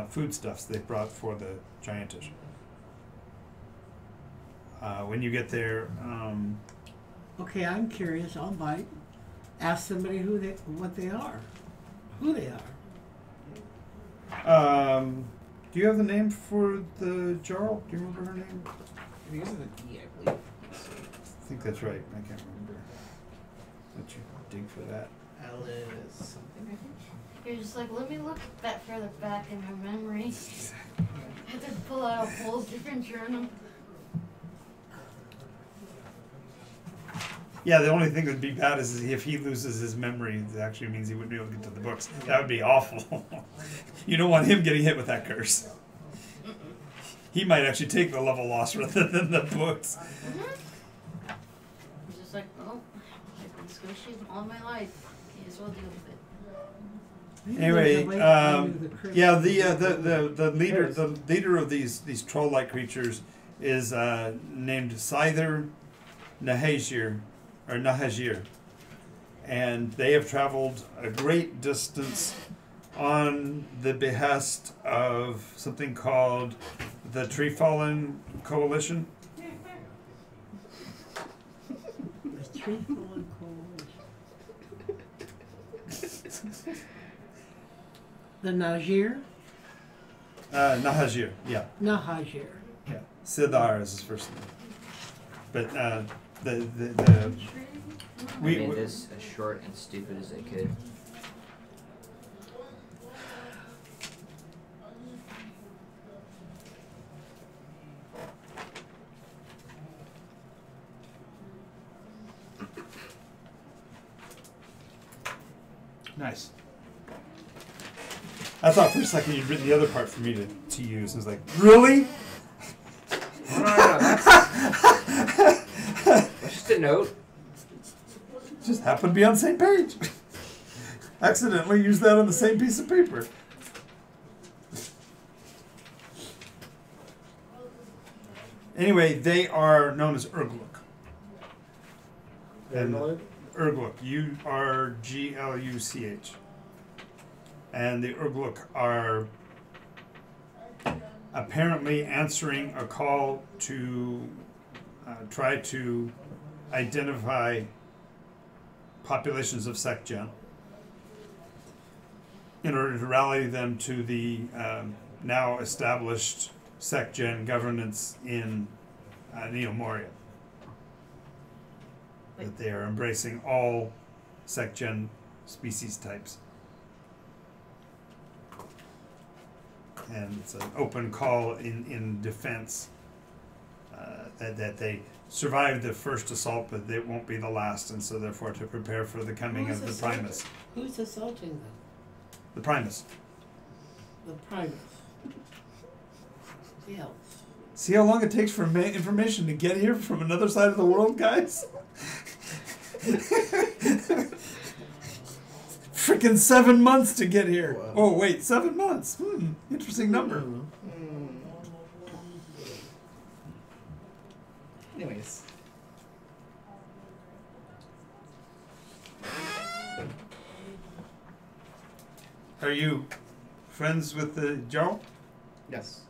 foodstuffs they brought for the giantish. When you get there, Okay, I'm curious, I'll bite. Ask somebody what they are. Who they are. do you have the name for the Jarl? Do you remember her name? It begins with an E, I believe. I think that's right. I can't remember. Let you dig for that. Alice something, I think. You're just like, let me look that further back in my memory. I had to pull out a whole different journal. Yeah, the only thing that would be bad is if he loses his memory, it actually means he wouldn't be able to get to the books. That would be awful. You don't want him getting hit with that curse. He might actually take the level loss rather than the books. It's just like, oh, I've been squishy all my life. May as well deal with it. Maybe Anyway, there's a way to undo the curse. yeah, the leader of these troll-like creatures is named Scyther Nahajir, and they have traveled a great distance on the behest of something called the Tree Fallen Coalition. The tree fallen coalition. The Najir? Nahajir, yeah. Nahajir. Yeah, Siddhar is his first name. But the I we made this as short and stupid as I could. nice. I thought for a second you'd written the other part for me to use. I was like, really? No, that's just a note. Just happened to be on the same page. Accidentally used that on the same piece of paper. Anyway, they are known as Urgluk. And Urgluk, Urgluch. And the Urgluk are apparently answering a call to try to identify populations of Sekjen. in order to rally them to the now established SecGen governance in Neo Moria. That they are embracing all SecGen species types. And it's an open call in defense that they survived the first assault, but it won't be the last, and so therefore to prepare for the coming of the Primus. Who's assaulting them? The Primus. The Primus. Yeah. See how long it takes for information to get here from another side of the world, guys? Freaking 7 months to get here. Wow. Oh, wait, 7 months. Interesting number. Anyways. Are you friends with the Joe? Yes.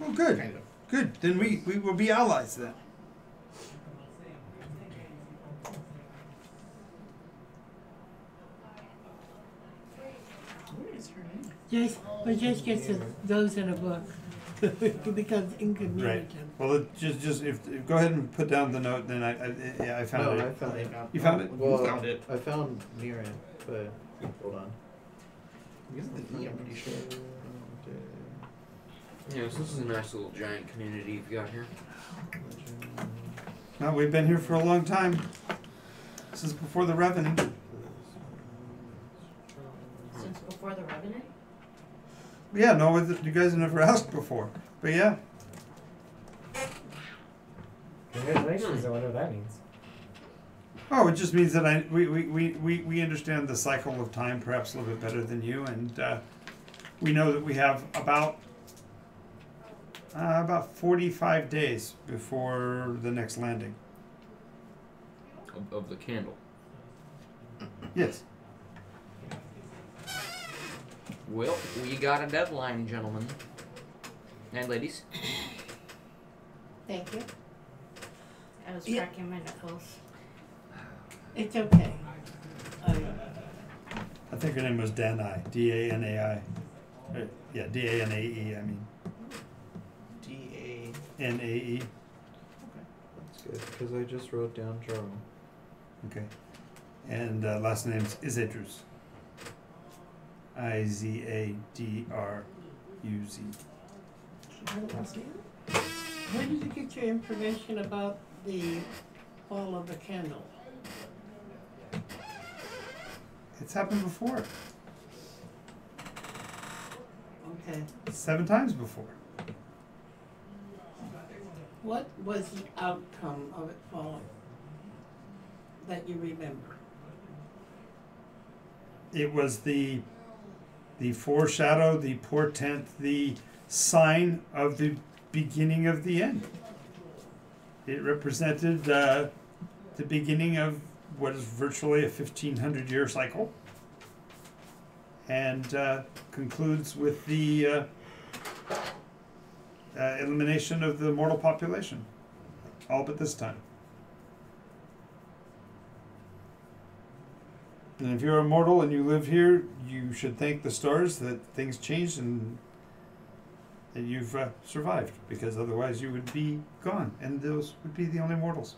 Oh, good. Kind of. Good. Then we will be allies then. What is her name? Just gets those in a book. It becomes inconvenient. Right. Well, just if go ahead and put down the note. Then I found No, it. I found it. You found it? Well, Who found it? I found near it, but hold on. This is the E, I'm pretty sure. Yeah, so this is a nice little giant community you've got here. No, we've been here for a long time. This is before the Revenant. Since before the Revenant? Yeah, no, you guys have never asked before, but yeah. Congratulations, I wonder what that means. Oh, it just means that we understand the cycle of time perhaps a little bit better than you, and we know that we have about 45 days before the next landing. Of the candle. Yes. Well, we got a deadline, gentlemen. And ladies. Thank you. I was Yeah. cracking my knuckles. It's okay. I think her name was Danai. D-A-N-A-I. Yeah, D-A-N-A-E, I mean. D-A. N-A-E. That's good, because I just wrote down Jaro. Okay. And last name's Izadruz. I-Z-A-D-R-U-Z. Where did you get your information about the fall of the candle? It's happened before. Okay. 7 times before. What was the outcome of it falling that you remember? It was the foreshadow, the portent, the sign of the beginning of the end. It represented the beginning of what is virtually a 1,500-year cycle, and concludes with the elimination of the mortal population, all but this time. And if you're immortal and you live here, you should thank the stars that things changed and that you've survived, because otherwise you would be gone, and those would be the only mortals.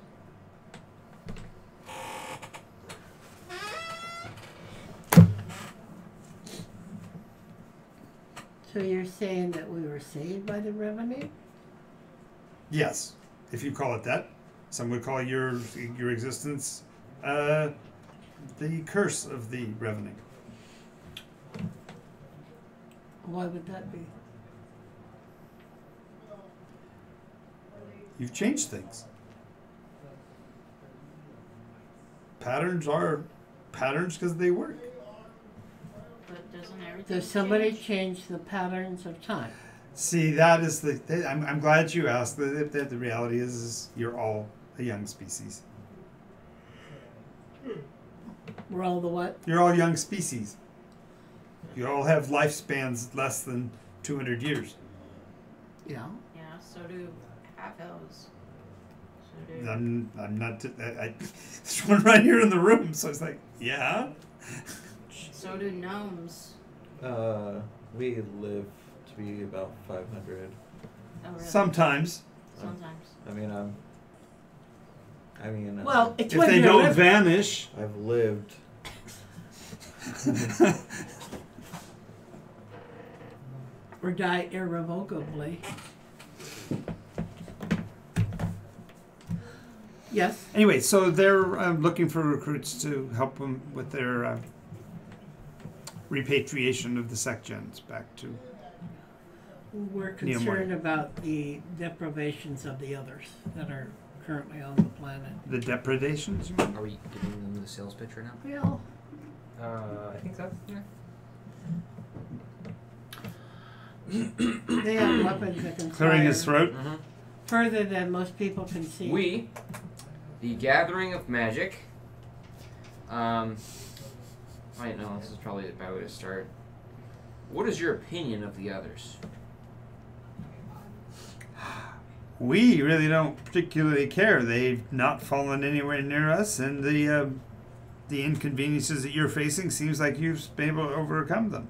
So you're saying that we were saved by the Revenant? Yes, if you call it that. Some would call your existence the curse of the Revenant. Why would that be? You've changed things. Patterns are patterns because they work. But doesn't everything Does somebody change? change the patterns of time? See, that is I'm glad you asked. The reality is you're all a young species. We're all the what? You're all young species. You all have lifespans less than 200 years. Yeah. Yeah, so do half-elves. So do... I'm not. There's one right here in the room, so it's like, yeah. So do gnomes. We live to be about 500. Oh, really? Sometimes. Sometimes. I mean, Well, it's If when they you're don't living. vanish. I've lived. Or die irrevocably. Yes. Anyway, so they're looking for recruits to help them with their repatriation of the sect-gens back to. We're Neil concerned about the deprivations of the others that are currently on the planet. The depredations, you mean? Are we giving them the sales pitch right now? Well, I think so. Yeah. they have weapons that can Clearing his fire throat. Mm-hmm. further than most people can see. We, the Gathering of Magic. Wait, no, this is probably a bad way to start. What is your opinion of the others? We really don't particularly care. They've not fallen anywhere near us, and the inconveniences that you're facing seems like you've been able to overcome them.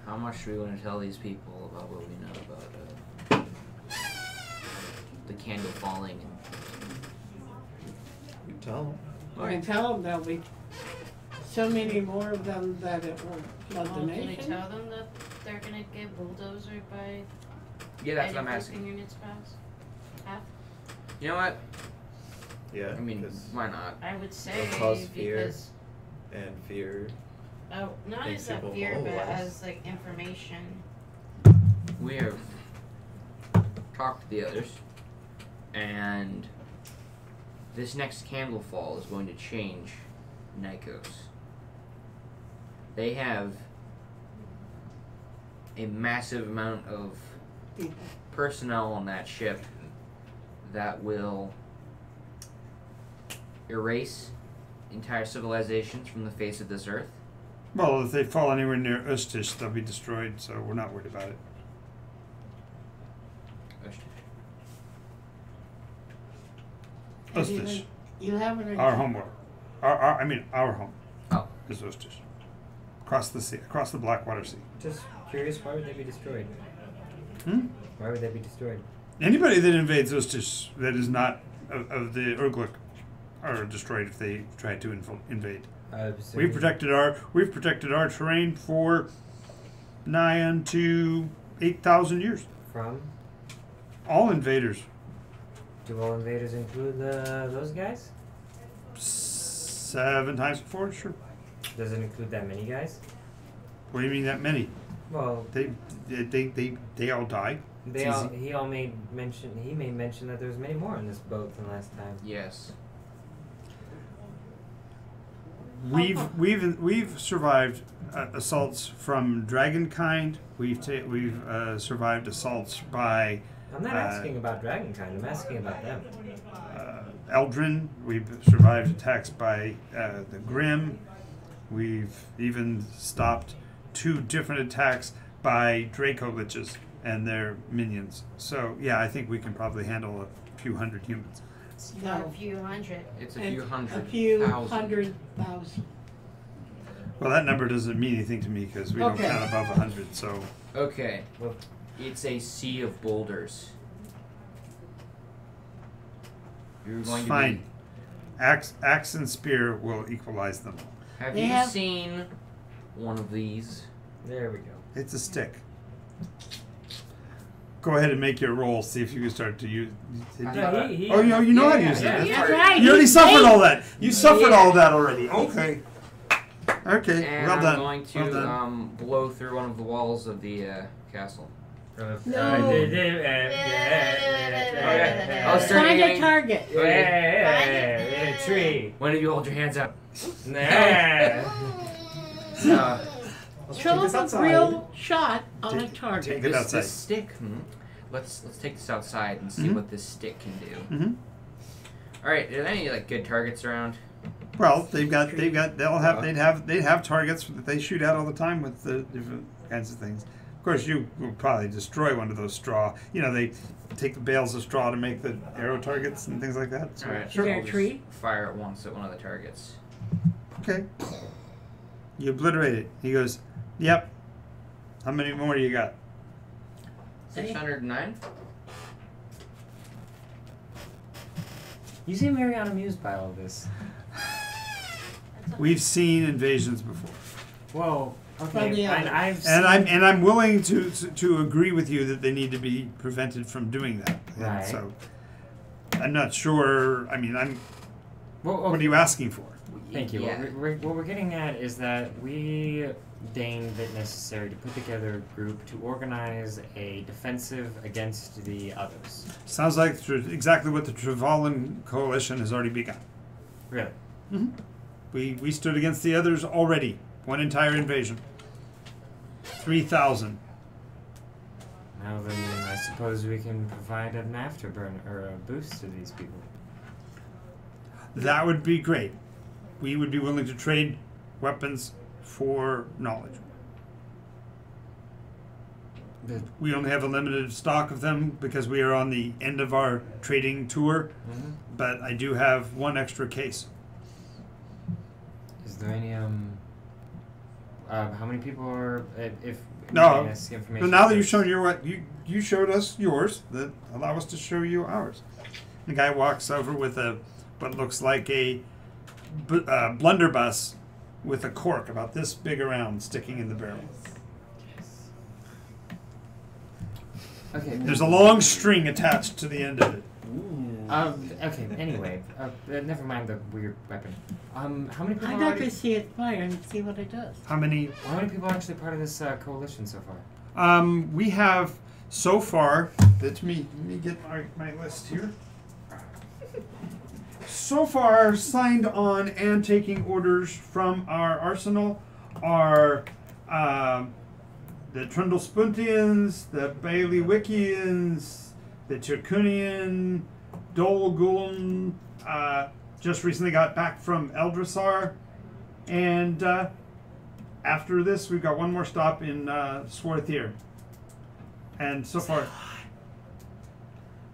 How much do we want to tell these people about what we know about the candle falling? You tell them. I can tell them there'll be so many more of them that it will flood the Well, can I nation. tell them that they're gonna get bulldozered by Yeah, that's what I'm any asking. units pass? Half? You know what? Yeah. I mean, 'cause- why not? I would say cause fear. because and fear. not Makes as a people fear, roll but less. as like information. We have talked to the others, and this next candle fall is going to change Nycos. They have a massive amount of People. personnel on that ship that will erase entire civilizations from the face of this earth. Well, if they fall anywhere near Ustish, they'll be destroyed, so we're not worried about it. Have you Ustish. been- You haven't. Our homeworld. Our home. Oh. Is Ustish. Across the sea, across the Blackwater Sea. Just curious, why would they be destroyed? Hmm? Why would they be destroyed? Anybody that invades Ustish that is not of the Urglik are destroyed if they try to invade. We've protected our terrain for nigh unto 8,000 years. From? All invaders. Do all invaders include those guys? 7 times before, sure. Does it include that many guys? What do you mean that many? Well, They all die. they It's all easy. he made mention that there's many more on this boat than last time. Yes. We've survived assaults from dragonkind. We've survived assaults by I'm not asking about Dragonkind, I'm asking about them. Eldrin. We've survived attacks by the Grim. We've even stopped 2 different attacks by Draco Liches and their minions. So yeah, I think we can probably handle a few hundred humans. It's not a few hundred. It's a few hundred A few thousand. 100,000. Well, that number doesn't mean anything to me because we don't Okay. count above 100. So Okay. Well, It's a sea of boulders. You're it's going to fine. be. Axe and spear will equalize them. Have They you have- seen one of these? there we go. It's a stick. Go ahead and make your roll. See if you can start to use. No, he- Oh, you know how to Yeah, use yeah, it. yeah. That's right. You already he's suffered safe. all that. You suffered Yeah. all that already. Okay. Okay. And well I'm done. going to Well done. blow through one of the walls of the castle. No. I was starting Find a getting- target. Yeah, tree. When do you hold your hands up? Nah. Let's Show take this them a outside. real shot on a Take target. it This outside. stick. Let's take this outside and see Mhm. what this stick can do. Mm-hmm. All right. Are there any good targets around? Well, they'd have targets that they shoot at all the time with the different kinds of things. Of course, you will probably destroy one of those straw. They take the bales of straw to make the arrow targets and things like that. So, All right. Is there a I'll just tree? Fire at once at one of the targets. okay. You obliterate it. He goes, yep. How many more do you got? 609. You seem very unamused by all this. We've seen invasions before. Well, From okay, the and others. I've seen... And I'm willing to agree with you that they need to be prevented from doing that. And Right. so I'm not sure. I mean, Well, what are you asking for? Thank you. Yeah. What we're getting at is that we deemed it necessary to put together a group to organize a defensive against the others. Sounds like exactly what the Triumphant coalition has already begun. Really? We stood against the others already. One entire invasion. 3,000. Now then, I suppose we can provide an afterburn or a boost to these people. That would be great. We would be willing to trade weapons for knowledge. But, We only have a limited stock of them because we are on the end of our trading tour, but I do have one extra case. is there any how many people are if No. you can ask information So now that you've first? shown you showed us yours, that allow us to show you ours. The guy walks over with what looks like a blunderbuss with a cork about this big around sticking in the barrel. Okay. There's a long string attached to the end of it. Okay. Anyway, never mind the weird weapon. How many people I'd are like already, to see it fire and see what it does. How many? how many people are actually part of this coalition so far? We have so far. Let me get my list here. So far, signed on and taking orders from our arsenal are the Trundlespuntians, the Bailey-Wickians, the Chirkunian, Dolguln, just recently got back from Eldrasar, and after this we've got one more stop in Swarthir. And so far,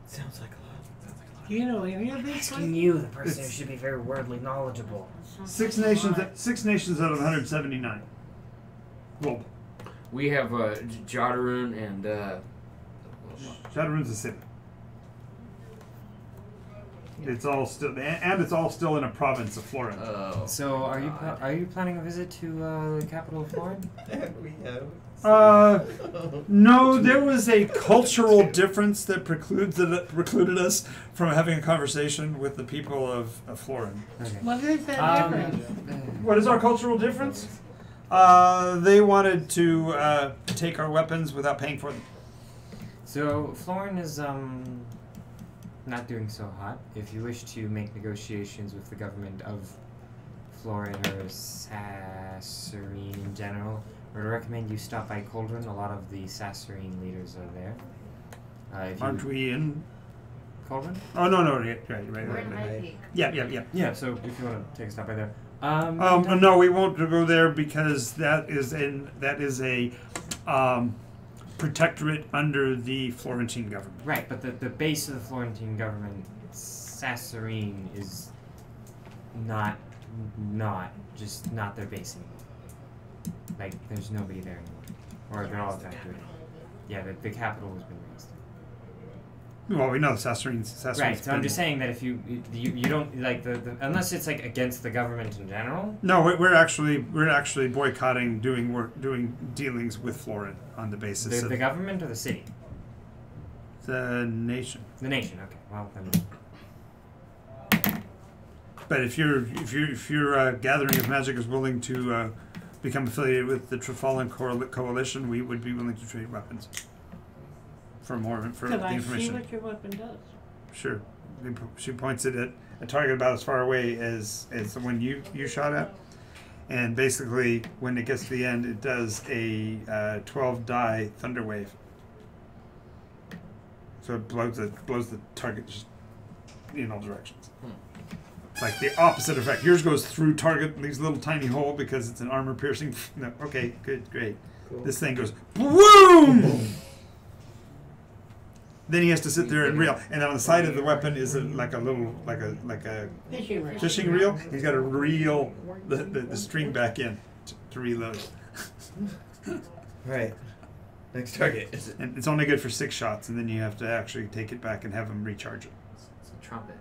Sounds like a lot. Do you know any of these? Asking you, the person who It's- should be very wordly knowledgeable. six nations out of 179 global. We have Jodarun and Shadowrun's a city. It's all still, and it's all still in a province of Florida. oh. So, are you planning a visit to the capital of Florin? We have. No, there was a cultural difference that precluded us from having a conversation with the people of Florin. Okay. What is that difference? What is our cultural difference? They wanted to take our weapons without paying for them. So Florin is not doing so hot. If you wish to make negotiations with the government of Florin or Sasserine in general, I would recommend you stop by Cauldron. A lot of the Sasserine leaders are there. If you Aren't we in? Cauldron? Oh no, right. We're in High Peak. Yeah. Yeah. So if you want to take a stop by there. No, we won't go there because that is a protectorate under the Florentine government. Right, but the base of the Florentine government, Sasserine, is not their base anymore. Like, there's nobody there anymore. Or they're all evacuated. Yeah, the capital has been razed. Well, we know Sassarine's Right, so I'm been- just saying that if you don't, like, the unless it's, like, against the government in general. No, we're actually boycotting doing dealings with Florin on the basis of The government or the city? the nation. The nation, okay. Well, then. But if your gathering of magic is willing to become affiliated with the Triumphant coalition, we would be willing to trade weapons for the Can I see information. what your weapon does? Sure. She points it at a target about as far away as the one you shot at, and basically when it gets to the end, it does a 12 die thunder wave. So it blows the target just in all directions. It's like the opposite effect. Yours goes through target, leaves a little tiny hole because it's an armor piercing. No, okay, good, great. Cool. This thing goes boom. Then he has to sit there and reel, and on the side of the weapon is like a Fishing rod. fishing reel. He's got to reel the string back in to to reload. Right. Next target. And it's only good for 6 shots, and then you have to actually take it back and have them recharge it. It's a trumpet.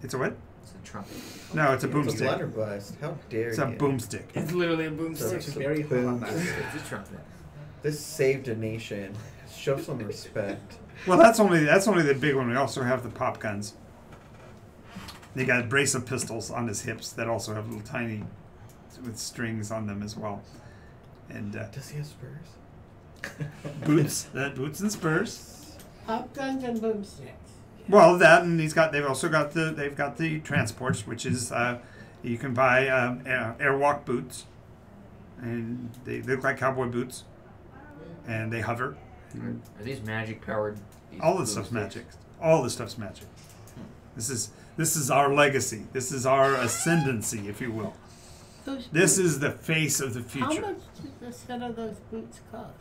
It's a what? It's a trumpet. No, it's a It's a boomstick. blunderbuss. How dare It's you? a boomstick. It's literally a So boomstick. it's a very hot on that. It's a trumpet. This saved a nation. Show some respect. Well, that's only the big one. We also have the pop guns. They got a brace of pistols on his hips that also have little tiny, with strings on them as well, and Does he have spurs? boots, boots and spurs. Pop guns and boomsticks. Well, that and they've also got the transports, which is you can buy airwalk boots, and they look like cowboy boots, and they hover. Are these magic powered? All this stuff's magic. All this stuff's magic. This is our legacy. This is our ascendancy, if you will. Those This boots, is the face of the how future. much does a set of those boots cost?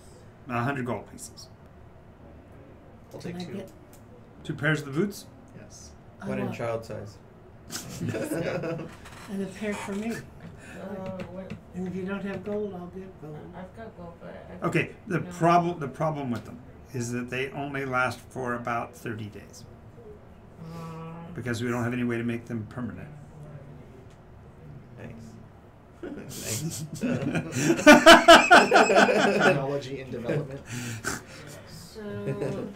100 gold pieces. I'll take Can I 2. get- 2 pairs of the boots. Yes. I One in want- child size. And a pair for me. What? And if you don't have gold, I'll get gold. I've got gold, but Okay. The No. problem with them is that they only last for about 30 days because we don't have any way to make them permanent. Nice. Technology in development. So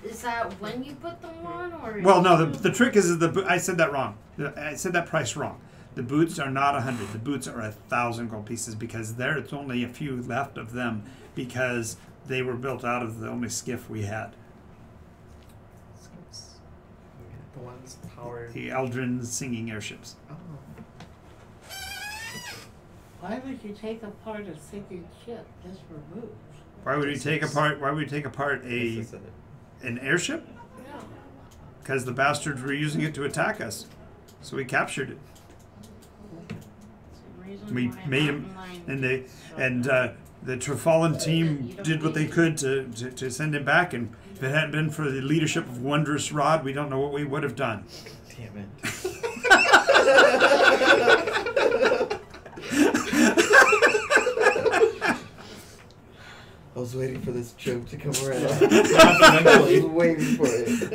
is that when you put them on, or? Well, no. The trick is I said that wrong. I said that price wrong. The boots are not 100. The boots are 1,000 gold pieces because it's only a few left of them because they were built out of the only skiff we had. The ones powered. The Eldrin singing airships. Oh. Why would you take apart a sinking ship just for boots? Why would we take apart This is an airship? Yeah. Because the bastards were using it to attack us, so we captured it. We made him, and the Trefallen team did what they could to send him back. And if it hadn't been for the leadership of Wondrous Rod, we don't know what we would have done. Damn it. I was waiting for this joke to come around. I was waiting for it.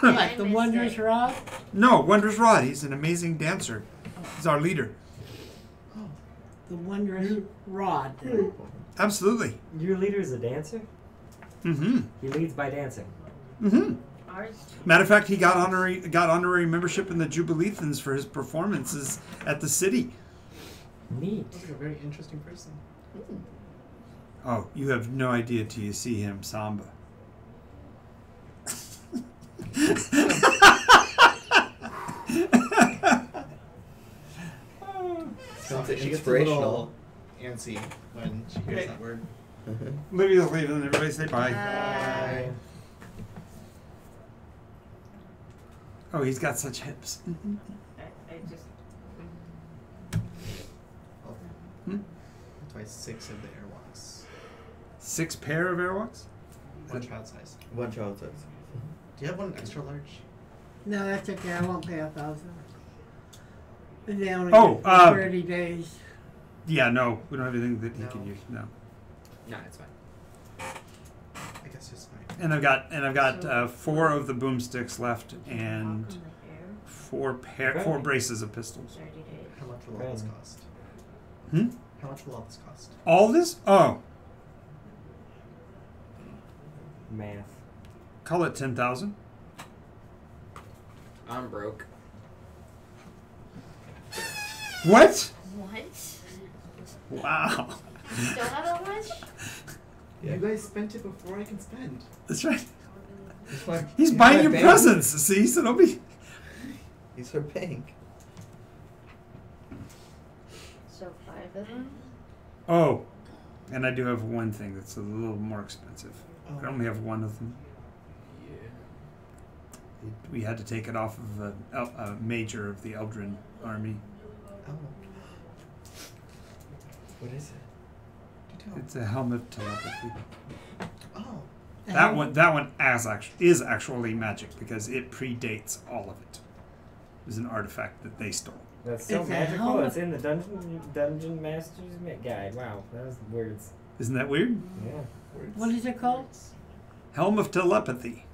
Like the Wondrous Rod? No, Wondrous Rod. He's an amazing dancer. He's our leader. The Wondrous Rod. Absolutely. Your leader is a dancer? Mm-hmm. He leads by dancing. Mm-hmm. Ours. Matter of fact, he got honorary membership in the Jubilethans for his performances at the city. Neat. Looks like a very interesting person. Oh, you have no idea till you see him samba. Sounds She gets a inspirational. little antsy when she hears that word. Livy's leaving. Everybody say bye. Bye. Oh, he's got such hips. I just. Hmm? That's why 6 of the airwalks. 6 pair of airwalks? One child size. One child size. Do you have one extra large? No, that's okay. I won't pay 1,000. But they only Oh, get for 30 days. Yeah, no, we don't have anything that he No. can use. No. No, it's fine. I guess it's fine. And I've got 4 of the boomsticks left and 4 braces of pistols. 30 days. How much will all this cost? Hmm? How much will all this cost? All this? Oh, Math. call it 10,000. I'm broke. What? What? Wow. Still have that much? Yeah. You guys spent it before I can spend. That's right. He's my, He's buying you presents. See, so don't be. He's her bank. So 5 of them? Oh, and I do have one thing that's a little more expensive. Oh. I only have one of them. We had to take it off of a major of the Eldrin army. Oh. What is it? Do tell. It's a helmet telepathy. Oh. That one is actually magic because it predates all of it. It was an artifact that they stole. That's so It's a magical. helmet. It's in the Dungeon Master's Guide. Wow, that was words. Isn't that weird? Yeah. Words. What is it called? Helm of Telepathy.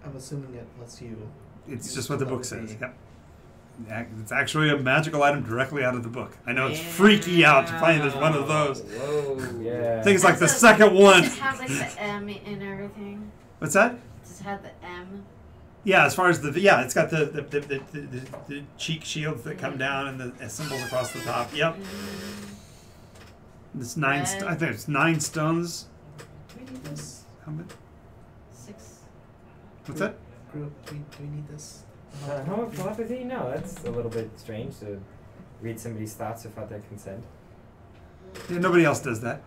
I'm assuming it lets you. It's use just what the book telepathy. says. Yep. It's actually a magical item directly out of the book. I know it's freaky out to find there's one of those. Whoa. Yeah. I think it's like the Does it- second one. Does it have like the M in everything? What's that? Does it have the M? Yeah, as far as it's got the cheek shields that come down and the symbols across the top. Yep. It's nine. I think it's 9 stones. Do we need this? Helmet. 6. What's that? Group, do we need this? Helm of Telepathy? No, that's a little bit strange to read somebody's thoughts without their consent. Yeah, nobody else does that.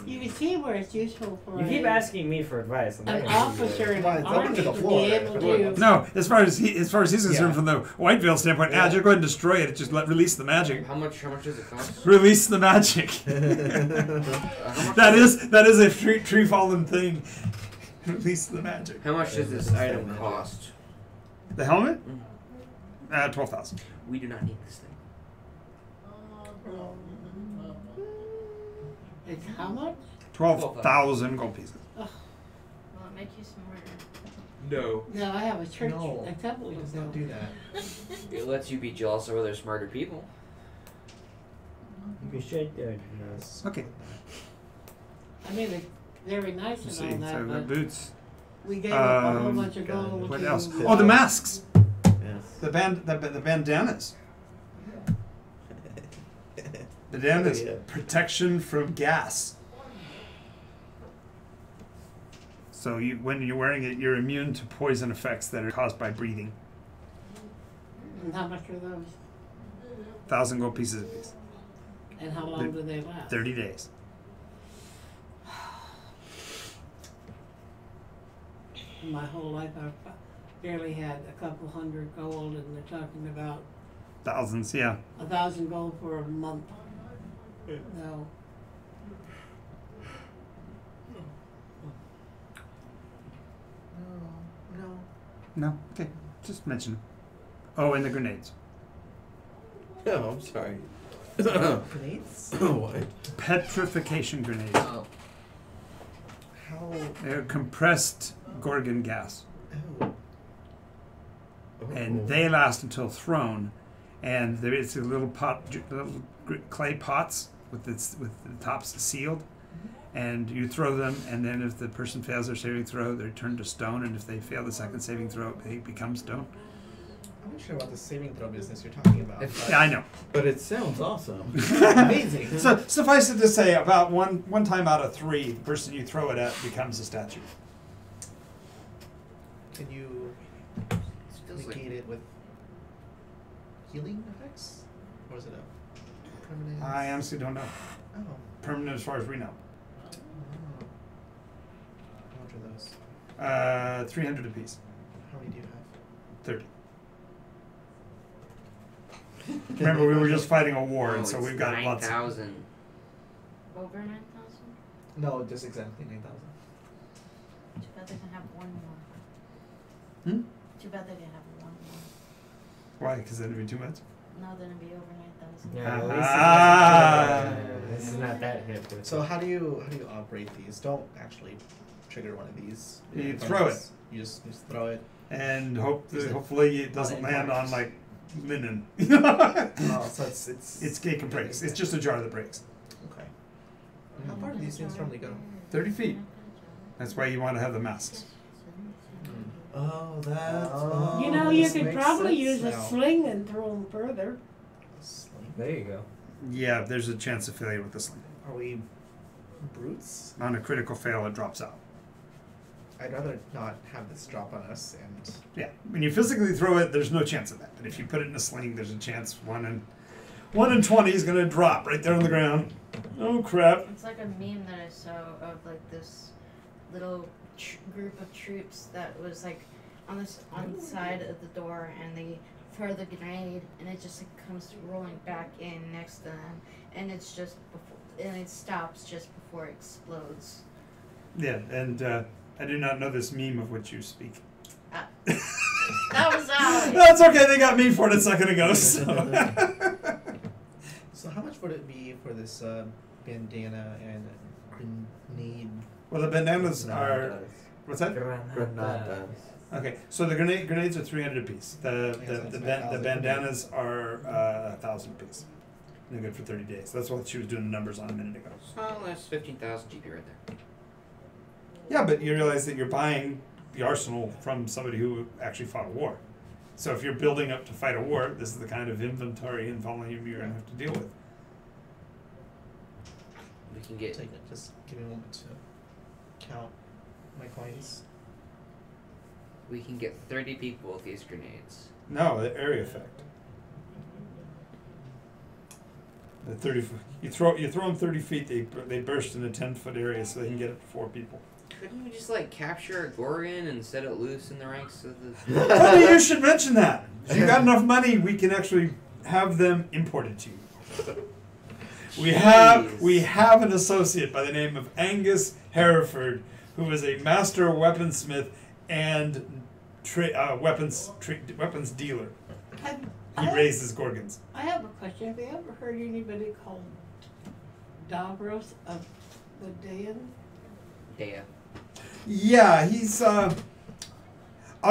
You can see where it's useful for You keep asking me for advice. I'm not an gonna give you officer in Well, an it's open army to the to floor. be able to. No, as far as he's concerned, Yeah. from the White Veil standpoint, Yeah. just go ahead and destroy it. Just release the magic. How much does it cost? Release the magic. How much that is a tree fallen thing. Release the magic. How much does this item cost? The helmet? 12,000. We do not need this thing. It's how much? 12,000 gold pieces. Will it make you smarter? No. No, I have a church No. a couple It of does not them. do that. It lets you be jealous of other smarter people. We should do it. Okay. I mean, they're very nice Let's and see. all So that, the but boots. we gave up a whole Um, bunch of gold What to... else? Oh, the masks. Yes. The bandanas. The bandanas. Yeah. Protection from gas. So when you're wearing it, you're immune to poison effects that are caused by breathing. And how much are those? 1,000 gold pieces apiece. And how long do they last? 30 days. My whole life I've barely had a couple hundred gold, and they're talking about Thousands, yeah. 1,000 gold for a month. No. No. No? Okay. Just mention it. Oh, and the grenades. Oh, I'm sorry. Grenades? What? Petrification grenades. Oh. How? They're compressed Gorgon gas. Oh. And they last until thrown. And there is a little clay pots with the tops sealed. And you throw them, and then if the person fails their saving throw, they're turned to stone. And if they fail the second saving throw, they become stone. I'm not sure about the saving throw business you're talking about. But Yeah, I know. But it sounds awesome. amazing. So suffice it to say, about one time out of 3, the person you throw it at becomes a statue. Can you Feels like negate it with healing effects? Or is it a permanent? I honestly don't know. Oh. Permanent as far as we know. How much are those? 300 apiece. How many do you have? 30. Remember, we were just fighting a war, and so it's we've got lots. 9,000. Over 9,000? No, just exactly 9,000. Too bad they can have one more. Hmm? Too bad they didn't have one more. Why? Because that'd be too much. No, then it'd be over 9,000. Yeah, at least Ah. this is not that hip. with So it. how do you operate these? Don't actually trigger one of these. You throw it. You just throw it. And Is it hopefully it doesn't in land on parts? like linen. Oh, so it's It can break. It's just a jar that breaks. okay. How far do these things normally go? 30 feet. That's why you want to have the masks. Oh, that's. Oh. You know, you this could makes probably sense use a now. sling and throw them further. Sling. There you go. Yeah, there's a chance of failure with the sling. Are we brutes? On a critical fail, it drops out. I'd rather not have this drop on us and Yeah, when you physically throw it, there's no chance of that. But if you put it in a sling, there's a chance 1 in 20 is gonna drop right there on the ground. Oh crap! It's like a meme that I saw of like this little group of troops that was like on the side of the door, and they throw the grenade, and it just like comes rolling back in next to them, and it's just and it stops just before it explodes. Yeah, and I do not know this meme of which you speak. Ah. That was out. That's okay. They got me for it a second ago. So. So how much would it be for this bandana and grenade? Well, the bandanas are. What's that? Granadas. Okay, so the grenades are 300 apiece. The that's the bandanas are 1,000 apiece. They're good for 30 days. That's what she was doing the numbers on a minute ago. Oh, that's 15,000 GP right there. Yeah, but you realize that you're buying the arsenal from somebody who actually fought a war. So if you're building up to fight a war, this is the kind of inventory and volume you're going to have to deal with. We can get. Take it. Just give me a moment to count my coins. We can get 30 people with these grenades. No, the area effect. The 30. You throw them 30 feet. They burst in a 10-foot area, so they can get it to 4 people. Couldn't we just like capture a Gorgon and set it loose in the ranks of the? Funny you should mention that. If you got enough money, we can actually have them imported to you. We have an associate by the name of Angus Hereford, who is a master weaponsmith and weapons dealer. He raises Gorgons. I have a question. Have you ever heard anybody called Davros of the Dayan? Dea. Yeah, he's. I'll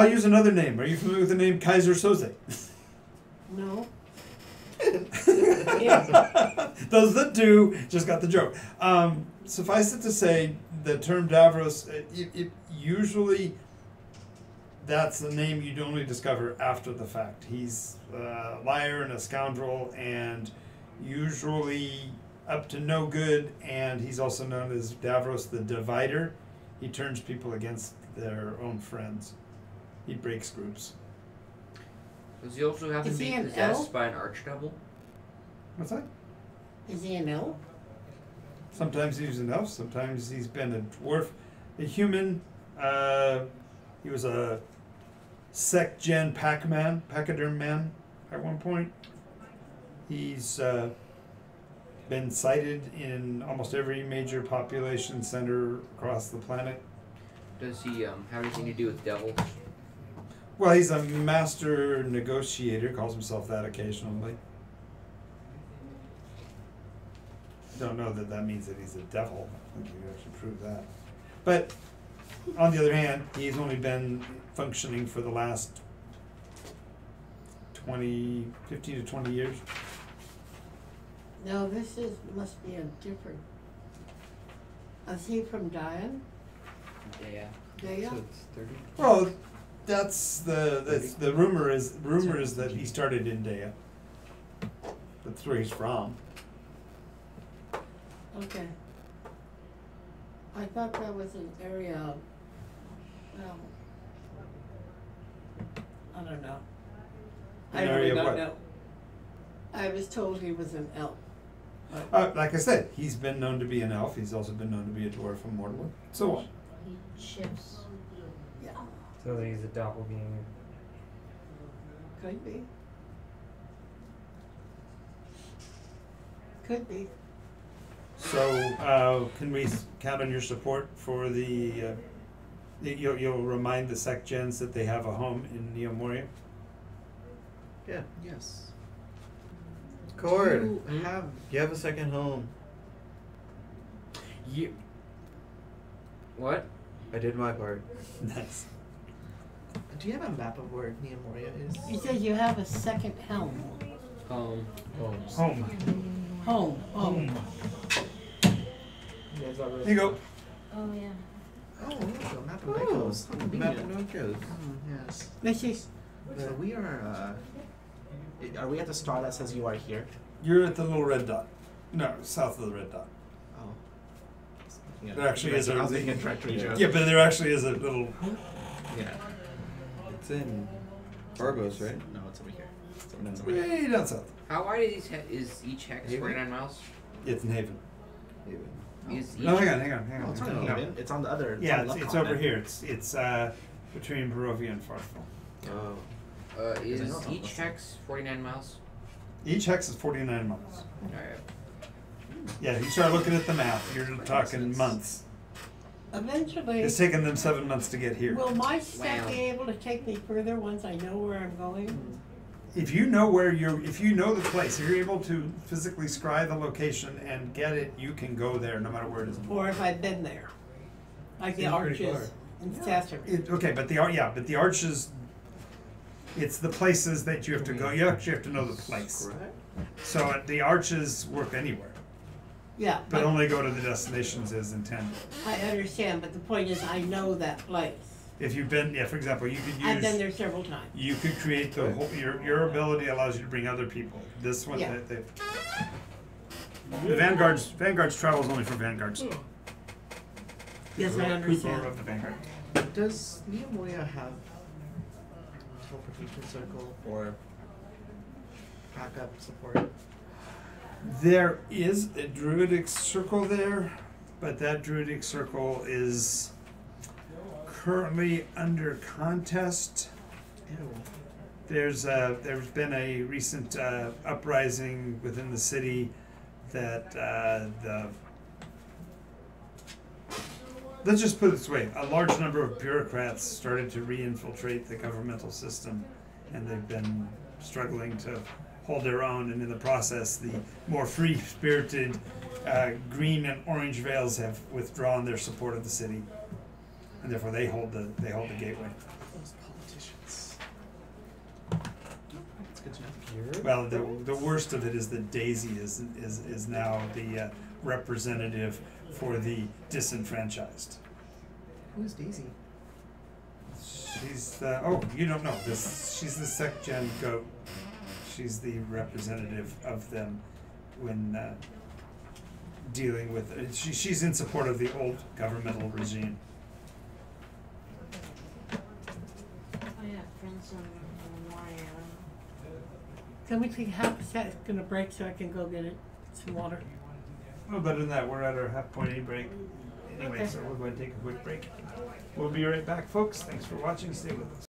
use another name. Are you familiar with the name Kaiser Soze? No. Those that do just got the joke. Suffice it to say, the term Davros, it usually that's the name you'd only discover after the fact. He's a liar and a scoundrel, and usually up to no good. And he's also known as Davros the Divider. He turns people against their own friends. He breaks groups. Does he also happen Is to he be an possessed elf? by an archdevil? What's that? Is he an elf? Sometimes he's an elf, sometimes he's been a dwarf, a human. He was a sec-gen pachyderm man at one point. He's been sighted in almost every major population center across the planet. Does he have anything to do with devils? Well, he's a master negotiator, calls himself that occasionally. Don't know that that means that he's a devil. I think you actually prove that. But on the other hand, he's only been functioning for the last 15 to 20 years. No, must be a different. Is he from Dayan? Dea. Daya? So it's 30. Well, that's the rumor is that he started in Dea. That's where he's from. Okay. I thought that was an area of, well, I don't know. I An area really of don't what? know. I was told he was an elf. But Like I said, he's been known to be an elf. He's also been known to be a dwarf and mortal. So on. He shifts. yeah, So that he's a doppelganger. could be. Could be. So can we count on your support for the? You'll remind the sec gens that they have a home in Neo Moria. Yeah. Yes. Cord, Have you have a second home. You. What? I did my part. Nice. do you have a map of where Neo Moria is? You said you have a second helm. Home. Home. Home. You guys already- Here you go. Oh yeah. Oh, look, a map of Nycos. How Map convenient. of Nycos. Yes. This is, So we are we at the star that says you are here? You're at the little red dot. No, south of the red dot. Oh. There actually is a- I was thinking directory Joe. Yeah, but there actually is a little. Yeah. It's in Argos, right? No, it's over here. It's over here. Way down south. How wide is each hex? Haven? 49 miles. It's in Haven. Haven. Is each No, hang on. Oh, it's not in No. Haven. It's on the other. Yeah, on the left it's over continent. here. It's between Barovia and Farthville. Oh. is I know it's each almost- hex 49 miles? Each hex is 49 miles. Alright. Yeah, if you start looking at the map, you're talking months. Eventually, It's taken them 7 months to get here. will my stuff Wow. be able to take me further once I know where I'm going? If you know where if you know the place, if you're able to physically scry the location and get it, you can go there no matter where it is. Or if I've been there? Like the Seems pretty arches in Sasser. Okay, but the arches, it's the places that you have to go. You actually have to know the place. So the arches work anywhere, Yeah, but only go to the destinations as intended. I understand, but the point is I know that place. If you've been, for example, you could I've been use, there several times. you could create the whole, your ability allows you to bring other people. This one, Yeah. the Vanguard's travel is only for Vanguards. Yes, I People understand. of the Vanguard. Does Neomoya have teleportation circle for backup support? There is a druidic circle there, but that druidic circle is currently under contest. Ew. There's been a recent uprising within the city that let's just put it this way: a large number of bureaucrats started to re-infiltrate the governmental system, and they've been struggling to hold their own. And in the process, the more free-spirited green and orange veils have withdrawn their support of the city, and therefore they hold the gateway. Those politicians. That's good to know. Well, the worst of it is that Daisy is now the representative for the disenfranchised. Who's Daisy? She's you don't know this. She's the sec-gen goat. She's the representative of them when dealing with it. She's in support of the old governmental regime. Oh yeah, friends on Mario. Can we take half a second of break so I can go get some water? Well, better than that, we're at our half-point A break. Anyway, Okay. so we're going to take a quick break. We'll be right back, folks. Thanks for watching. Stay with us.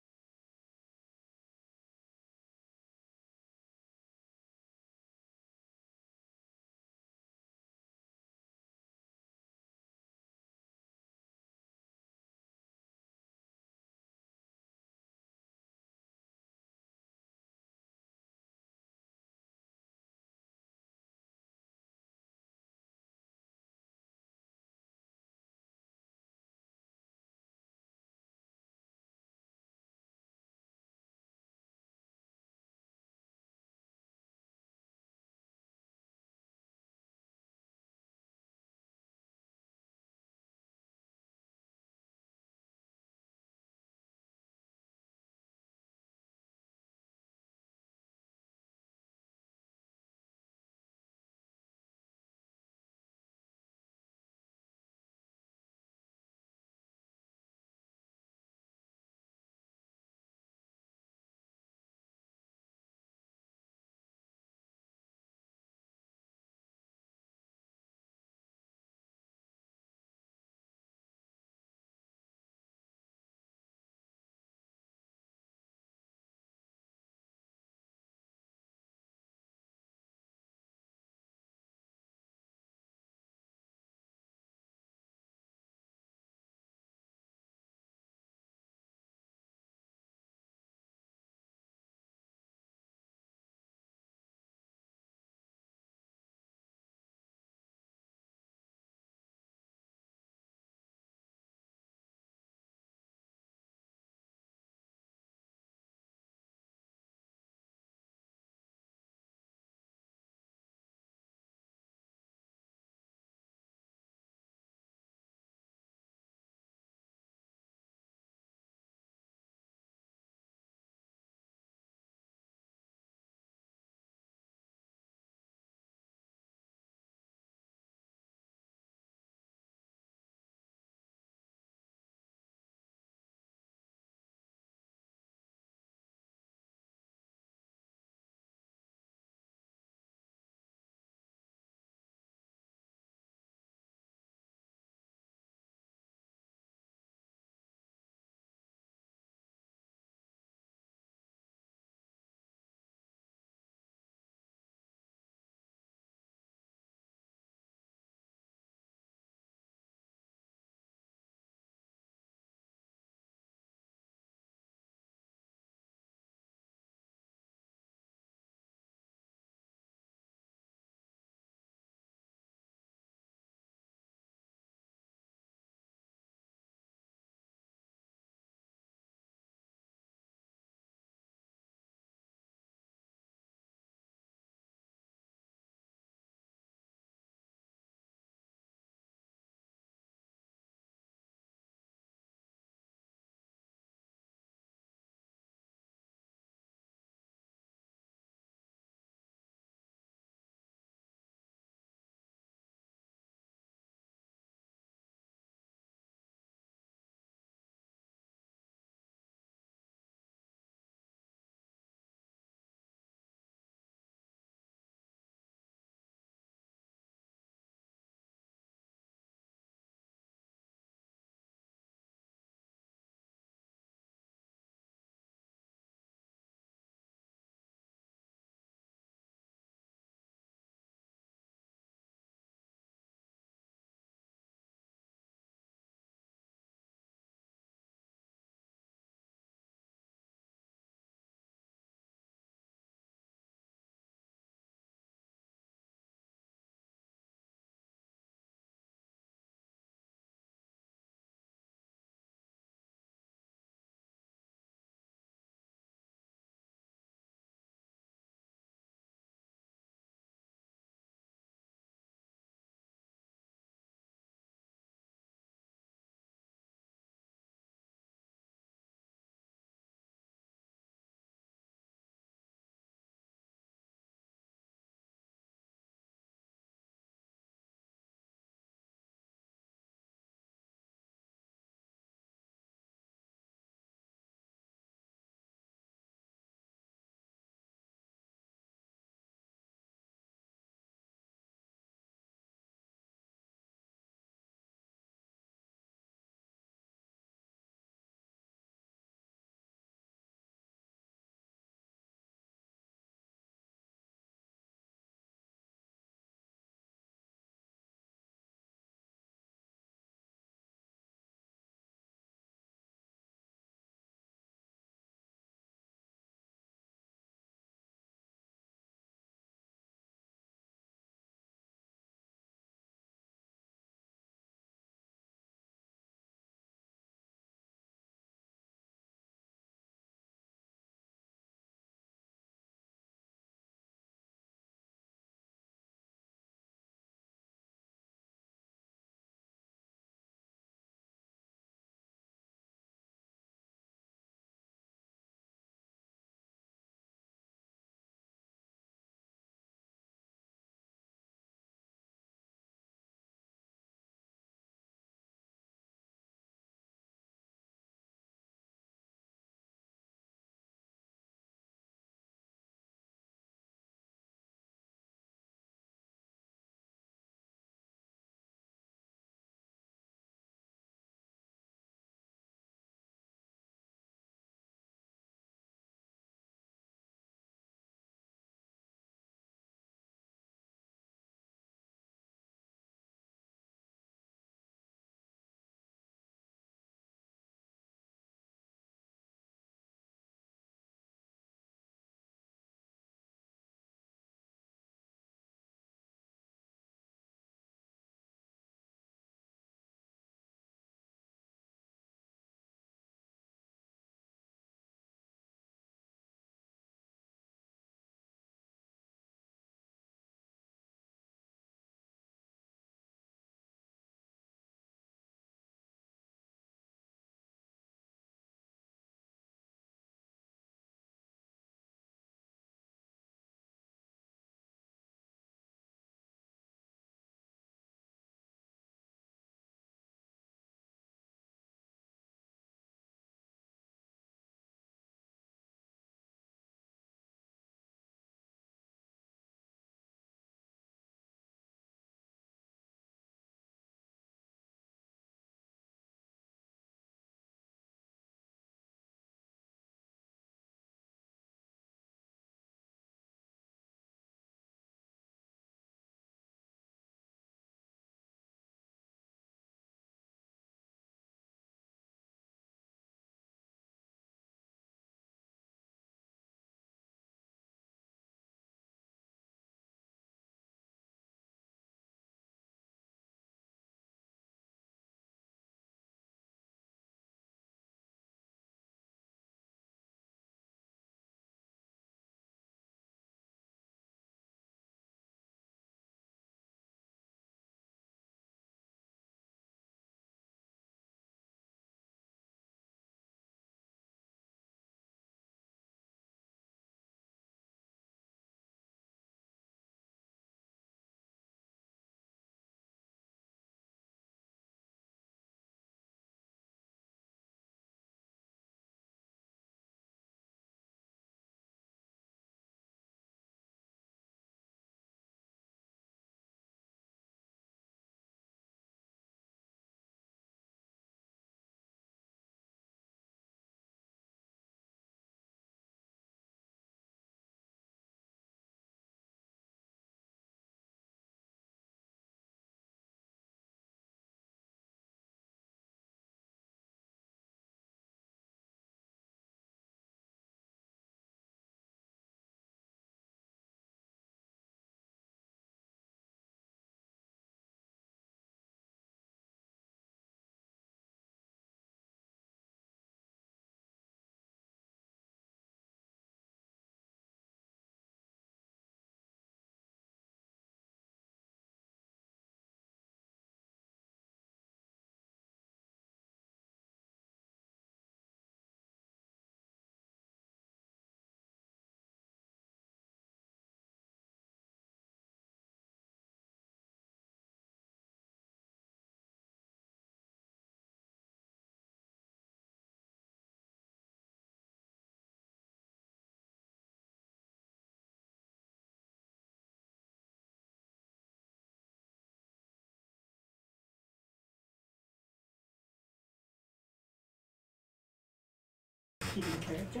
keeping character.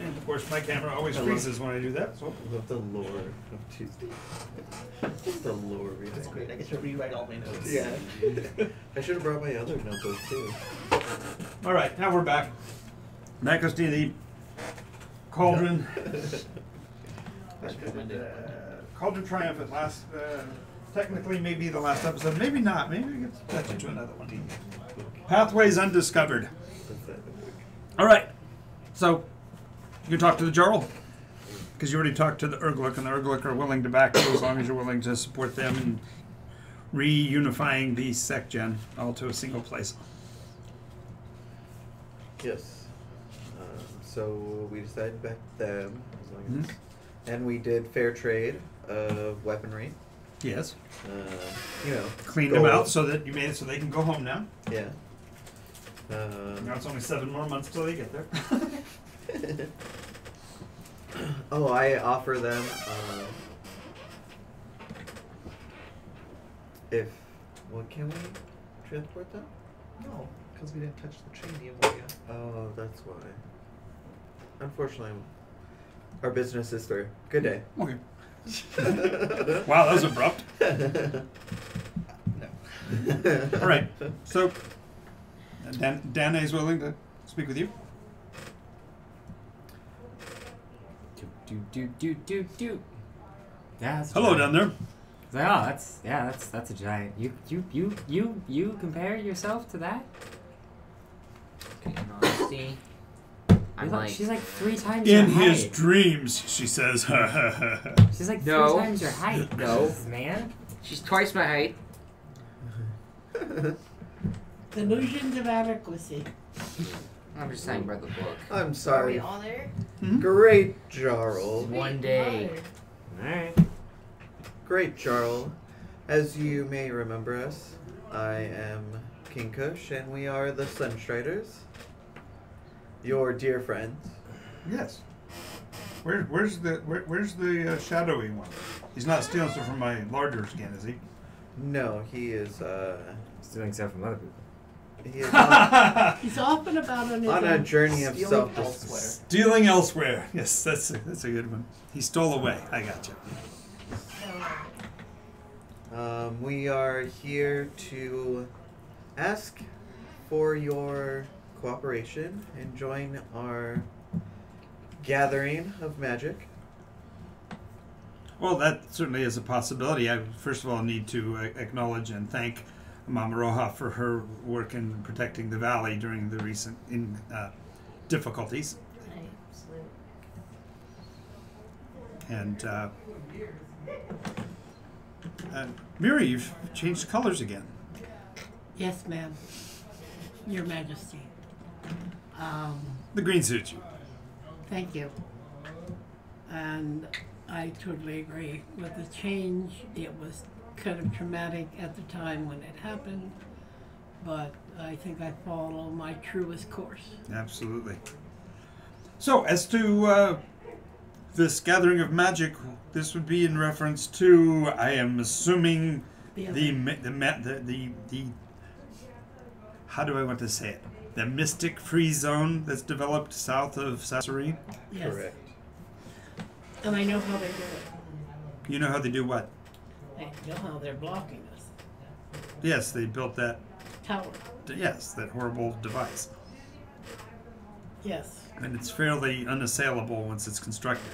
And of course, my camera always freezes when I do that. So I love the lore of Tuesday. The lore reading. That's great. I get to rewrite all my notes. Yeah. I should have brought my other notebook too. all right, now we're back. Nycos D&D Cauldron. Cauldron Triumphant. Last, technically, maybe the last episode. Maybe not. Maybe we get touch into another one. Pathways Undiscovered. All right. So you can talk to the Jarl because you already talked to the Urglik, and the Urglik are willing to back you as long as you're willing to support them in reunifying the SecGen all to a single place. Yes. So we decided back them, as long as and we did fair trade of weaponry. Yes. You know, Cleaned them out so that you made it so they can go home now. Yeah. Now it's only 7 more months till they get there. Oh, I offer them if what can we transport them? No, because we didn't touch the train yet. Oh, that's why. Unfortunately, our business is through. Good day. Okay. Wow, that was abrupt. No. All right. So, Dana is willing to speak with you. Do. That's Hello down there. Oh, that's a giant. You compare yourself to that? In honesty, I'm like, She's like 3 times In your his height. dreams, she says. She's like No. 3 times your height. No. Man. she's twice my height. Illusions of adequacy. I'm just saying by the book. I'm Are we sorry. all there? Great Jarl. One day. Alright. Great Jarl. As you may remember us, I am King Kush, and we are the Sunstriders. Your dear friends. Yes. Where's the shadowy one? He's not stealing stuff from my larger skin, is he? No, he is Stealing stuff from other people. he is on, He's off and about on his on a own. journey of Stealing self-discovery. Stealing elsewhere. Yes, that's a good one. He stole away. I got you. We are here to ask for your cooperation and join our gathering of magic. Well, that certainly is a possibility. I first of all need to acknowledge and thank Mama Roja for her work in protecting the valley during the recent difficulties. Absolutely. And Miri, you've changed colors again. Yes, ma'am. Your Majesty. The green suits you. Thank you. And I totally agree with the change. It was kind of traumatic at the time when it happened, but I think I follow my truest course. Absolutely. So, as to this gathering of magic, this would be in reference to, I am assuming, The other- the how do I want to say it? The mystic free zone that's developed south of Sasserine. Yes. Correct. And I know how they do it. You know how they do what? I know how they're blocking us. Yes, they built that. Tower. Yes, that horrible device, Yes. and it's fairly unassailable once it's constructed.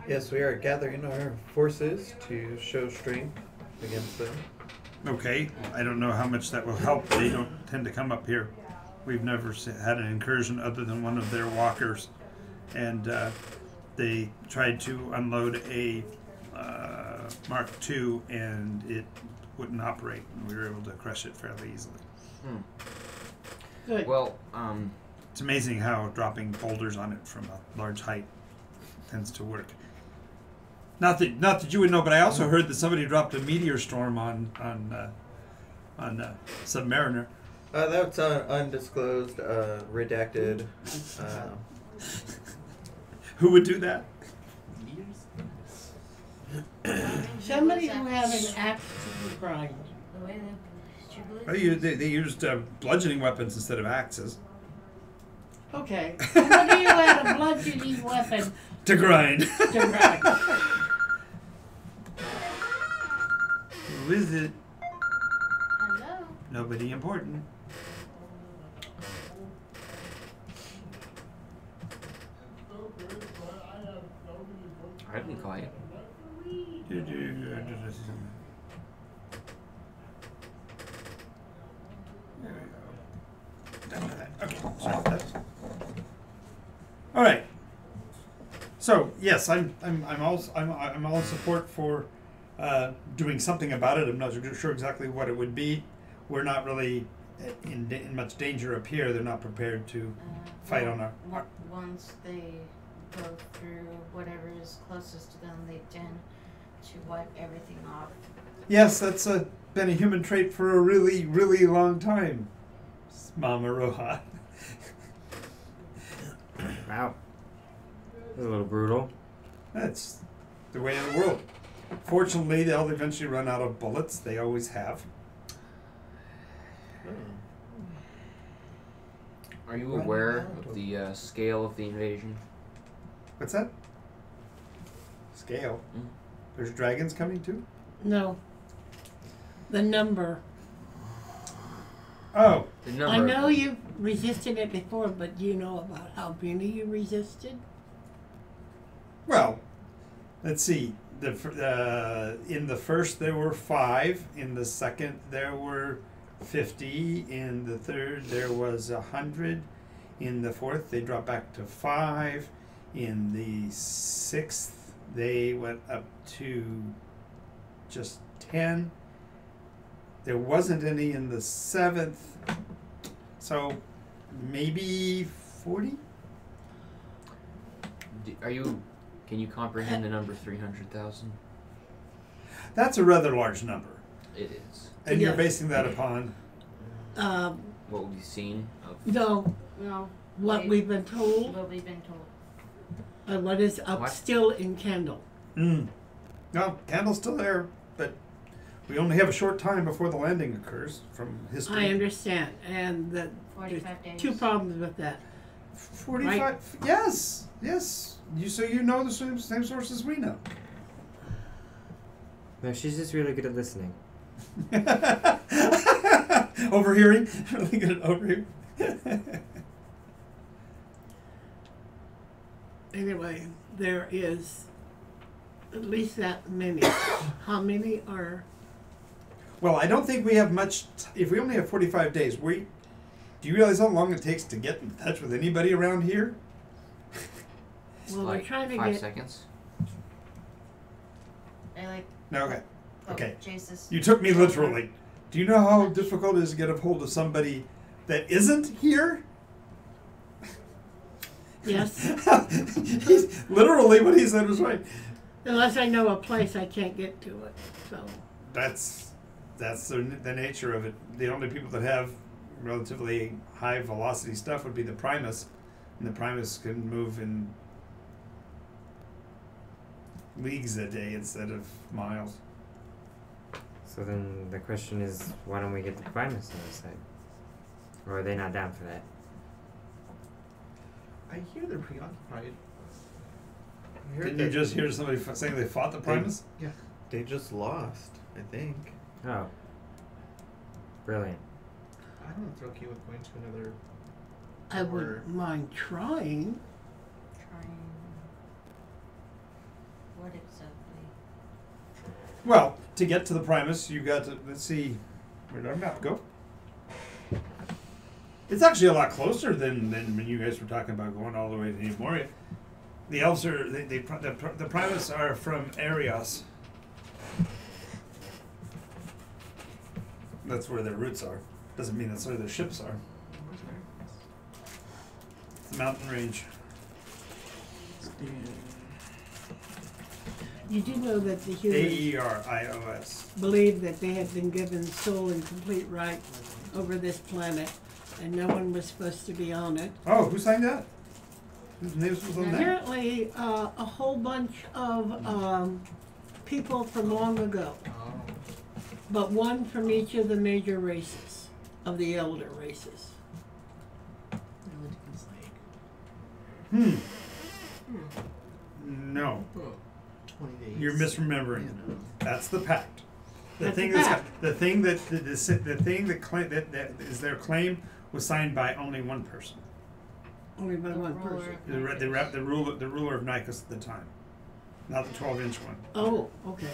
Yes, we are gathering our forces to show strength against them. Okay, I don't know how much that will help. They don't tend to come up here. We've never had an incursion other than one of their walkers, and they tried to unload a Mark II, and it wouldn't operate, and we were able to crush it fairly easily. Good. Well, It's amazing how dropping boulders on it from a large height tends to work. Not that you would know, but I also heard that somebody dropped a meteor storm on Submariner. That's undisclosed, redacted. Who would do that? Somebody who has an axe to grind. The way that They used bludgeoning weapons instead of axes. Okay. What do you add a bludgeoning weapon To grind. to grind? Who is it? Hello. Nobody important. I didn't call you. There we go. Done with that. Okay. Sorry about that. All right. So yes, I'm all in support for doing something about it. I'm not sure exactly what it would be. We're not really in much danger up here. They're not prepared to fight on our. Once they go through whatever is closest to them, they tend to wipe everything off. Yes, that's been a human trait for a really, really long time. Mama Roja. Wow. That's a little brutal. That's the way of the world. Fortunately, they'll eventually run out of bullets. They always have. Are you aware of the scale of the invasion? What's that? Scale. Mm. There's dragons coming too? No. The number. Oh, The number. I know you've resisted it before, but do you know about how many you resisted? well, let's see. In the first there were 5. In the second there were 50. In the third there was 100. In the fourth they dropped back to 5. In the 6th they went up to just 10. There wasn't any in the 7th. So maybe 40? Can you comprehend the number 300,000? That's a rather large number. It is. And you're Yeah. basing that upon What we've seen of. No, No. what we've been told, What we've been told. and what is up What? still in Kendall. No, Candle's still there, but we only have a short time before the landing occurs from history. I understand, and that 45 days. 2 problems with that. 45. Right. Yes. So you know the same sources we know. No, she's just really good at listening. Overhearing. Really good at overhearing. Anyway, there is at least that many. How many are? Well, I don't think we have much. If we only have 45 days, do you realize how long it takes to get in touch with anybody around here? Well, like we're trying to 5 get. seconds. I like. No, okay. Oh, Okay. Jesus. You took me literally. Do you know how difficult it is to get a hold of somebody that isn't here? Yes. Literally, what he said was right. Unless I know a place, I can't get to it. So. That's the nature of it. The only people that have relatively high velocity stuff would be the Primus, and the Primus can move in leagues a day instead of miles. So then the question is, why don't we get the Primus on the side? Or are they not down for that? I hear they're preoccupied. I heard Didn't you that just hear somebody saying they fought the Primus? They just lost, I think. Oh. Brilliant. I don't know if they're okay with going to another. I Or- wouldn't mind trying. Trying. What exactly? Well, to get to the Primus, you got to, let's see, where did our map go? It's actually a lot closer than when you guys were talking about going all the way to Nemoria. The elves are, the Primus are from Arios. That's where their roots are. Doesn't mean that's where their ships are. It's the mountain range. You do know that the humans Aerios. believe that they had been given sole and complete rights over this planet, and no one was supposed to be on it. Oh, who signed that? Whose names was on that? Apparently, a whole bunch of people from long ago, Oh. but one from each of the major races, of the elder races. No, 20 days. you're misremembering. Yeah. That's the pact. The That's thing the that's pact. the thing that that is their claim was signed by only one person. Only by The one ruler person. of The ruler of Nycos at the time, not the 12-inch one. Oh, okay.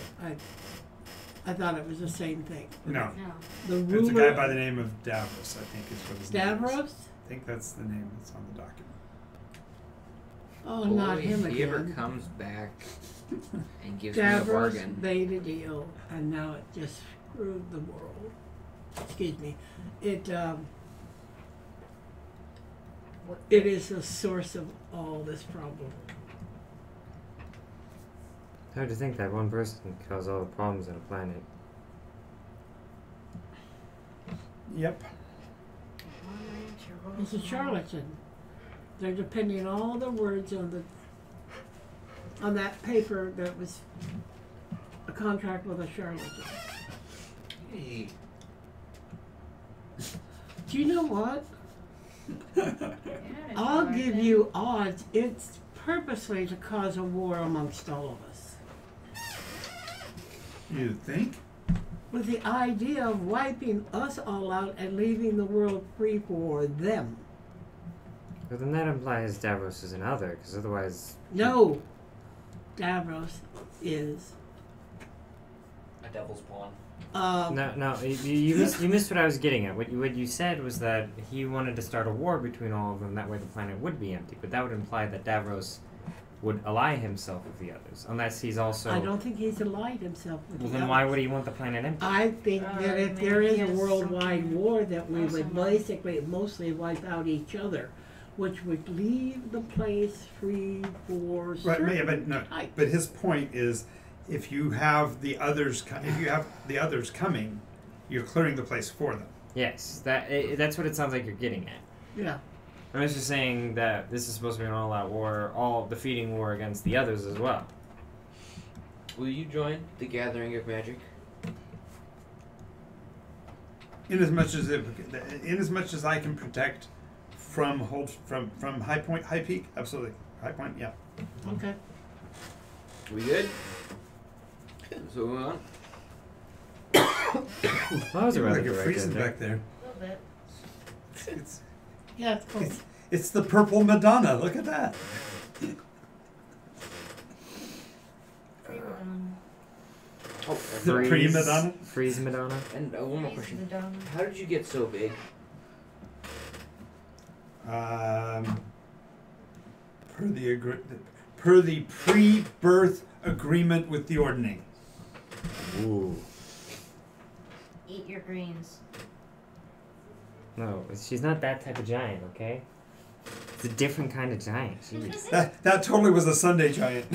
I thought it was the same thing. No, No. The it's ruler. a guy by the name of Davros. I think is what his name is. Davros? I think that's the name that's on the document. Oh, not Boy, him if he ever again. comes back and gives me a Davros bargain. made a deal, and now it just screwed the world. Excuse me. It is the source of all this problem. Hard to think that one person can cause all the problems on a planet. Yep. It's a charlatan. They're depending all the words on that paper that was a contract with a charlatan. Hey. Do you know what? Yeah, I'll it's give right you odds. It's purposely to cause a war amongst all of us. You think? With the idea of wiping us all out and leaving the world free for them. But then that implies Davros is another, because otherwise. No. Davros is. A devil's pawn. No, you missed what I was getting at. What you said was that he wanted to start a war between all of them. That way the planet would be empty. But that would imply that Davros would ally himself with the others, unless he's also. I don't think he's allied himself with Well, the then why others. would he want the planet empty? I think that if there is a maybe worldwide something war, that we would else. basically mostly wipe out each other, which would leave the place free for Right, certain yeah, but no. types. But his point is, if you have the others coming, you're clearing the place for them. Yes, that's what it sounds like you're getting at. Yeah. I'm just saying that this is supposed to be an all-out war, all defeating war against the others as well. Will you join the Gathering of Magic? Inasmuch as I can protect from High Peak, absolutely. High Point, yeah. Okay. We good? So move on. That was a rather Like you're direct freezing ending. back there. A little bit. It's, Yeah, it's cool. it's the purple Madonna. Look at that. Oh, The pre-Madonna? Freeze Madonna. and one more Freeze question. the dome. How did you get so big? Per the pre-birth agreement with the Ordning. Ooh. Eat your greens. No, she's not that type of giant, okay? It's a different kind of giant. Jeez. That totally was a Sunday giant.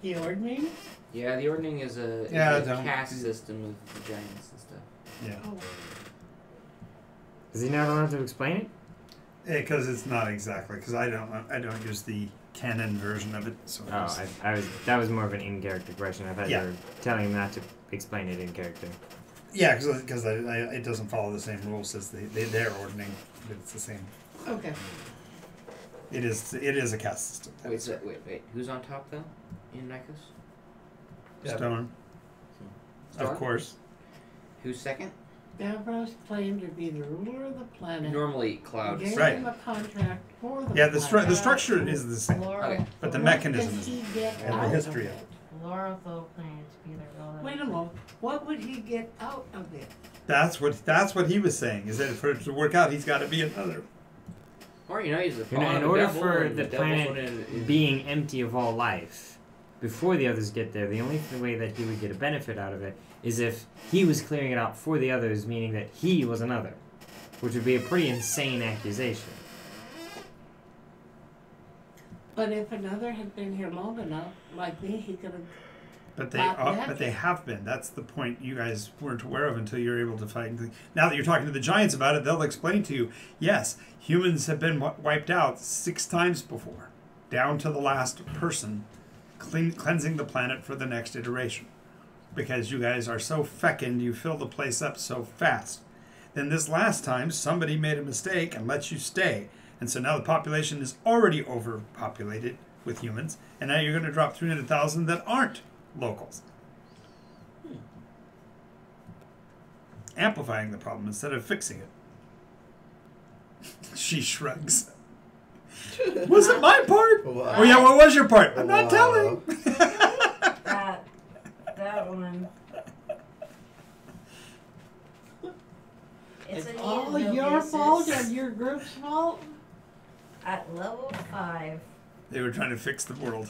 The Ordning? Yeah, the Ordning is a don't- caste system of the giants and stuff. Yeah, Oh. Is he not allowed to explain it? because it's not exactly. Because I don't use the canon version of it. So Oh, that was more of an in-character question. I thought Yeah. you were telling him not to explain it in character. yeah, because it doesn't follow the same rules as their Ordning, but it's the same. Okay. It is a caste system. Wait. Who's on top though? In Nycos? Stone, Star? of course. Who's second? Davros claimed to be the ruler of the planet. Normally Cloud. Gave Right. him a contract for the Yeah, the planet. structure is the same, Okay. but the What mechanism does is. he get and the out history of of it? Chlorophyll plant to be the ruler. Wait a moment. What would he get out of it? That's what he was saying. Is that for it to work out, he's got to be another. Or he's the In, pawn in of order devil, for and the devil's one planet is- being empty of all life, before the others get there, the only way that he would get a benefit out of it is if he was clearing it out for the others, meaning that he was another, which would be a pretty insane accusation. But if another had been here long enough, like me, he could have. But Not they have been. That's the point you guys weren't aware of until you're able to fight. Now that you're talking to the giants about it, they'll explain to you. Yes, humans have been wiped out 6 times before, down to the last person, cleansing the planet for the next iteration. Because you guys are so fecund, you fill the place up so fast then this last time somebody made a mistake and let you stay. And so now the population is already overpopulated with humans, and now you're going to drop 300,000 that aren't locals. Amplifying the problem instead of fixing it. She shrugs. Was it my part? Wow. Oh yeah, what was your part? I'm not telling. That one. It's a all no your basis. fault and your group's fault? At level 5. They were trying to fix the world.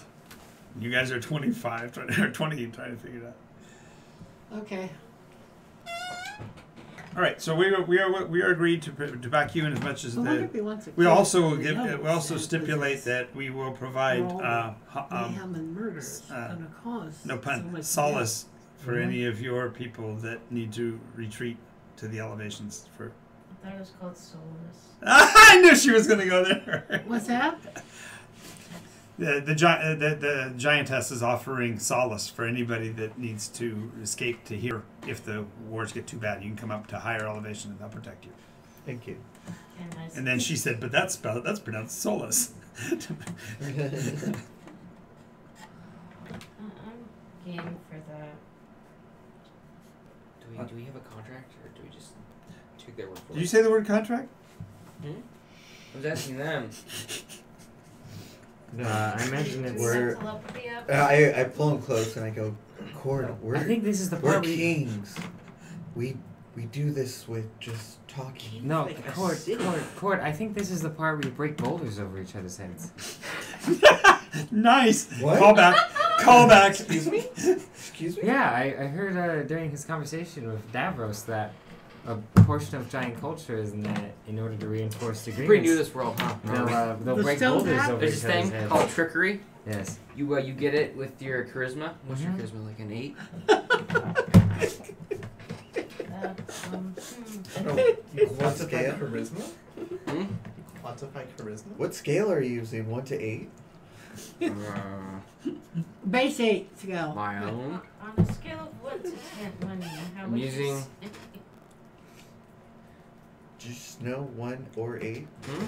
You guys are 25, or 20 trying to figure it out. Okay. All right, so we are agreed to back you in as much as I wonder the. if he wants to We kill also somebody give. else We also and stipulate this that we will provide mayhem and murder is gonna cause no so pun much solace for Mhm. any of your people that need to retreat to the elevations for. I thought it was called Soulless. I knew she was going to go there. death. What's that? The giantess is offering solace for anybody that needs to escape to here. If the wars get too bad, you can come up to higher elevation and they'll protect you. Thank you. And then she said, "But that's pronounced solace." I'm game for that. Do we have a contract, or do we just take their word for Did you it? say the word contract? I was asking them. No, I imagine Did it's. we set We're- telepathy up? I pull him close and I go, Cord, we're I think this is the we're part we. kings. We do this with just talking. No, Like a Cord, city. Cord. I think this is the part where you break boulders over each other's heads. Nice. What? Call back. Excuse me? Excuse me? Yeah, I heard during his conversation with Davros that a portion of giant culture is in that in order to reinforce Pretty new agreements, to this world, huh? they'll The break stone boulders hat? over There's each this other's thing heads. called trickery. Yes. You get it with your charisma. What's your Mhm. charisma? Like an 8? You What quantify scale? charisma? Hmm? You quantify charisma? What scale are you using? 1 to 8? Base 8 scale. My own. On a scale of 1 to 10, money, how I'm much using- is Just no 1 or 8? Hmm?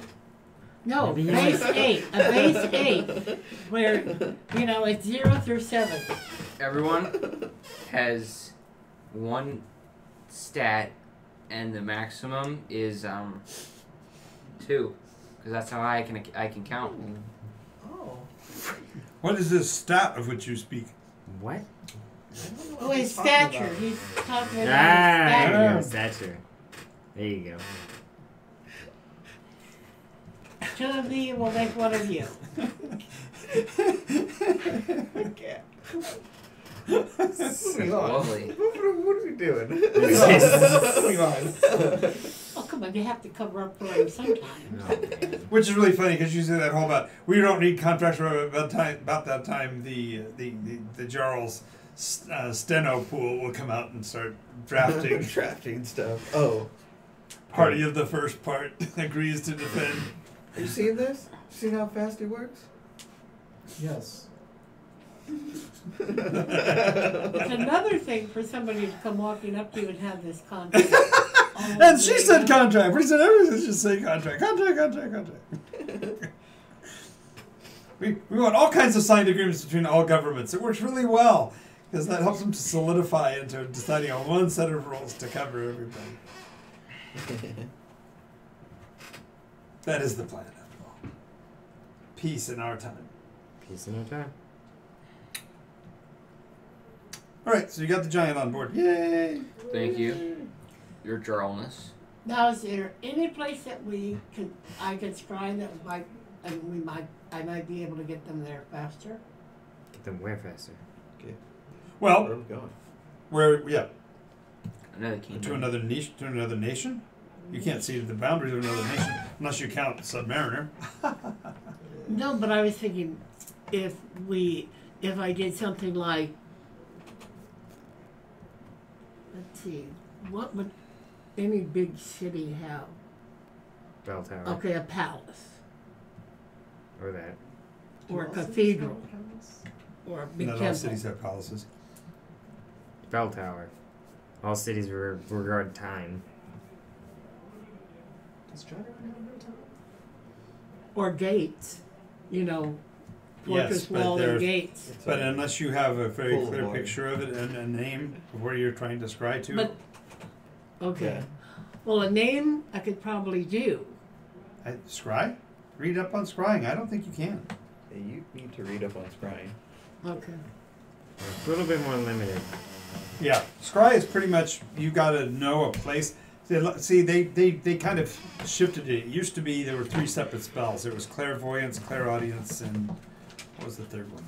No, Maybe base 8. A base 8. Where, it's 0 through 7. Everyone has one stat, and the maximum is 2, because that's how I can count. Oh. What is this stat of which you speak? What? I don't know Oh, what his he's talking stature. about. He's talking about Ah, his there you stature. go, stature. There you go. Two of me will make one of you. Okay. That's Moving on. lovely. What are we doing? Moving on. Oh, come on. You have to cover up for him sometime. Which is really funny because you say that whole about we don't need contracts for about that time the Jarl's steno pool will come out and start drafting. Drafting stuff. Oh. Party of the first part agrees to defend. Are you seeing this? Seen how fast it works? Yes. It's another thing for somebody to come walking up to you and have this contract. And she said contract. We said everything. Just say contract. Contract. We want all kinds of signed agreements between all governments. It works really well because that helps them to solidify into deciding on one set of rules to cover everybody. That is the plan, after all. Peace in our time. Peace in our time. All right, so you got the giant on board. Yay! Thank you. Your Jarlness. Now, is there any place that I could scry that I might be able to get them there faster? Get them where faster? Where Well, are we going? Another kingdom. to another niche, to another nation. You can't see the boundaries of another nation unless you count Submariner. No, but I was thinking if I did something like, let's see, what would any big city have? Bell tower. Okay, a palace Or that. or a Do all cities cathedral have towns? or a big Not all temple. cities have palaces. Bell tower. All cities regard time. Does John have no time? Or gates, you know, fortress Yes, but wall there- and gates. But unless you have a very Full clear board. picture of it and a name of where you're trying to scry to, But okay. Yeah. Well, a name I could probably do. Scry? Read up on scrying. I don't think you can. Yeah, you need to read up on scrying. Okay. It's a little bit more limited. Yeah, scry is pretty much you got to know a place. See, they kind of shifted it. It used to be there were 3 separate spells. There was clairvoyance, clairaudience, and what was the third one?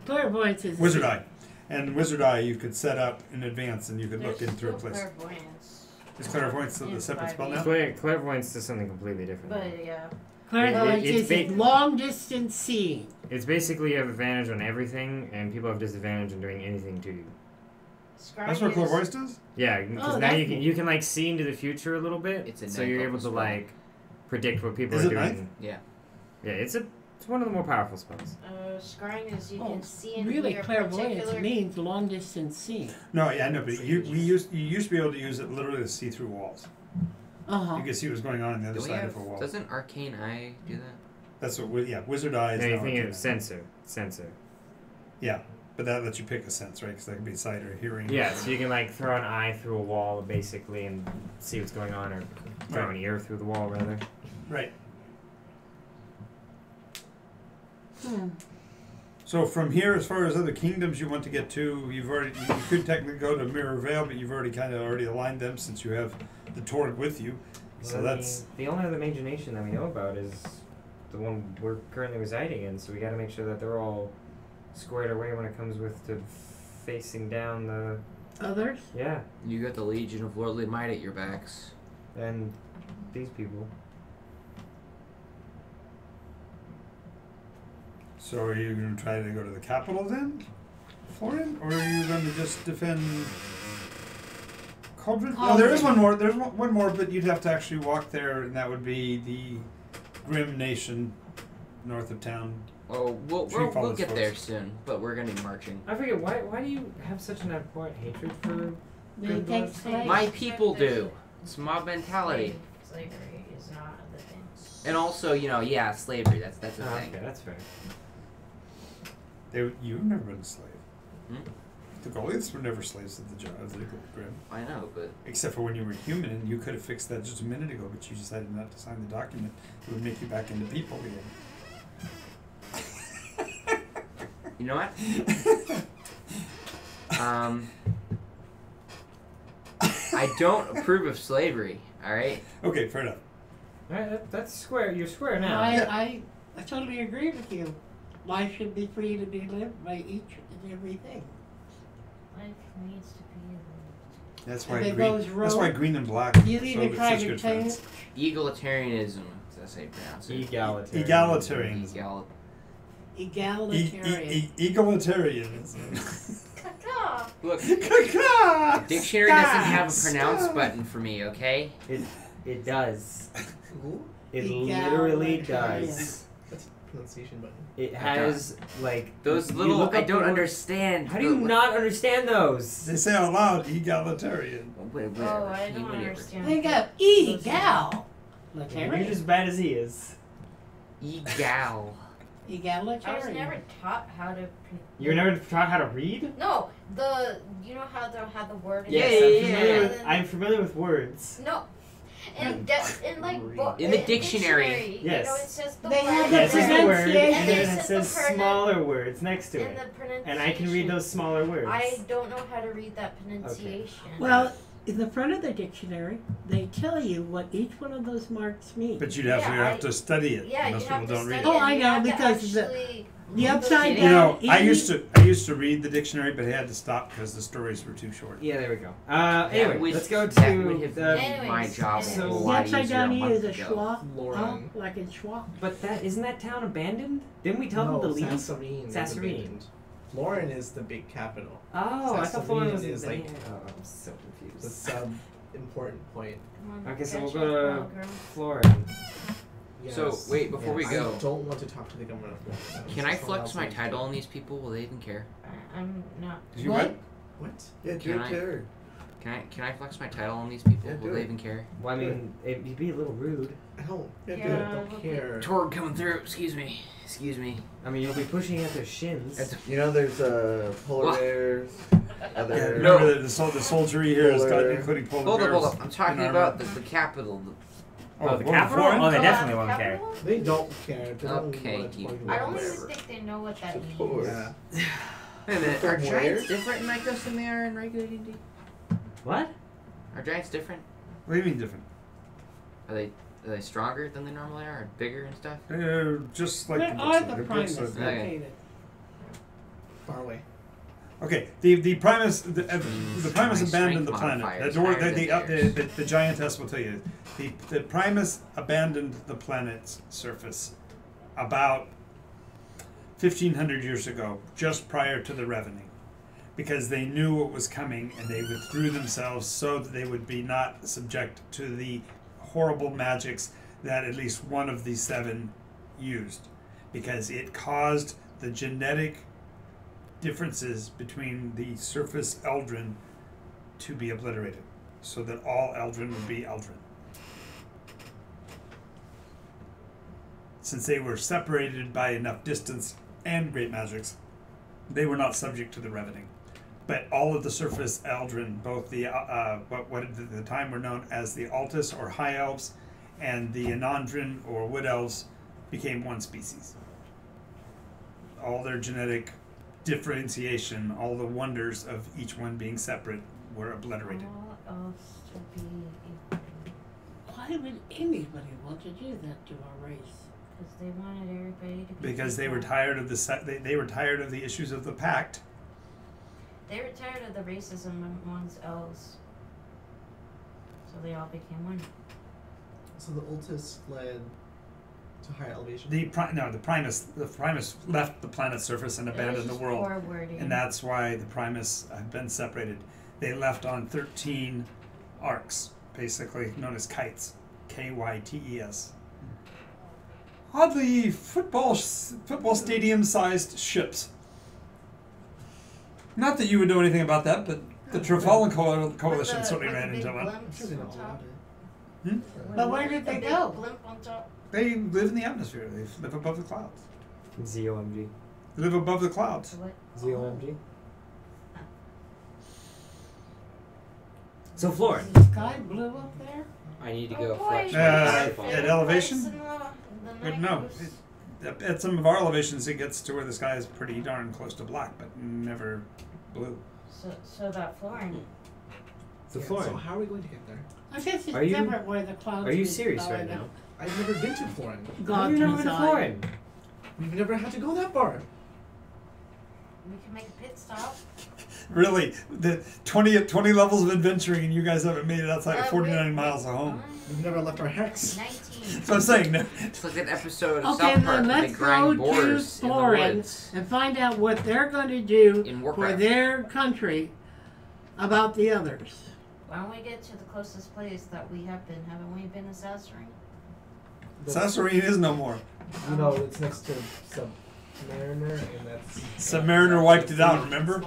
Clairvoyance is Wizard Eye. And Wizard Eye you could set up in advance and you could look There's in through a still place. clairvoyance. Is clairvoyance the In separate spell 5e. now? Clairvoyance is something completely different. But yeah. Clairvoyance It's is long distance seeing. It's basically you have advantage on everything, and people have disadvantage on doing anything to you. Scrying That's what is- clairvoyance does? Yeah, because Oh, now that's you can like see into the future a little bit, It's a so you're able Nycos to spell. like predict what people Is are it doing. ninth? Yeah. Yeah, it's one of the more powerful spells. Scrying is you Oh, can see and really, hear clairvoyance particular. means long distance seeing. No, yeah, I know, but you used to be able to use it literally to see through walls. Uh-huh. You could see what's going on the other Do we side have, of a wall. doesn't Arcane Eye do that? That's what, Wizard Eye is No, you now think arcane. of sensor. Yeah, but that lets you pick a sense, right? Because that could be sight or hearing. Yeah, so you can like throw an eye through a wall basically and see what's going on, or throw Right. an ear through the wall rather. Right. Hmm. So from here, as far as other kingdoms you want to get to, you could technically go to Mirror Vale, but you've already aligned them since you have the Torg with you. So Well, that's the only other major nation that we know about is the one we're currently residing in. So we got to make sure that they're all squared away when it comes with to facing down the Others? yeah You got the Legion of Lordly Might at your backs. and these people. So are you going to try to go to the capital then, Florian, or are you going to just defend Cauldron? No, there is one more. There's one more, but you'd have to actually walk there, and that would be the Grim Nation north of town. Oh, we'll Treefollows get there folks. soon, but we're gonna be marching. I forget why do you have such an abhorrent hatred for They Good take Lord. slaves. My people do. It's mob mentality. Slavery is not the thing. And also, yeah, slavery. That's a Oh, thing. okay, that's fair. You've never been a slave. Hmm? The Goliaths were never slaves of the Grim, I know, but except for when you were human, and you could have fixed that just a minute ago, but you decided not to sign the document. It would make you back into people again. you know what? I don't approve of slavery. All right. Okay, fair enough. Alright, that's square. You're square now. I totally agree with you. Life should be free to be lived by each and everything. Life needs to be lived. That's And why it green. goes That's rogue. why green and black. You are even so, try such to good change. friends. Egalitarianism. That's how you pronounce it. Egalitarian. Egalitarianism. Egalitarian. Egalitarianism. Caca! Look, Caca! dictionary doesn't have a pronounce button for me. Okay. It does. Ooh, It Egalitarian. literally does. that's a pronunciation button. It has like Those you little. look I up the don't word- understand. How do you not understand those? They say out loud, egalitarian. Oh, I don't understand. They got Those egal. You're Egalitarian. just as bad as he is. Egal. I was Egalitarian. never taught how to. You were never taught how to read? No, you know how the word. is- Yes, Yeah, I'm yeah, familiar yeah. with. I'm familiar with words. No. In like In the dictionary. You know, Yes. it says the They word. have Yeah, it says the word, and pronunciation. then it the says smaller words next to And it, the pronunciation. and I can read those smaller words. I don't know how to read that pronunciation. Well, in the front of the dictionary, they tell you what each one of those marks mean. But you'd have, Yeah, you have I- to study it. Yeah, you Most have people to don't read study it. Oh, I You know, have to because actually the read upside You You know, down. I used to read the dictionary, but I had to stop because the stories were too short. Yeah, there we go. That Anyway, would- let's go that would to have the. made my Anyways, job a so- whole The lot upside easier down a E month is a ago. schwa, Lauren. like in schwa. But isn't that town abandoned? Didn't we tell no, them to leave? Sasserine. is Sasserine. abandoned. Lauren is the big capital. Oh, I thought Florida was Sasserine is like oh, I'm so the confused. sub-important point. Come on, Okay, so catch we'll up, go to girl. Florida. So Yes. wait, before we Yes. go, I don't want to talk to the government of Florida. can I Someone flex else my needs to. title on these people? Will they even care? I'm not. You what? What? Yeah, Can do I- it to her. Can I flex my title on these people? Yeah, Will do they it. even care? Well, I mean, it'd be a little rude. I don't, Yeah, don't care. Torg coming through. Excuse me. Excuse me. I mean, you'll be pushing at their shins. That's You know, there's polar What? bears, Yeah, other. remember that the soldiery here has got, Polar- including polar hold bears. up. I'm talking in about armor. the capital. Oh, the War capital? Foreign? Oh, they Oh, definitely won't care. capital? They don't care. They don't Okay, want to you- play I don't whatever. even think they know what that means. course. Yeah. Wait a minute. Are From giants where? different in Nycos than they are in regular D&D? What? Are giants different? What do you mean different? Are they stronger than they normally are? Or bigger and stuff? They're just like Where the are books. the The Primus books are- located? Far away. Okay, the Primus the Primus My abandoned the strength planet. modifier The is door higher than theirs. the giantess will tell you. The Primus abandoned the planet's surface about 1,500 years ago, just prior to the Revening, because they knew what was coming and they withdrew themselves so that they would be not subject to the horrible magics that at least one of the 7 used, because it caused the genetic differences between the surface Eldrin to be obliterated, so that all Eldrin would be Eldrin. Since they were separated by enough distance and great magics, they were not subject to the Revening. But all of the surface Eldrin, both the what at the time were known as the Altus or High Elves, and the Anandrin or Wood Elves, became one species. All their genetic differentiation, all the wonders of each one being separate, were obliterated. All else to be equal. Why would anybody want to do that to our race? Because they wanted everybody to be Because they were equal. tired of they were tired of the issues of the pact. They were tired of the racism amongst elves. So they all became one. So the Ultis fled to higher elevation. The Primus left the planet's surface and abandoned the world, and that's why the Primus have been separated. They left on 13 arcs, basically known as kites, Kytes. Oddly, football stadium-sized ships. Not that you would know anything about that, but the Trifallen Coalition certainly ran into one. I'm sure they know about it. But where did they go? Blimp on top. They live in the atmosphere. They live above the clouds. ZOMG. They live above the clouds. What? ZOMG. So, Florin. Is the sky blue up there? I need to Oh go boy. flex At my elevation? The No. Nycos. At some of our elevations, it gets to where the sky is pretty darn close to black, but never blue. So that Florin. So, Yeah, Florin. so how are we going to get there? I guess it's Are you- different where the clouds. Are you is serious going right now? I've never been to Florin. How God have you never been to reside. Florin? We've never had to go that far. We can make a pit stop. Really, the 20 levels of adventuring, and you guys haven't made it outside of 49 miles of home. We've never left our hex. 19. That's what I'm saying. No. It's like that episode of Okay, South Park then where they let's grind go to boars in the Florin woods. and find out what they're going to do In for Warcraft. their country about the others. Why don't we get to the closest place that we have been? Haven't we been in Sassurin? Sassorine is no more. You know, it's next to Submariner, and that's... Submariner wiped it out, remember?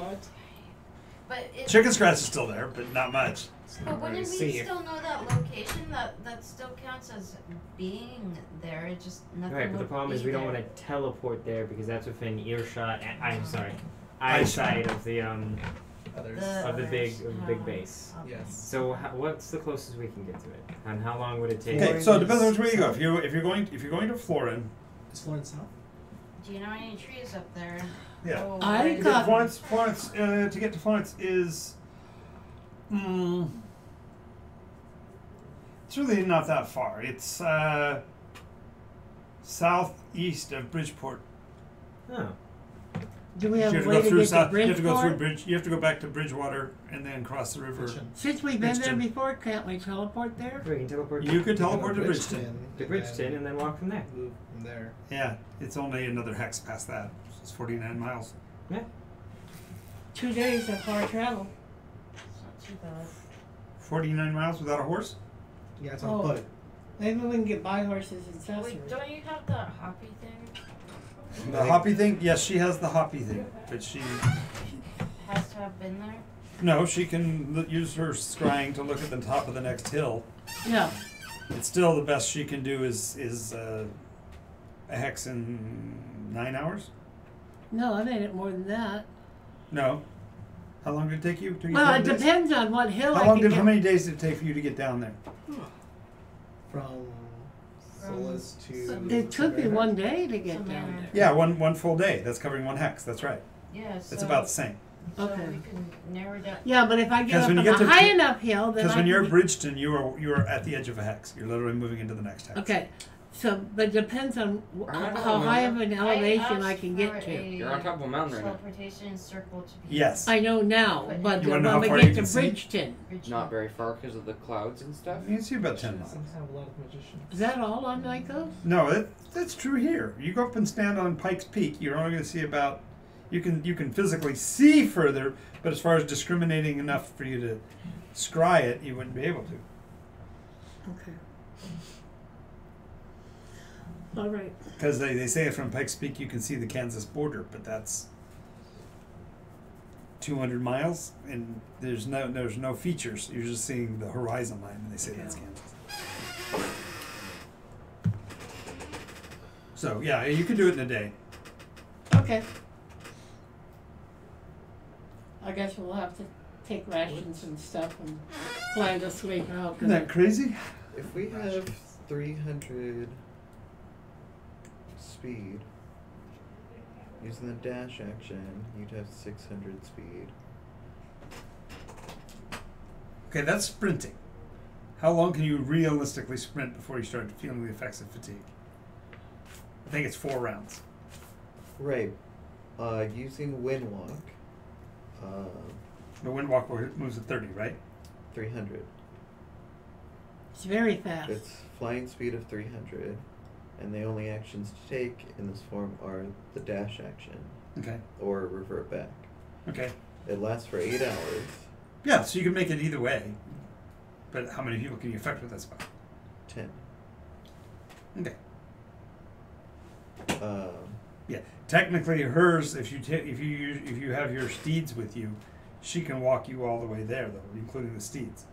But it, Chicken Scratch is still there, but not much. It's but not very wouldn't we safe. still know that location? That still counts as being there. It just nothing. Right, but the would problem is be we don't there. want to teleport there because that's within earshot. Eyesight of the Others. of the big others. base. Okay. Yes. So what's the closest we can get to it, and how long would it take? Okay, so it depends on which way you go. If you're going to Florin, Is Florin south? Do you know any trees up there? yeah. Oh, I right. got- Florence to get to Florence is it's really not that far. It's southeast of Bridgeport. Oh, Do we You have have a to way go to through get south. to You have to go through Bridgeport? You have to go back to Bridgewater and then cross the river. Bridgeton. Since we've been there Bridgeton. before, can't we teleport there? we can teleport You could teleport to Go Bridgeton. to Bridgeton and then walk from there. Move from there. Yeah, it's only another hex past that. It's 49 miles. 2 days of far travel. It's not too bad. 49 miles without a horse? Yeah, it's on Oh. foot. Maybe we can get by horses in Wait, Sassurin. don't you have the hoppy thing? The hoppy thing? Yes, she has the hoppy thing, but she. Has to have been there. No, she can use her scrying to look at the top of the next hill. Yeah. It's still the best she can do is a hex in 9 hours. No, I made it more than that. No. How long did it take you to get Well, down it there? depends on what hill I How can get. many days did it take for you to get down there? From Solus to. It took me Savannah. 1 day to get Some down manner. there. Yeah, one full day. That's covering 1 hex. That's right. Yeah, so It's about the same. So Okay. we can narrow down. Yeah, but if I get Because up when on you a get to- high enough hill, then Because I when can you're at get- Bridgeton, you are at the edge of a hex. You're literally moving into the next hex. Okay, so but it depends on I how high of an elevation I asked can for get to. a You're on top of a mountain right now. teleportation circle to be Yes. I know now, but You wanna know how when far we you get to can see? Bridgeton, Not very far because of the clouds and stuff. You can see about 10 miles. Doesn't have a lot of magicians. is that all on Nycos? No, that's true here. You go up and stand on Pike's Peak, you're only going to see about. You can physically see further, but as far as discriminating enough for you to scry it, you wouldn't be able to. Okay. All right. Because they say from Pike's Peak you can see the Kansas border, but that's 200 miles, and there's no features. You're just seeing the horizon line, and they say that's Kansas. So yeah, you can do it in a day. Okay. I guess we'll have to take rations and stuff and plan to sleep out. Isn't that crazy? If we have 300 speed, using the dash action, you'd have 600 speed. Okay, that's sprinting. How long can you realistically sprint before you start feeling the effects of fatigue? I think it's 4 rounds. Right. Using wind walk, The wind walk moves at 30, right? 300. It's very fast. It's flying speed of 300, and the only actions to take in this form are the dash action Okay. or revert back. Okay. It lasts for 8 hours. Yeah, so you can make it either way. But how many people can you affect with that spell? 10. Okay. Yeah. Technically, hers, if you have your steeds with you, she can walk you all the way there, though, including the steeds.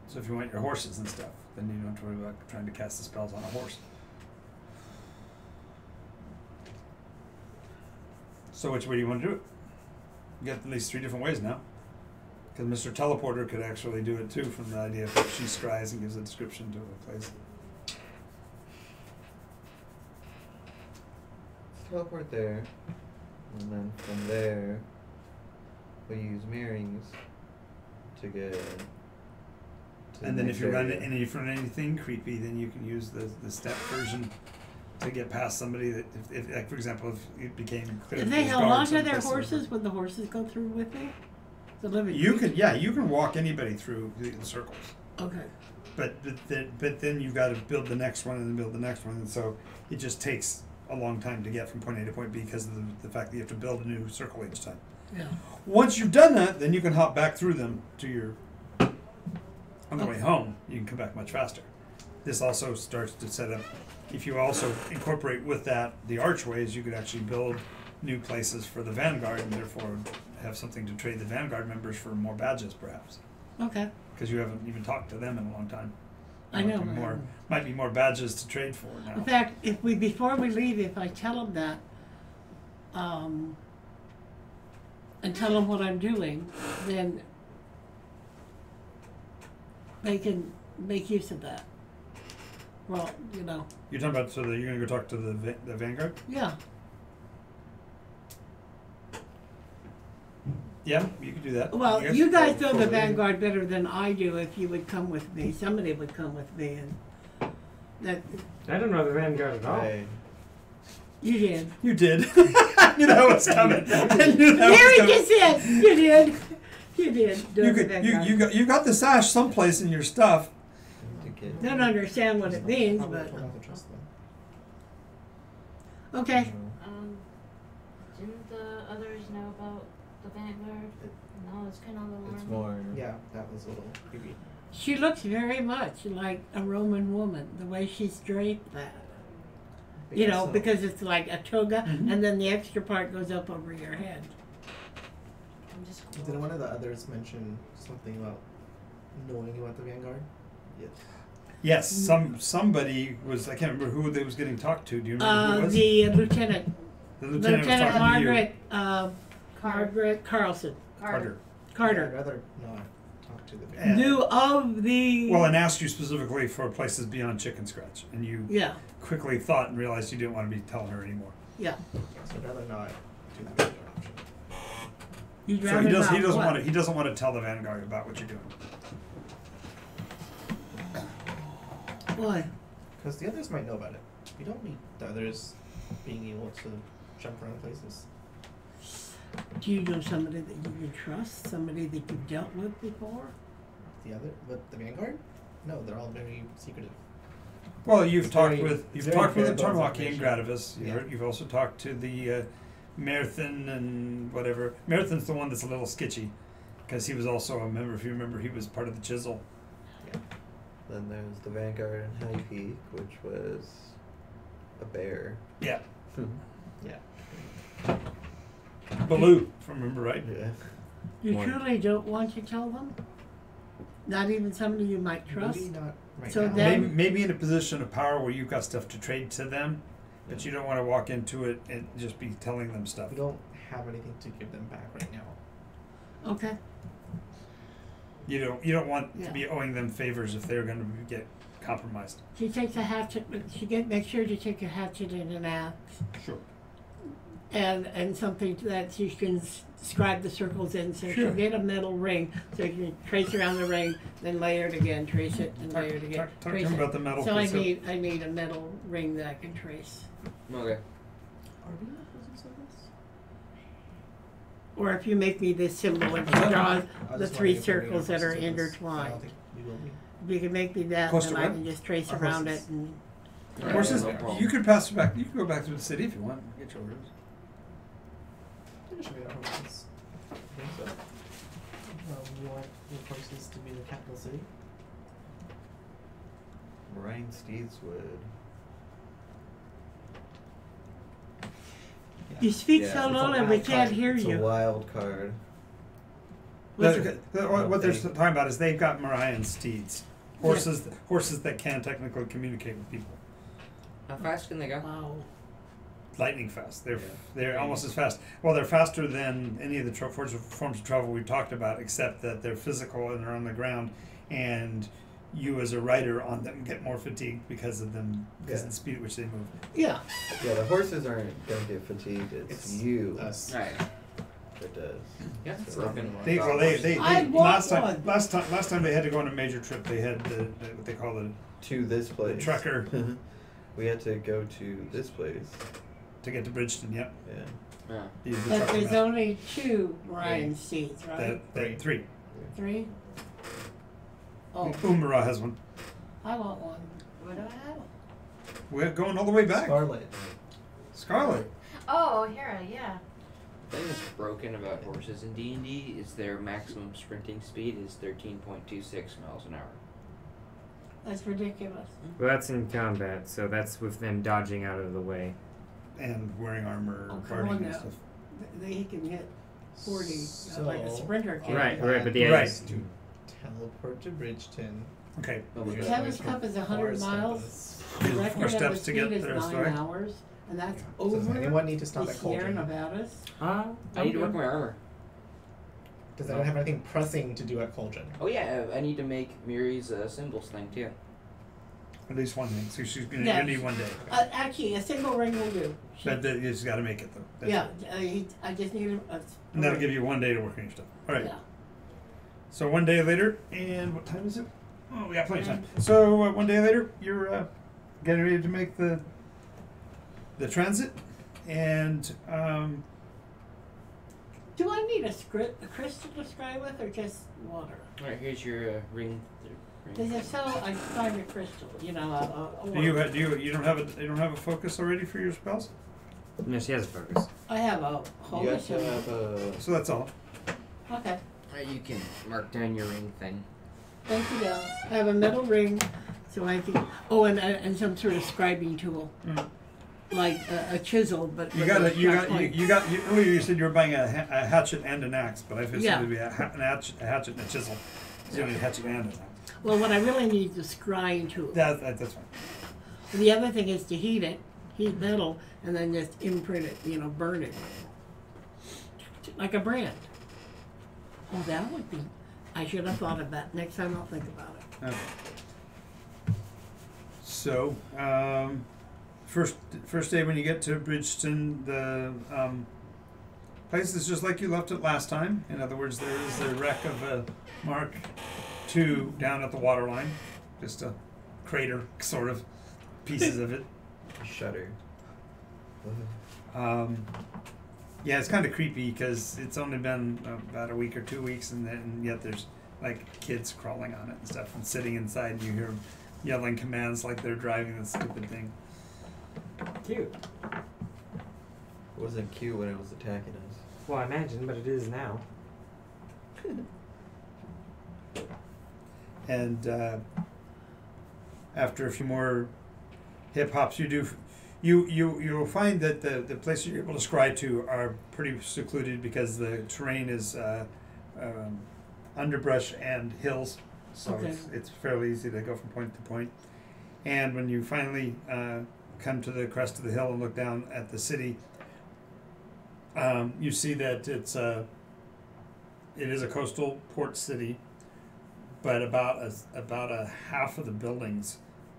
So if you want your horses and stuff, then you don't have to worry about trying to cast the spells on a horse. So which way do you want to do it? You got at least 3 different ways now. Because Mr. Teleporter could actually do it too, from the idea of she scries and gives a description to a place. Teleport there, and then from there, we use mirrors to get. To And the then next if you run area. anything creepy, then you can use the step version to get past somebody that, if like for example, if it became clear If that they there's held on guards to their someplace over- horses, would the horses go through with me? The living you creature? you can walk anybody through the circles, Okay. but then you've got to build the next one and then build the next one, and so it just takes a long time to get from point A to point B because of the fact that you have to build a new circle each time. Yeah. Once you've done that, then you can hop back through them to your. On the way home, you can come back much faster. This also starts to set up. If you also incorporate with that the archways, you could actually build new places for the Vanguard, and therefore have something to trade the Vanguard members for more badges, perhaps. Okay. Because you haven't even talked to them in a long time. I know. Might be more badges to trade for now. In fact, before we leave, if I tell them that, and tell them what I'm doing, then they can make use of that. Well, you know. You're talking about so that you're going to go talk to the Vanguard? Yeah. Yeah, you could do that. Well, Yes. you guys know the Fully. Vanguard better than I do. If you would come with me, somebody would come with me, and that I don't know the Vanguard at all. Right. you did. You did. I knew that was coming. I knew that Mary was coming. just said you did. You did. You know the could, Vanguard. you got the sash someplace in your stuff. To get. Don't understand what it means, Probably but don't have to trust them. okay. Didn't the others know about the Vanguard? No, it's kind of alarming. It's more. Yeah, that was a little creepy. She looks very much like a Roman woman, the way she's draped that. But You yeah, know, so- because it's like a toga, Mhm. and then the extra part goes up over your head. I'm just cool. Did one of the others mention something about knowing about the Vanguard? Yes. Yes, somebody was, I can't remember who they was getting talked to. Do you remember who it was? The lieutenant. The lieutenant was Lieutenant talking Margaret, Carter. Margaret Carlson. to you. Carter. I'd Carter. rather not talk to the And- Vanguard. Knew of the. Well, and asked you specifically for places beyond Chicken Scratch, and you Yeah, quickly thought and realized you didn't want to be telling her anymore. yeah. So I'd rather not do the Vanguard option. You'd So rather he not doesn't what? want to. He doesn't want to tell the Vanguard about what you're doing. Why? Because the others might know about it. We don't need the others being able to jump around places. Do you know somebody that you can trust? Somebody that you've dealt with before? The Vanguard? No, they're all very secretive. Well, you've It's talked very- with it's the very bare bones Tormaki and information. Gradavis. Yeah. You've also talked to the Marathon and whatever. Marathon's the one that's a little sketchy, because he was also a member. If you remember, he was part of the Chisel. Then there's the Vanguard and High Peak, which was a bear. Yeah, Yeah. Baloo, if I remember right. Yeah. You One. truly don't want to tell them? Not even somebody you might trust? Maybe not right So now. then- Maybe in a position of power where you've got stuff to trade to them, but you don't want to walk into it and just be telling them stuff. We don't have anything to give them back right now. Okay. You don't want Yeah. to be owing them favors if they're going to get compromised. She takes a hatchet, but make sure to take a hatchet and an axe. Sure. And something that she can scribe the circles in, so Sure. she'll get a metal ring, so you can trace around the ring, then layer it again, trace it, and layer it again. Talk to trace him it. about the metal. So I piece. need a metal ring that I can trace. Okay. Are we not losing service? Or if you make me this symbol and Uh-huh. draw I the just three wondering if we're circles that gonna are lose service. I intertwined. don't think we will be. If you can make me that, Close then to I what? can just trace Our around it horses. and. Yeah, Horses, no problem. you could pass it back. You can go back to the city if you want. Get your orders. Maybe should be our horses. I think so. We want the horses to be the capital city. Ryan Steeds would. You speak Yeah, so it's a low and wild we can't card. hear It's a you. wild card. What they're Okay. talking about is they've got Mariah steeds, horses that can technically communicate with people, How fast can they go? Wow. lightning fast. Yeah. They're almost as fast. Well, they're faster than any of the forms of travel we've talked about, except that they're physical and they're on the ground, and you as a rider on them get more fatigued because of Yeah. the speed at which they move. Yeah. Yeah, the horses aren't gonna get fatigued. It's you Us. Right. that does. Yeah, it's So- broken. They I want last time they had to go on a major trip. They had the what they call To this place. trucker. We had to go to this place. to get to Bridgeton. Yep. Yeah. Yeah. Use the But trucker there's map. only 2 Ryan seats, right? Three. 3? Oh, Umara has one. I want one. What do I have? We're going all the way back. Scarlet. Scarlet. Oh, Hera, yeah. The thing that's broken about horses in D&D is their maximum sprinting speed is 13.26 miles an hour. That's ridiculous. Well, that's in combat, so that's with them dodging out of the way. And wearing armor, Oh, come guarding on and now. stuff. He can hit 40, like a So- sprinter can. Right, but the Right. Is to teleport to Bridgeton. Okay. Nobody Kevin's does. Cup is 100 Four miles. steps. The Four record of the steps to speed get is there, 9 sorry. hours, and that's So does over anyone need to stop the at Sierra Cauldron? Nevadas. I need to work my armor. Does anyone have anything pressing to do at Cauldron? Oh yeah, I need to make Miri's symbols thing too. At least one thing. So she's gonna Yeah. you need one day. Actually, a single ring will do. But you just got to make it though. That's Yeah, it. I just need a And that'll give you one day to work on your stuff. All right. Yeah. So one day later, and what time is it? Oh, we got plenty of time. So one day later, you're getting ready to make the transit, and Do I need a crystal to scribe with, or just water? Alright, here's your ring. Because if so, I find a crystal. You know, a do you don't have a focus already for your spells? No, she has a focus. I have a You whole have to have a. So that's all. Okay, You can mark down your ring thing. thank you, Dell. I have a metal ring, so I can. Oh, and some sort of scribing tool. Mm. like a chisel, but You with got a it. You sharp got. point. Earlier you said you were buying a hatchet and an axe, but I figured Yeah. it would be a hatchet and a chisel. So you need a hatchet and an axe. Well, what I really need is scrying tool. That's fine. The other thing is to heat metal, and then just imprint it, burn it. Like a brand. Oh, that would be, I should have thought of that. Next time I'll think about it. Okay. So, first day when you get to Bridgeton, the place is just like you left it last time. In other words, there is the wreck of a Mark II down at the waterline. Just a crater, sort of, pieces of it. Shudder. Yeah, it's kind of creepy because it's only been about a week or 2 weeks, and yet there's like kids crawling on it and stuff, and sitting inside, and you hear them yelling commands like they're driving this stupid thing. Cute. It wasn't cute when it was attacking us. Well, I imagine, but it is now. And after a few more hip hops, you'll find that the places you're able to scry to are pretty secluded because the terrain is underbrush and hills, so Okay. it's fairly easy to go from point to point. And when you finally come to the crest of the hill and look down at the city, you see that it is a coastal port city, but about a half of the buildings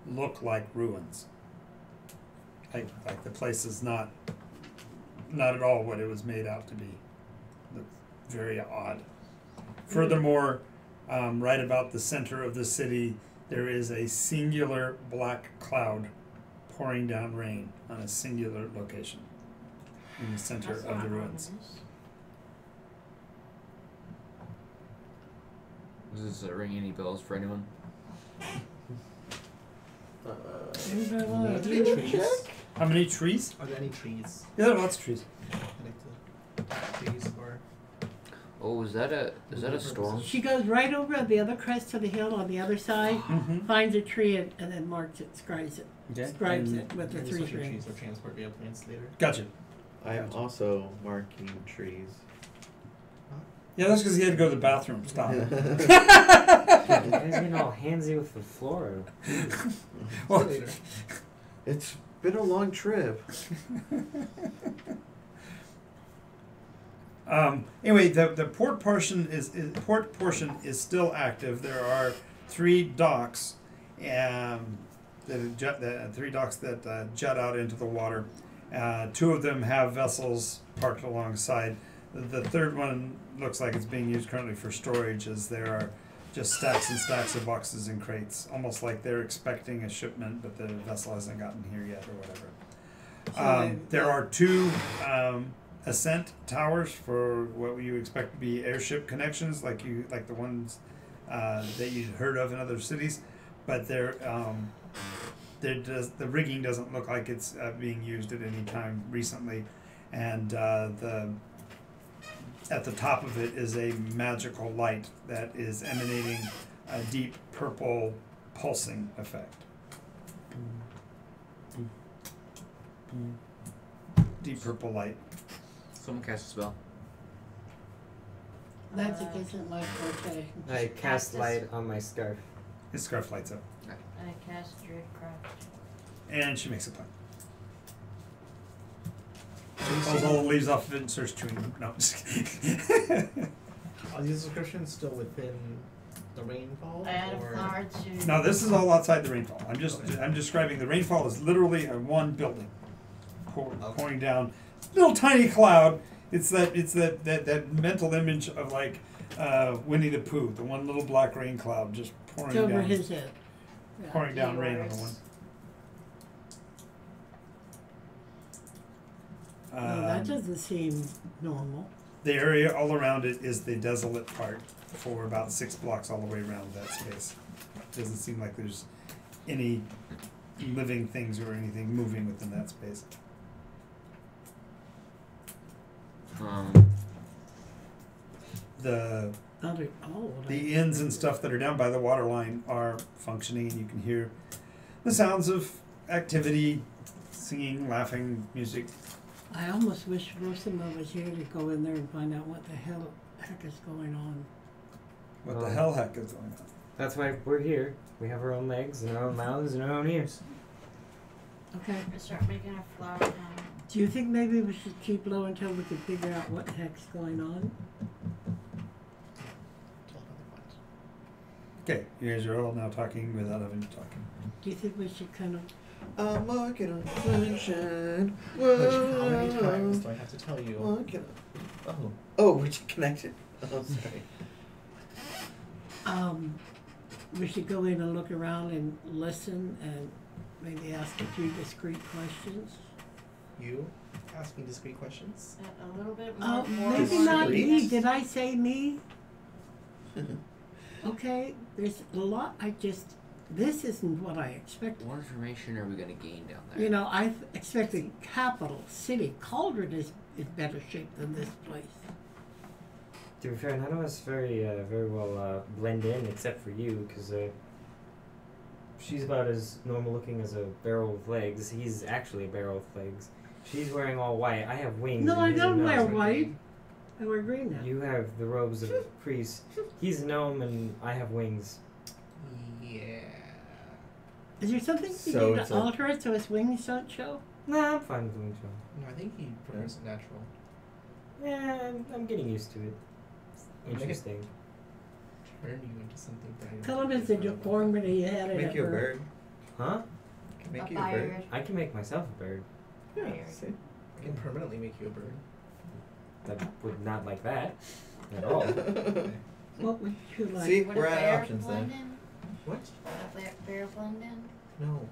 look like ruins. Like the place is not at all what it was made out to be. Looks very odd. Furthermore, right about the center of the city, there is a singular black cloud pouring down rain on a singular location in the center That's of not the ruins. ominous. Does this ring any bells for anyone? Anybody want Are to there do any a trees? check? How many trees? Are there any trees? Yeah, there are lots of trees. Trees or Oh, is that a storm? She goes right over at the other crest of the hill on the other side, Mm-hmm. finds a tree, and then marks it, scries it. Scribes And- it with the maybe three special trees strings. or transport via plants later? Gotcha. I am Gotcha. also marking trees. Yeah, that's because he had to go to the bathroom. Stop. You guys getting all handsy with the flora. Well, Later. It's been a long trip. Anyway, the port portion is still active. There are 3 docks, three docks that jut out into the water. 2 of them have vessels parked alongside. The third one looks like it's being used currently for storage, as there are just stacks and stacks of boxes and crates, almost like they're expecting a shipment, but the vessel hasn't gotten here yet or whatever. There are 2 ascent towers for what you expect to be airship connections, like the ones that you'd heard of in other cities, but the rigging doesn't look like it's being used at any time recently, and at the top of it is a magical light that is emanating a deep purple pulsing effect. Deep purple light. Someone cast a spell. Magic isn't my forte. I cast light on my scarf. His scarf lights up, And I cast Druidcraft. and she makes a plan. Pulls all the leaves off of it and starts chewing them. No, just kidding. Are these descriptions still within the rainfall? I add a or flower to. No, this is all outside the rainfall. I'm describing the rainfall is literally a one building pouring down. Little tiny cloud. It's that mental image of like Winnie the Pooh, the one little black rain cloud just pouring It's over down, his head. Yeah. pouring down rain on the one. No, that doesn't seem normal. The area all around it is the desolate part for about 6 blocks all the way around that space. Doesn't seem like there's any living things or anything moving within that space. The inns and stuff that are down by the water line are functioning, and you can hear the sounds of activity, singing, laughing, music. I almost wish Rosima was here to go in there and find out what the heck is going on. What the hell heck is going on? That's why we're here. We have our own legs and our own mouths and our own ears. Okay. I start making a flower now. Do you think maybe we should keep low until we can figure out what the heck's going on? Okay, you guys are all now talking without having to talk. Do you think we should kind of... I'm walking on sunshine. How many times do I have to tell you? Walking on... Oh. Oh, we're just connected. Oh, sorry. We should go in and look around and listen and maybe ask a few discreet questions. You ask me discreet questions? A little bit more. Oh, more maybe more- not me. Discreet? Did I say me? Okay, there's a lot this isn't what I expected. What information are we gonna gain down there? You know, I expected capital city. Cauldron is better shape than this place. To be fair, none of us very well blend in except for you, because she's about as normal looking as a barrel with legs. He's actually a barrel with legs. She's wearing all white. I have wings. No, and I he's a don't wear gnome. white. I wear green now. You have the robes of a priest. He's a gnome and I have wings. Yeah. Is there something you So do it's to like- alter it so his wings don't show? Nah, I'm fine with wing show. No, I think he prefers it natural. Yeah, I'm getting used to it. Make it- Interesting. Turn you into something better. Tell him it's a deformity you had it Make at you a birth. bird. Huh? Can make A you a bird. bird. I can make myself a bird. Yeah, Bird. see? I can permanently make you a bird. I would not like that at all. What would you like? See? Would We're a out of bear options blend then. in? What? Would a bear blend in? No.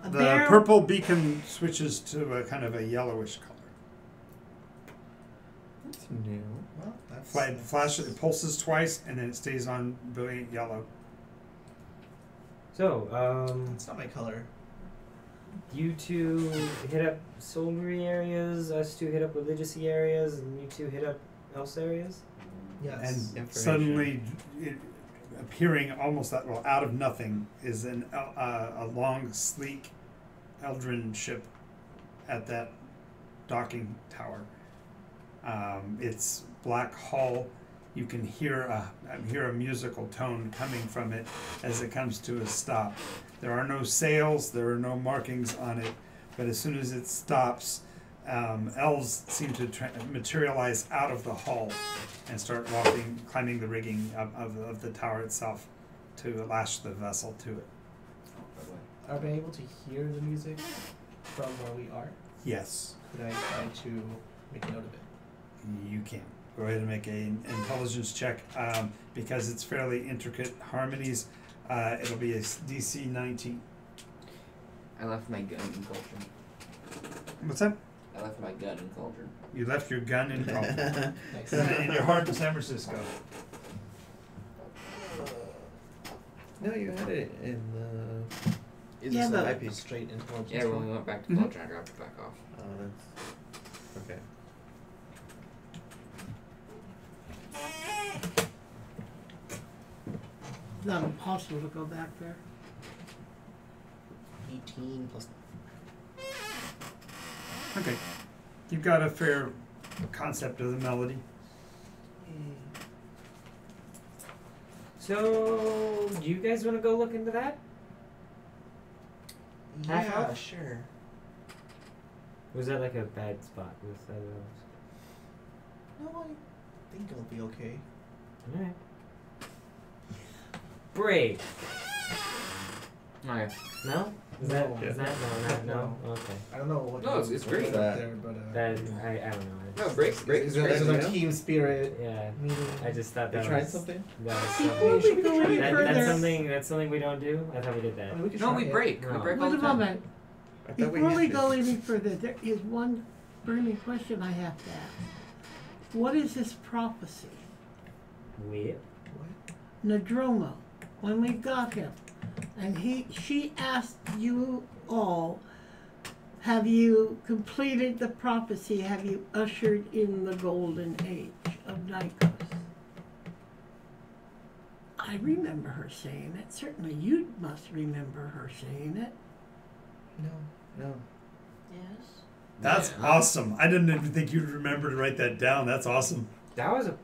A The bear? purple beacon switches to a kind of a yellowish color. That's new. Well, that's. Flashes, it pulses twice, and then it stays on brilliant yellow. So, It's not my color. you two hit up soldiery areas, us two hit up religious-y areas, and you two hit up else areas? Yes. And Information. suddenly, appearing almost out of nothing, is a long, sleek Eldrin ship at that docking tower. It's black hull. You can hear a musical tone coming from it as it comes to a stop. There are no sails, there are no markings on it, but as soon as it stops, elves seem to materialize out of the hull and start climbing the rigging of the tower itself to lash the vessel to it. Are we able to hear the music from where we are? Yes, Could I try to make a note of it? you can. Go ahead and make an intelligence check. Because it's fairly intricate harmonies, it'll be a DC 19. I left my gun in Cauldron. What's that? I left my gun in Cauldron. You left your gun in Cauldron. Nice. In your heart in San Francisco. No, you had it in the... Yeah, but- IP. Straight intelligence. Yeah, when we went back to Mhm. Cauldron, I dropped it back off. Oh, that's... Okay. It's not impossible to go back there. 18 plus. Okay. You've got a fair concept of the melody. So, do you guys want to go look into that? Half Yeah, elf? sure. Was that like a bad spot with other elves? No, I think it'll be okay. Alright. Brave. Okay. No? Is No. that, is that, no? Okay. I don't know what. No, it's great. Out there, but That, I don't know. No, breaks Is is it great. like- This is Yeah. a team spirit Yeah. meeting. I just thought You that tried was... something? That was Before something. we go any That's further, something we don't do? I thought we did that. I mean, we could No, try we it. break. We No. break all wait the a time. moment. I thought Before we used go to. any further, there is one burning question I have to ask. What is this prophecy? Weird. What? Nadroma, when we got him, and she asked you all, have you completed the prophecy? Have you ushered in the golden age of Nycos? I remember her saying it. Certainly you must remember her saying it. No. No. Yes. That's Yeah. awesome. I didn't even think you'd remember to write that down. That's awesome. That was a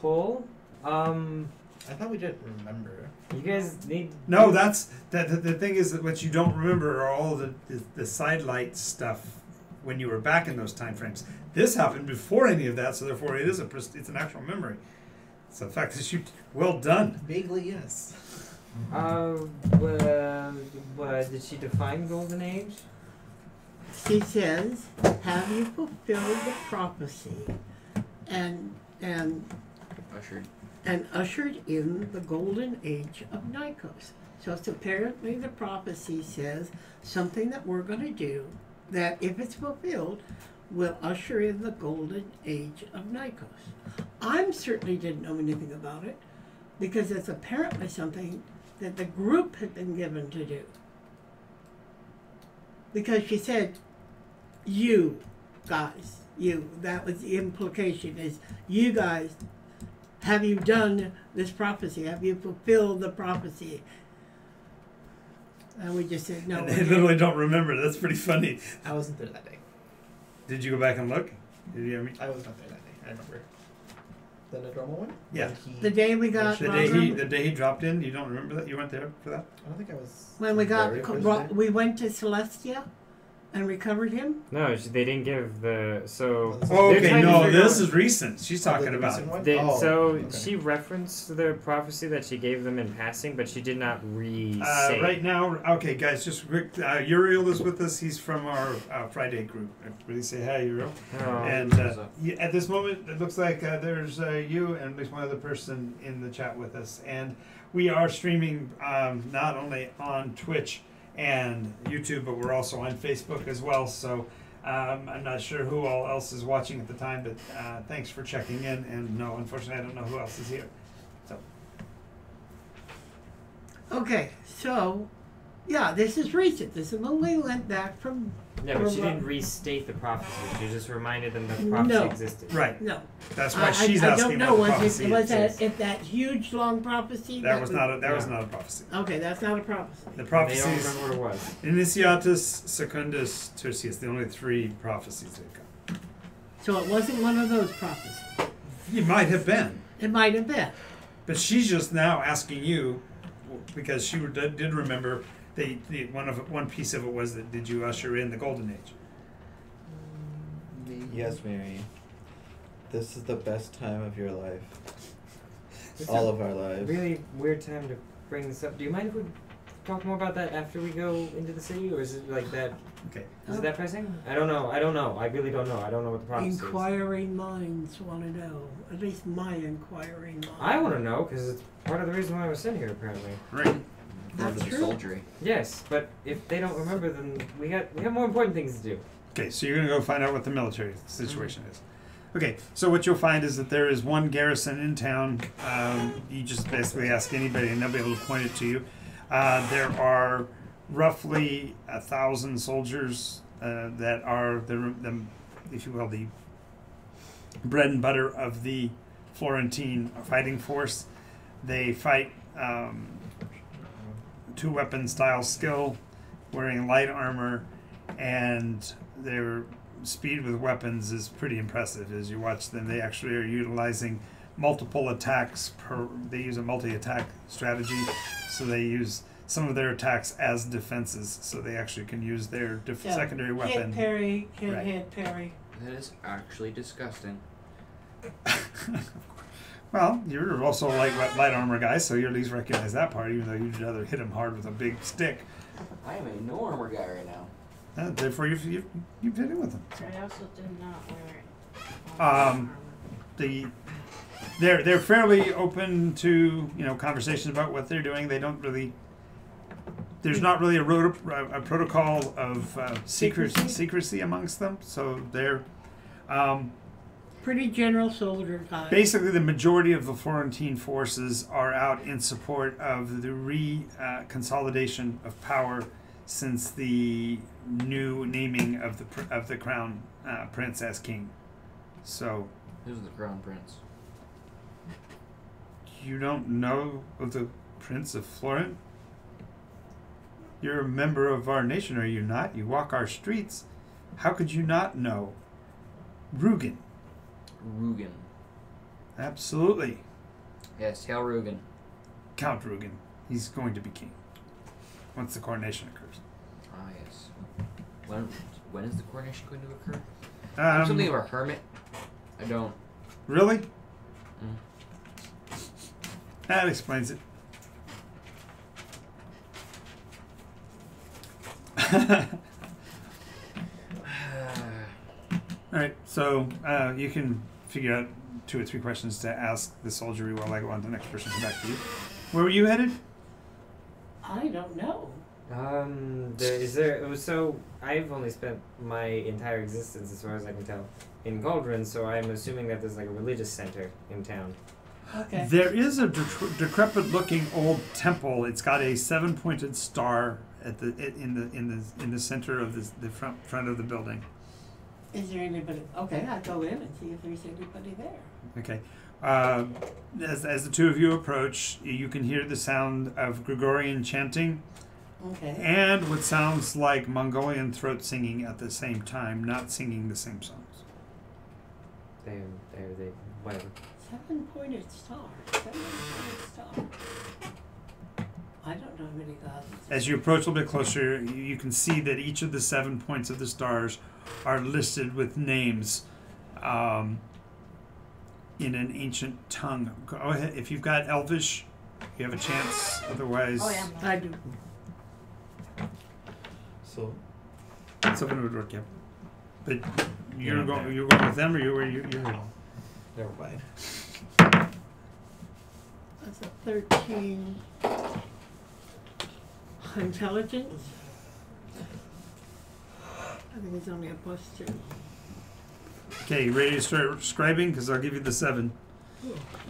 pull. I thought we did remember. You guys need. No, that's the thing is that what you don't remember are all the sidelight stuff when you were back in those time frames. This happened before any of that, so therefore it's an actual memory. So the fact that you well done. Vaguely, yes. Did she define golden age? She says, "Have you fulfilled the prophecy, and Ushered. ushered in the golden age of Nycos?" So it's apparently the prophecy says something that we're going to do that, if it's fulfilled, will usher in the golden age of Nycos. I certainly didn't know anything about it because it's apparently something that the group had been given to do. Because she said, "You guys, that was the implication, is you guys, have you done this prophecy? Have you fulfilled the prophecy?" And we just said, "No." And they literally don't remember. That's pretty funny. I wasn't there that day. Did you go back and look? Did you? I was not there that day. I remember. The normal one? Yeah. When he- The day we got The day he dropped in. You don't remember that? You weren't there for that? I don't think I was. when we got very first day. we went to Celestia and recovered him. No, they didn't give the so. Oh, They're okay, trying to no, figure this out- is recent. She's Oh, talking the about. recent one? They, Oh, so okay. she referenced the prophecy that she gave them in passing, but she did not re-say. Right now, okay, guys, just quick. Uriel is with us. He's from our Friday group. Everybody say hi, Uriel. Oh. And what's up? at this moment, it looks like there's you and at least one other person in the chat with us. And we are streaming not only on Twitch and YouTube, but we're also on Facebook as well. So I'm not sure who all else is watching at the time, but thanks for checking in. And no, unfortunately, I don't know who else is here. So Okay, so yeah, this is recent. This is when we went back from. Yeah, but she from, didn't restate the prophecy. She just reminded them that the prophecy No. existed. right, No, that's why she's I asking don't know. what the Was prophecy it was is. that if that huge long prophecy? That was not a Yeah. prophecy. Okay, that's not a prophecy. The They don't prophecies remember what it was. Initiatus, Secundus, Tertius, the only three prophecies they've got. So it wasn't one of those prophecies. It might have been, It might have been. but she's just now asking you because she did remember one piece of it was that did you usher in the golden age? Yes, Mary. This is the best time of your life. It's All a of our lives. really weird time to bring this up. Do you mind if we talk more about that after we go into the city, or is it like that? Okay. Is it that pressing? I don't know. I really don't know. I don't know what the prophecy is. Inquiring minds want to know. At least my inquiring mind. I want to know because it's part of the reason why I was sent here, apparently. Right. That's For the true. soldiery. Yes, but if they don't remember, then we have more important things to do. Okay, so you're going to go find out what the military situation is. Okay, so what you'll find is that there is one garrison in town. You just basically ask anybody and they'll be able to point it to you. There are roughly 1,000 soldiers that are the, if you will, the bread and butter of the Florentine fighting force. They fight two-weapon style skill, wearing light armor, and their speed with weapons is pretty impressive. As you watch them, they actually are utilizing multiple attacks per. They use a multi-attack strategy, so they use some of their attacks as defenses. So they actually can use their Yeah. secondary weapon. Hit parry, Right. hit parry. That is actually disgusting. Well, you're also a light armor guy, so you at least recognize that part, even though you'd rather hit him hard with a big stick. I am a no armor guy right now. Therefore, you've hit him with them. I also did not wear Um, They're fairly open to conversations about what they're doing. They don't really. There's not really a protocol of secrecy amongst them, so they're Pretty general soldier type. basically the majority of the Florentine forces are out in support of the consolidation of power since the new naming of the crown prince as king. So Who's the crown prince? you don't know of the Prince of Florent? You're a member of our nation, are you not? You walk our streets. How could you not know? Rugen. Rugen. Absolutely. Yes, Hail Rugen. Count Rugen. He's going to be king once the coronation occurs. Ah, yes. When is the coronation going to occur? I'm something of a hermit. I don't. Really? Mm. That explains it. All right, so you can figure out 2 or 3 questions to ask the soldiery while I go on to the next person. Come back to you. Where were you headed? I don't know. So I've only spent my entire existence, as far as I can tell, in Cauldron, so I'm assuming that there's like a religious center in town. Okay. There is a decrepit-looking old temple. It's got a 7-pointed star at in the center of the front of the building. Is there anybody? Okay, I'll go in and see if there's anybody there. Okay. As the 2 of you approach, you can hear the sound of Gregorian chanting Okay. and what sounds like Mongolian throat singing at the same time, not singing the same songs. They whatever. 7-pointed star. 7-pointed star. I don't know how many gods. As you approach a little bit closer, you can see that each of the 7 points of the stars are listed with names in an ancient tongue. Go ahead. If you've got Elvish, you have a chance. Otherwise, Oh yeah. I do. So, something would work. Yeah, but you're not going. there. You're going with them, or you're. never mind. That's a 13 intelligence. I think it's only a +2. Okay, you ready to start scribing? Because I'll give you the 7.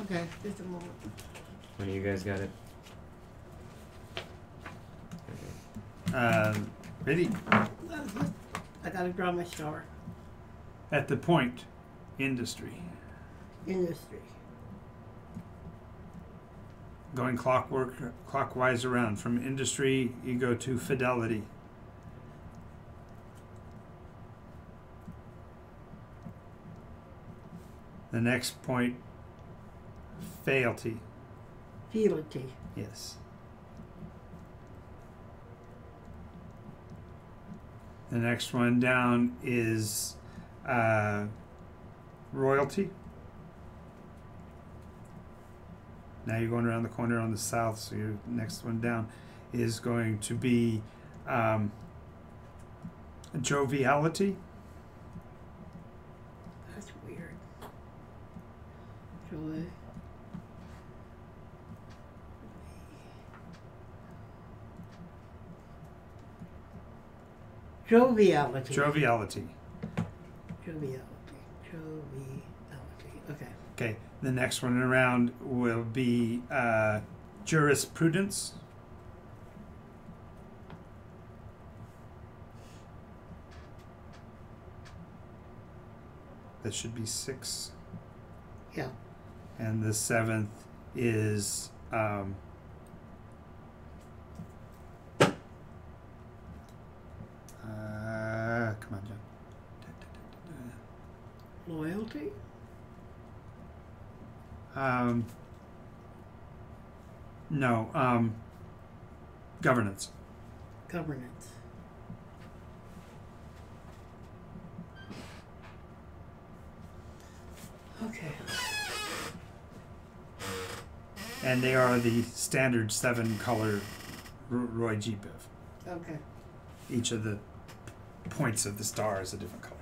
Okay, just a moment. When you guys got it? Ready? I gotta draw my star. At the point, industry. Industry. Going clockwise around. From industry, you go to fidelity. The next point, fealty. Fealty. Yes. The next one down is royalty. Now you're going around the corner on the south, so your next one down is going to be joviality. That's weird. Joy. Joviality. Joviality. Joviality. Joviality. Okay. Okay, the next one around will be jurisprudence. That should be 6. Yeah. And the 7th is come on, John. Loyalty. No, governance. Governance. Okay. And they are the standard 7 color Roy G. Biv. Okay. Each of the points of the star is a different color.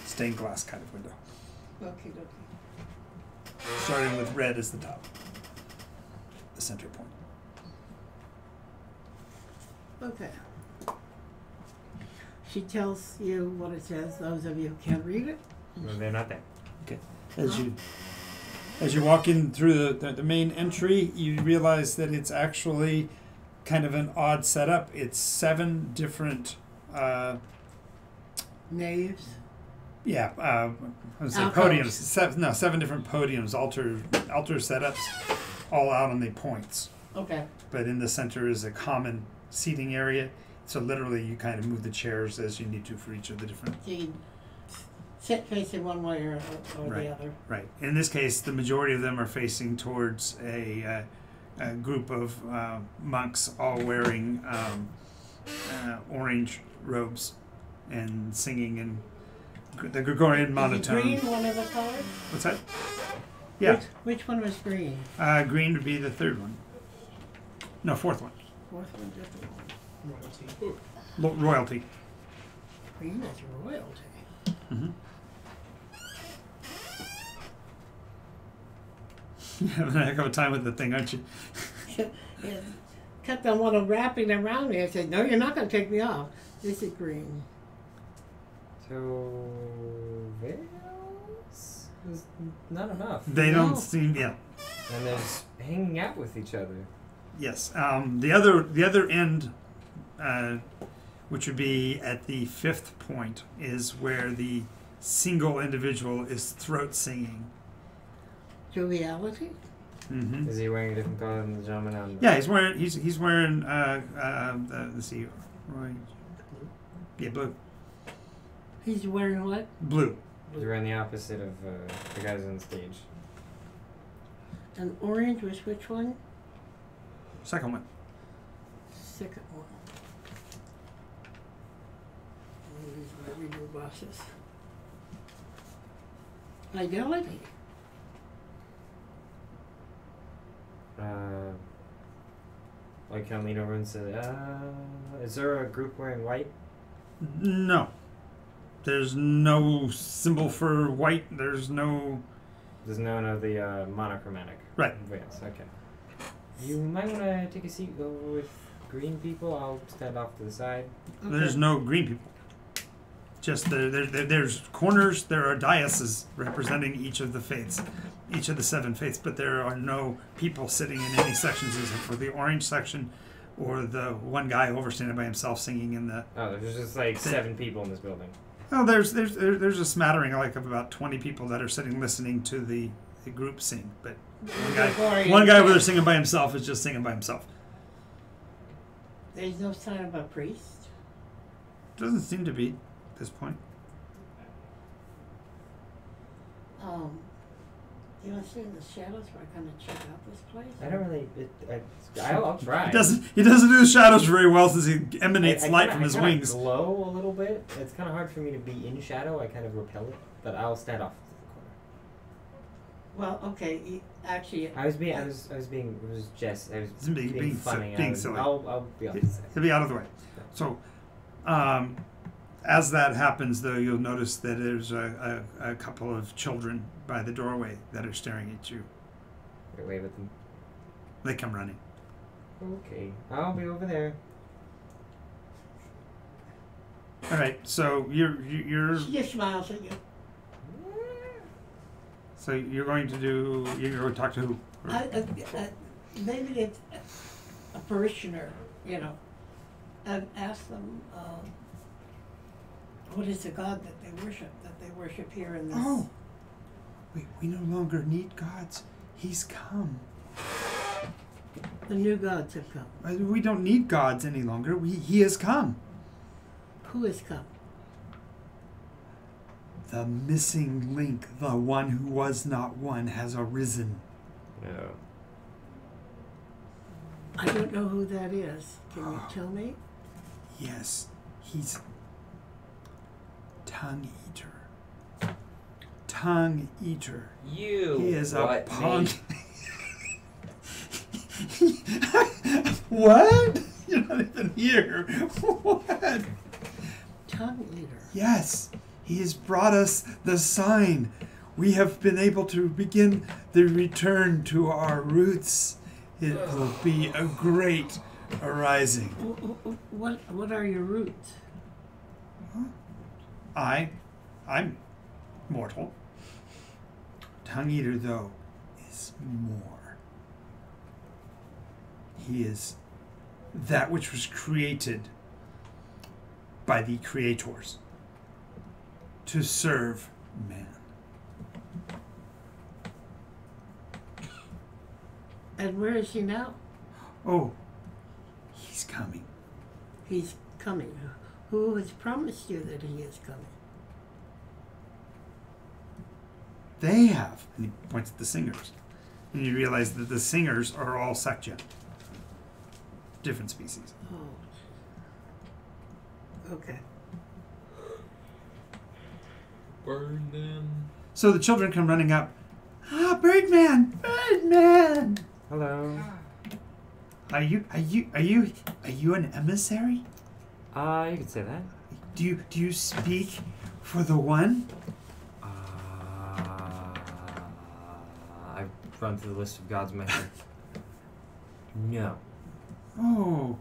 Stained glass kind of window. Okay. Okay. Starting with red as the top. The center point. Okay. She tells you what it says. Those of you who can't read it. Well, they're not there. As you walk in through the main entry, you realize that it's actually kind of an odd setup. It's 7 different Naves. I would say Alcoves. podiums. 7 different podiums, altar setups, all out on the points. Okay. But in the center is a common seating area, So literally, you kind of move the chairs as you need to for each of the different. So you sit facing one way or Right. the other. Right. In this case, the majority of them are facing towards a group of monks, all wearing orange robes and singing in the Gregorian monotone. Is green one of the colors? What's that? Yeah. Which one was green? Green would be the third one. No, fourth one. Fourth one, different one. Royalty. Royalty. Green is royalty. Mm-hmm. You're having a heck of a time with the thing, aren't you? Yeah. Kept on one of wrapping around me. I said, no, you're not going to take me off. This is green. So veils is not enough. They No. don't seem. Yeah. And they're just hanging out with each other. Yes. The other end, which would be at the fifth point, is where the single individual is throat singing. Joviality? Mm-hmm. Is he wearing a different color than the gentleman on the Yeah, he's wearing let's see, Roy. Yeah, blue. He's wearing what? Blue. He's wearing the opposite of the guys on stage. And orange was which one? Second one. Second one. These are my reading glasses. Fidelity. Like, can I lean over and say, is there a group wearing white? No. There's no symbol for white. There's no. There's none of the monochromatic. Right. Veils, okay. You might want to take a seat over with green people. I'll stand off to the side. Okay. There's no green people. Just there's corners. There are dioceses representing each of the faiths, each of the seven faiths, but there are no people sitting in any sections except for the orange section, or the one guy over standing by himself singing in the. Oh, there's just like 7 people in this building. Oh, there's a smattering like of about 20 people that are sitting listening to the group sing, but one guy over there singing by himself is just singing by himself. There's no sign of a priest. Doesn't seem to be at this point. You want to stay in the shadows where I kind of check out this place? I don't really. I'll try. He doesn't do the shadows very well since he emanates light from his wings. I glow a little bit. It's kind of hard for me to be in shadow. I kind of repel it, but I'll stand off to the corner. Well, okay. Actually, I was being Being funny. silly. I'll be off to the side. He'll be out of the way. So, as that happens, though, you'll notice that there's a couple of children by the doorway that are staring at you. Wave at them. They come running. Okay, I'll be over there. All right, so you're she just smiles at you. so you're going to talk to who? Maybe it's a parishioner, and ask them what is the god that they worship here in this. Oh, we no longer need gods. He's come. The new gods have come. We don't need gods any longer. He has come. Who has come? The missing link, the one who was not one, has arisen. No. I don't know who that is. Can you tell me? Yes, he's tongue eater. Tongue eater. You. He is a what, punk. me? What? You're not even here. What? Tongue eater. Yes, he has brought us the sign. We have been able to begin the return to our roots. It will be a great arising. What are your roots? I'm mortal. Tongue eater, though, is more. He is that which was created by the creators to serve man. And where is he now? Oh, he's coming. He's coming? Who has promised you that he is coming? They have. And he points at the singers. And you realize that the singers are all Sekja. Different species. Oh. Okay. Burn them. So the children come running up. Ah, Birdman! Birdman! Hello. Are you an emissary? You could say that. Do you speak for the one? I've run through the list of gods in my head. No. Oh.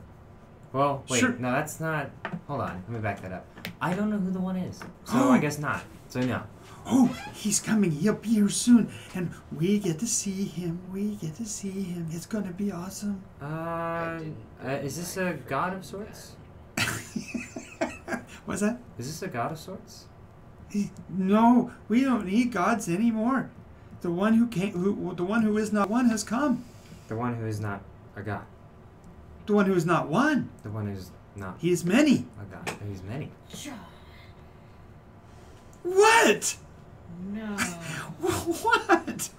Well, wait, Sure. no, that's not. Hold on, let me back that up. I don't know who the one is, so I guess not. So no. Oh, he's coming. He'll be here soon. And we get to see him. We get to see him. It's going to be awesome. Is this a god of sorts? What's that? Is this a god of sorts? No, we don't need gods anymore. The one who the one who is not one has come. The one who is not a god. The one who is not one. The one who's not He is many. a god. He's many. What? No. What?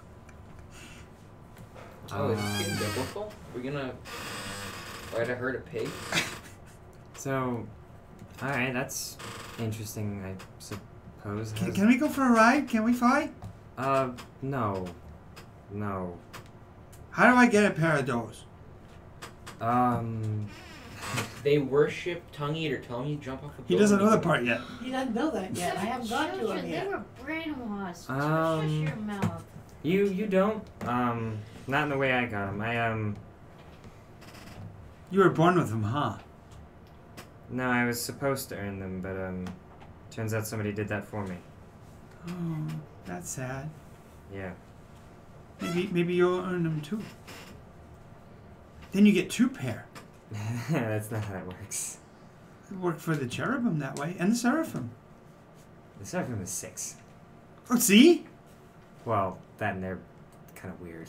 Oh, is it getting biblical? We're gonna ride a herd of pigs? So, alright, that's interesting, I suppose. Can we go for a ride? Can we fly? No. No. How do I get a pair of those? They worship Tongue Eater. Tell him you jump off a He doesn't know the part yet. He doesn't know that yet. I haven't got to him They yet. were brainwashed. Um, Shut your mouth. You don't? Not in the way I got him. You were born with them, huh? No, I was supposed to earn them, but, turns out somebody did that for me. Oh, that's sad. Yeah. Maybe you'll earn them too. Then you get 2 pair. That's not how that works. It worked for the cherubim that way, and the seraphim. The seraphim is 6. Oh, see? Well, that and they're kind of weird.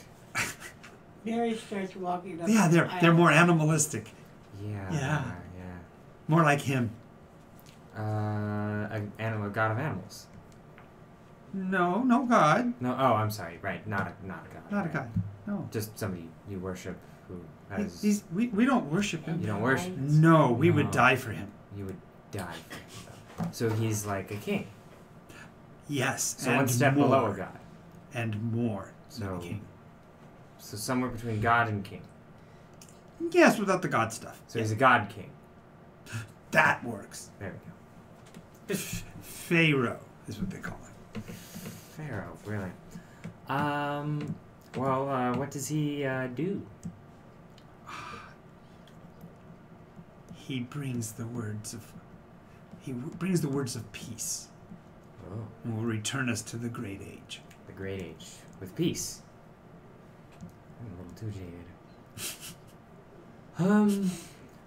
Mary starts walking up. Yeah, the they're more aisle. animalistic. Yeah. Yeah. Yeah. More like him. A god of animals. No, no God. No, oh, I'm sorry. Right, not a god. Not a God. No. Just somebody you worship who has. We don't worship him. You don't worship. No, we would No. die for him. You would die for him, though. So he's like a king. Yes. So and one step more, below a god. And more. than So- a king. So somewhere between god and king. Yes, without the God stuff. So he's a god king. That works. There we go. Pharaoh is what they call him. Pharaoh, really. Well, what does he do? He brings the words of peace, Oh, and will return us to the Great Age. the Great Age with peace. I'm a little too jaded.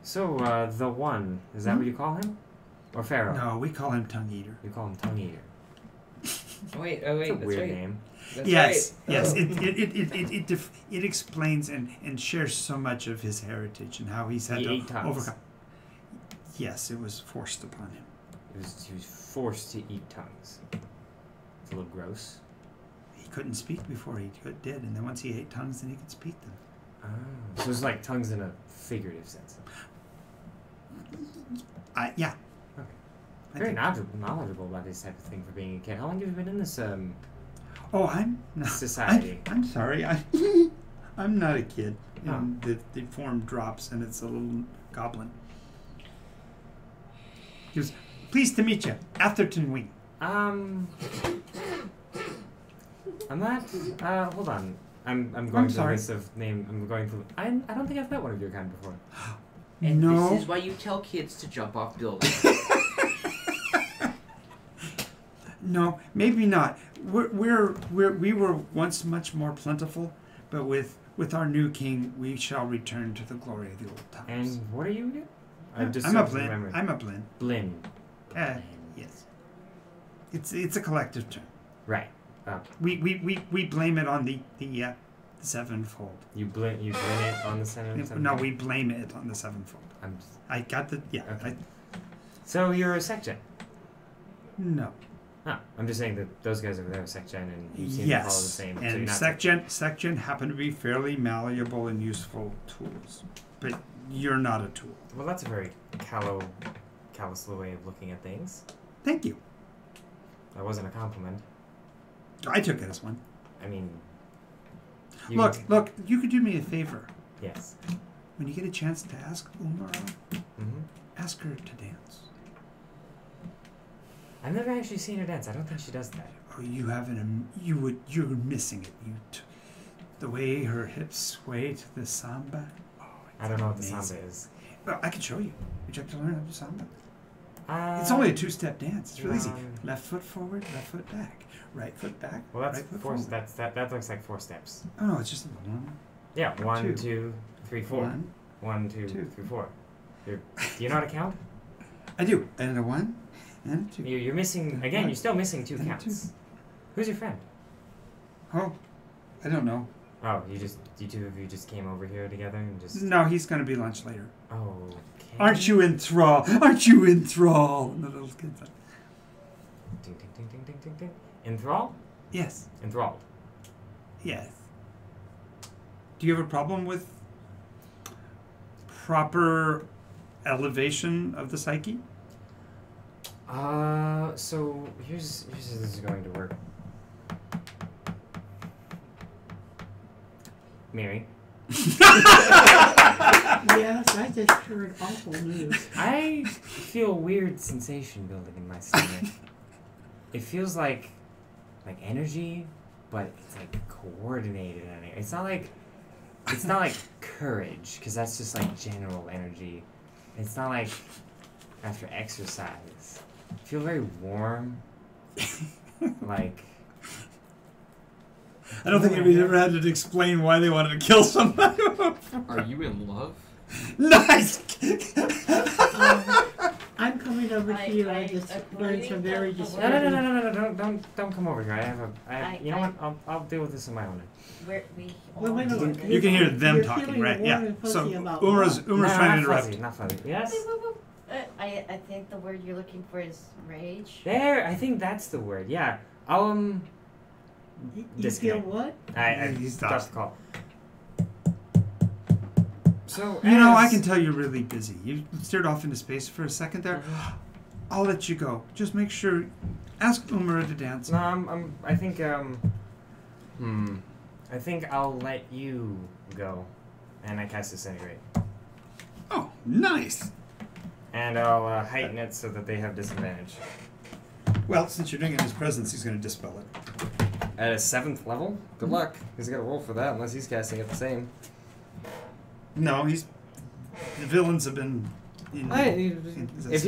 So the one is that what you call him, or Pharaoh? No, we call him Tongue Eater. You call him Tongue Eater. Oh wait, That's a that's weird right. name. That's Yes, right. yes. Oh. It explains and shares so much of his heritage and how he's had He to ate tongues. overcome. Yes, it was forced upon him. He was forced to eat tongues. It's a little gross. He couldn't speak before he did, and then once he ate tongues, then he could speak them. Oh. So it's like tongues in a figurative sense. Yeah. Okay. I Very think- knowledgeable about this type of thing for being a kid. How long have you been in this Oh, I'm no, society? I'm sorry. I'm not a kid. Oh. And the form drops, and it's a little goblin. He goes, pleased to meet you, Atherton Wing. I'm not. Hold on. I'm going I'm through the sorry. list of name. I'm going through. I don't think I've met one of your kind before. And No. this is why you tell kids to jump off buildings. No, maybe not. We were once much more plentiful, but with our new king, we shall return to the glory of the old times. And what are you again? I'm a searched Blin. memory. I'm a Blin. Blin. Yes. It's a collective term. Right. We blame it on the sevenfold. You blin it on the center. No, we blame it on the sevenfold. I'm. I got the Okay. So you're a sec gen? No. Huh. I'm just saying that those guys over there are sec gen, and you seem to follow the Yes. same. so And you're not SecGen happen to be fairly malleable and useful tools, but you're not a tool. Well, that's a very callous way of looking at things. Thank you. That wasn't a compliment. I took it as one. I mean, Look, you could do me a favor. Yes. When you get a chance to ask Umara, Mm-hmm. ask her to dance. I've never actually seen her dance. I don't think she does that. Oh, you haven't. You're missing it. The way her hips sway to the samba. Oh, I don't know what the amazing. samba is. Well, I can show you. Would you like to learn how to samba? Uh, It's only a two-step dance. It's really easy. um, Left foot forward, left foot back. Right foot back. Well, that's right foot four. forward. That looks like 4 steps. Oh no, it's just one. Yeah, 1, Two. 2, 3, 4. One. 1, 2, Two. 3, 4. Do you know how to count? I do. And a one, and a two. You're missing again. You're still missing 2 And a counts. Who's your friend? Oh, I don't know. Oh, you two of you just came over here together and just. No, he's gonna be lunch later. Oh. Okay. Aren't you in thrall? Aren't you in thrall? And the little kid's like, Ding ding ding ding ding ding ding. Enthralled? yes, Enthralled. yes. Do you have a problem with proper elevation of the psyche? So here's how this is going to work. Mary, Yes, I just heard awful news. I feel a weird sensation building in my stomach. It feels like energy, but it's like coordinated energy. It's not like courage, because that's just like general energy. It's not like after exercise. I feel very warm. Like. I don't think anybody's ever had to explain why they wanted to kill somebody. Are you in love? Nice. I'm coming over to you. I just learned some very No, disturbing. don't come over here. You know what? I'll deal with this on my own. Where we Wait, wait, wait. You can hear them You're talking, feeling right? warm Yeah. and fuzzy So about Umara's what? trying to interrupt. Not fuzzy. Yes. I think the word you're looking for is rage. There. I think that's the word. Yeah. I'll You feel disconnect. what? I He stopped stops. the call. So You know, I as- can tell you're really busy. You stared off into space for a second there. I'll let you go. Just make sure. Ask Umara to dance. No, I think I think I'll let you go, and I cast Disintegrate, Oh, nice. and I'll heighten it so that they have disadvantage. Well, since you're doing it in his presence, he's going to dispel it. At a 7th level, good luck. He's got to roll for that unless he's casting it the same. No, the villains have been. If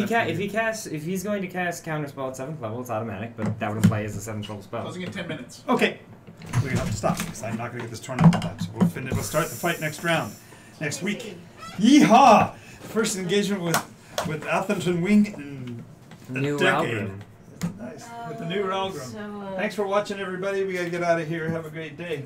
he's going to cast counterspell at 7th level, it's automatic, but that would imply as a 7th level spell. Closing in 10 minutes. Okay, we're gonna have to stop because I'm not gonna get this torn up in time. So we'll finish. We'll start the fight next round, next week. Yeehaw! First engagement with Atherton Wing in a New decade. Albin. Nice with the new Ralgrim. So, Thanks for watching, everybody. We gotta get out of here. Have a great day.